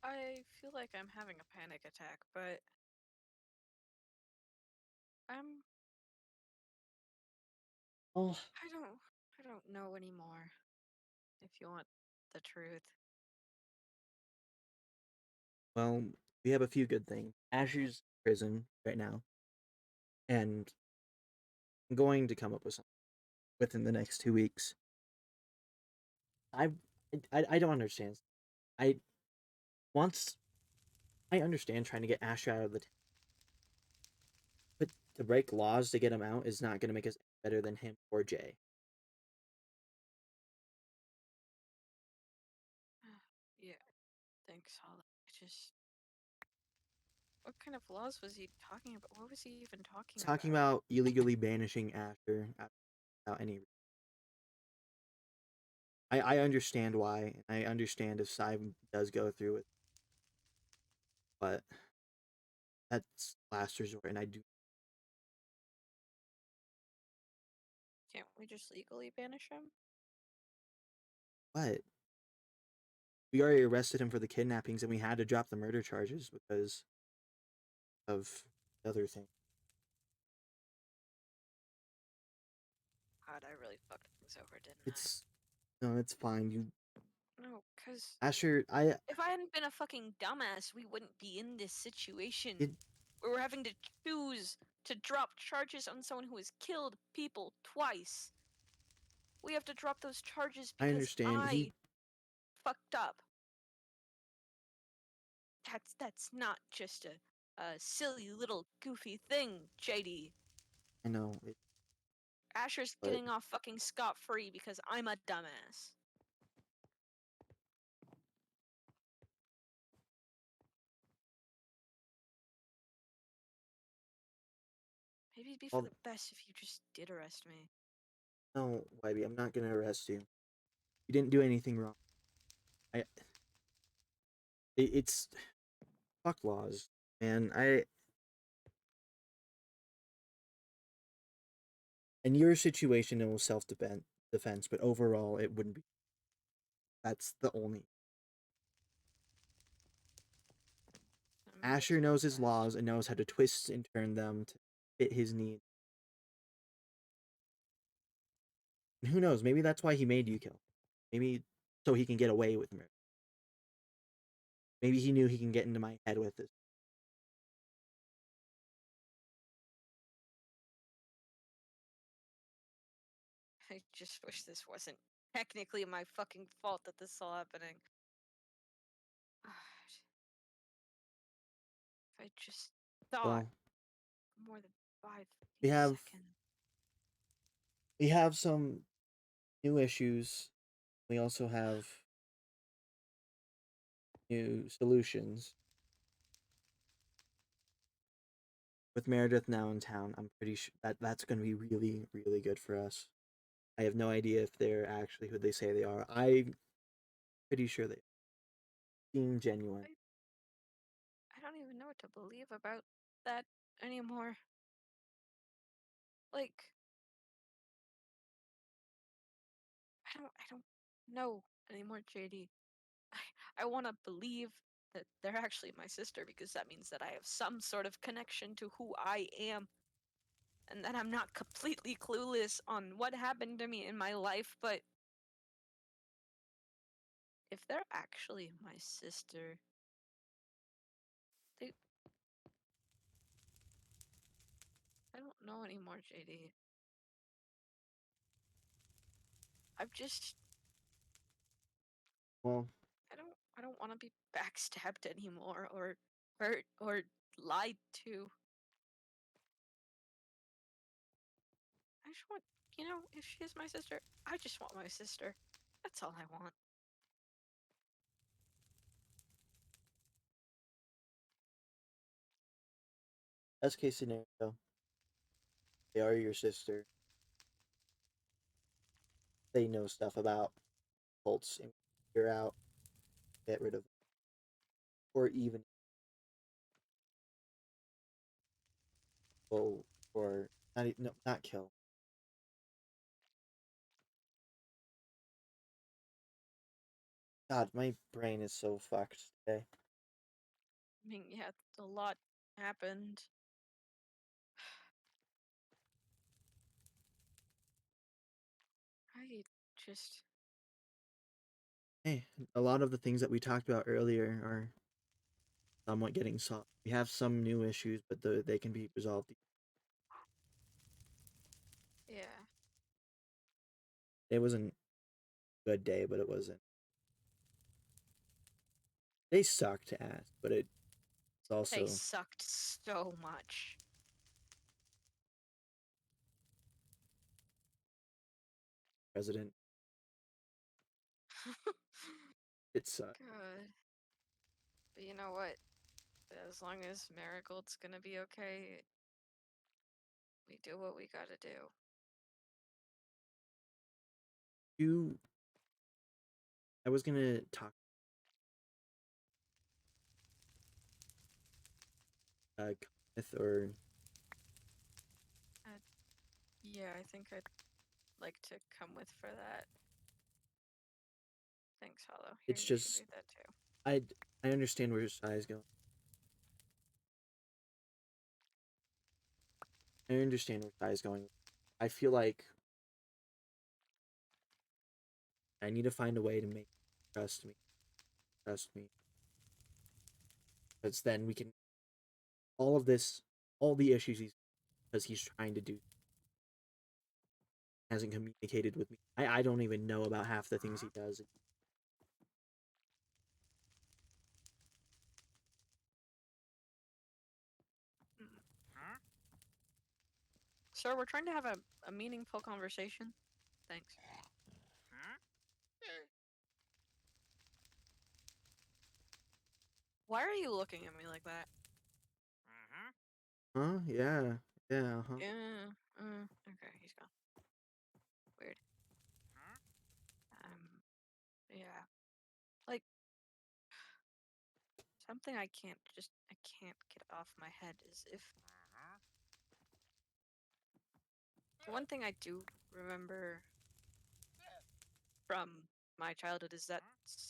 I feel like I'm having a panic attack, but I'm Oh, I don't know anymore. If you want the truth. well, we have a few good things. Asher's in prison right now, and I'm going to come up with something within the next 2 weeks. I don't understand. I once I understand trying to get Asher out of the town, but to break laws to get him out is not going to make us better than him or Jay. Yeah, thanks, Holly. I just What kind of laws was he talking about? What was he even talking Talking about illegally banishing Asher without any. I understand why, and I understand if Simon does go through it, but that's last resort, and I do. Can't we just legally banish him? But we already arrested him for the kidnappings, and we had to drop the murder charges because of the other thing. God, I really fucked things over, didn't It's no, it's fine. You I? No, cause Asher, if I hadn't been a fucking dumbass, we wouldn't be in this situation It- where we're having to choose to drop charges on someone who has killed people twice. We have to drop those charges I because understand. I fucked up. That's not just a silly little goofy thing, JD. I know, Asher's but getting off fucking scot-free because I'm a dumbass. Maybe it'd be for Well- the best if you just did arrest me. no, Wybie, I'm not gonna arrest you. You didn't do anything wrong. It's fuck laws, man. In your situation, it was self defense, but overall, it wouldn't be. That's the only. I'm Asher mixed knows his best. laws and knows how to twist and turn them to fit his needs. And who knows? Maybe that's why he made you kill. Maybe so he can get away with murder. Maybe he knew he can get into my head with this. I just wish this wasn't technically my fucking fault that this is all happening. God. If I just thought Well, more than 5 we have seconds. we have some new issues. We also have new solutions. With Meredith now in town, I'm pretty sure that's going to be really, really good for us. I have no idea if they're actually who they say they are. I'm pretty sure they seem genuine. I don't even know what to believe about that anymore. Like, I don't know anymore, JD. I want to believe that they're actually my sister because that means that I have some sort of connection to who I am and that I'm not completely clueless on what happened to me in my life, but if they're actually my sister, they I don't know anymore, JD. I've just Well, I don't want to be backstabbed anymore or hurt or lied to. I just want, if she is my sister, I just want my sister. That's all I want. best case scenario, they are your sister. They know stuff about cults and figure out, get rid of, or even kill, or not kill. God, my brain is so fucked today. I mean, yeah, a lot happened. I just. Hey, a lot of the things that we talked about earlier are somewhat getting solved. We have some new issues, but they can be resolved. Yeah. It wasn't a good day, but it wasn't. They sucked ass, but it's They also sucked so much. president. It sucked. Good. But you know what? as long as Marigold's gonna be okay, we do what we gotta do. I was gonna talk Kenneth or Yeah, I think I'd like to come with for that. Thanks, Hollow. Here, it's you should just read that too. I understand where Sai is going. I understand where Sai is going. I feel like I need to find a way to make trust me. Trust me. Because then we can all of this, all the issues because he's trying to do hasn't communicated with me. I don't even know about half the things he does. Sir, we're trying to have a meaningful conversation. Thanks. Why are you looking at me like that? Huh? Yeah. Yeah, huh. Yeah. Okay, he's gone. Weird. Yeah. Like, something I can't get off my head is if one thing I do remember from my childhood is that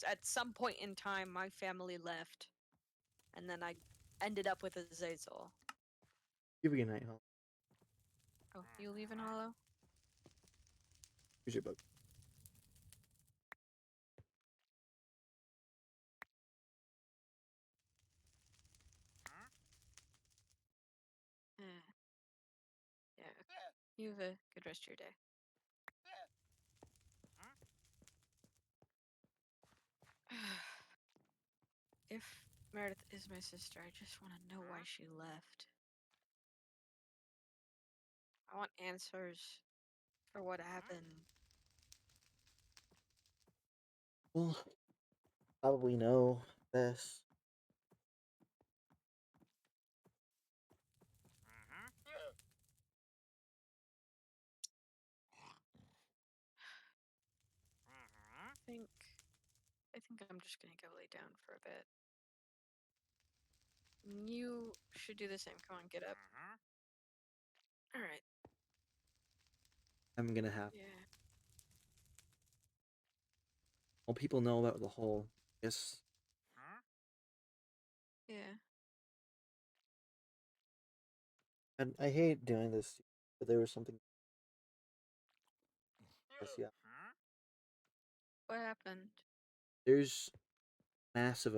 at some point in time my family left, and then I ended up with Azazel. You have a good night, Hall. Oh, you leaving, Hollow? Here's your book. Yeah. You have a good rest of your day. If Meredith is my sister, I just want to know why she left. I want answers for what happened. Well, probably know this. think I think I'm just gonna go lay down for a bit. You should do the same. Come on, get up. Alright. I'm gonna have Yeah. all people know about the whole. Yes, Yeah. and I hate doing this, but there was something. Yes, yeah. What happened? There's massive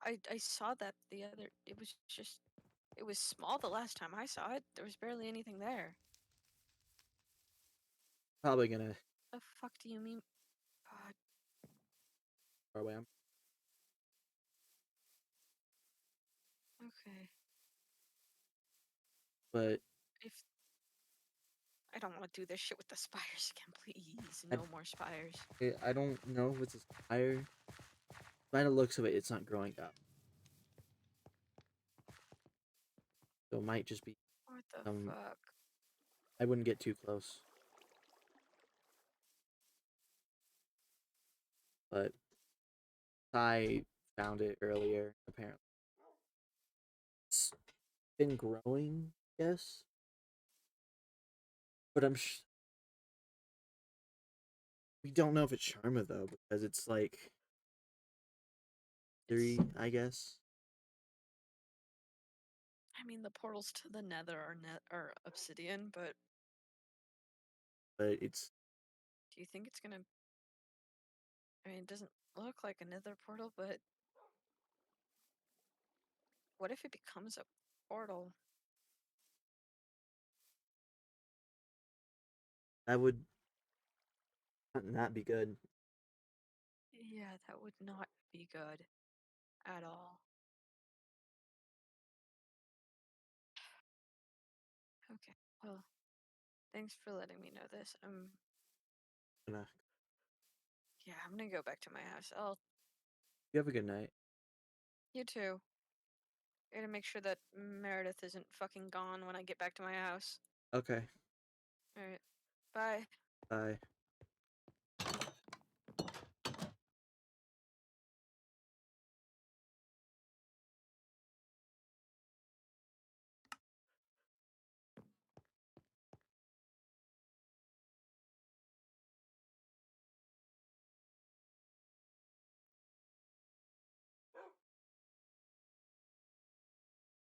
I saw that the other it was small the last time I saw it. There was barely anything there. probably gonna The fuck do you mean? God. far away. Okay. But If I don't want to do this shit with the spires again, please. I- No more spires. I don't know if it's a spire. By the looks of it, it's not growing up. So it might just be. What the fuck? I wouldn't get too close. But I found it earlier, apparently. It's been growing, yes. But we don't know if it's Sharma though, because it's like 3, I guess. I mean, the portals to the Nether are obsidian, but But it's do you think it's gonna? I mean, it doesn't look like a Nether portal, but what if it becomes a portal? that would not be good. Yeah, that would not be good at all. Okay, well, thanks for letting me know this. Gonna Yeah, I'm gonna go back to my house. Oh, You have a good night. you too. I gotta make sure that Meredith isn't fucking gone when I get back to my house. Okay. Alright. Bye. Bye.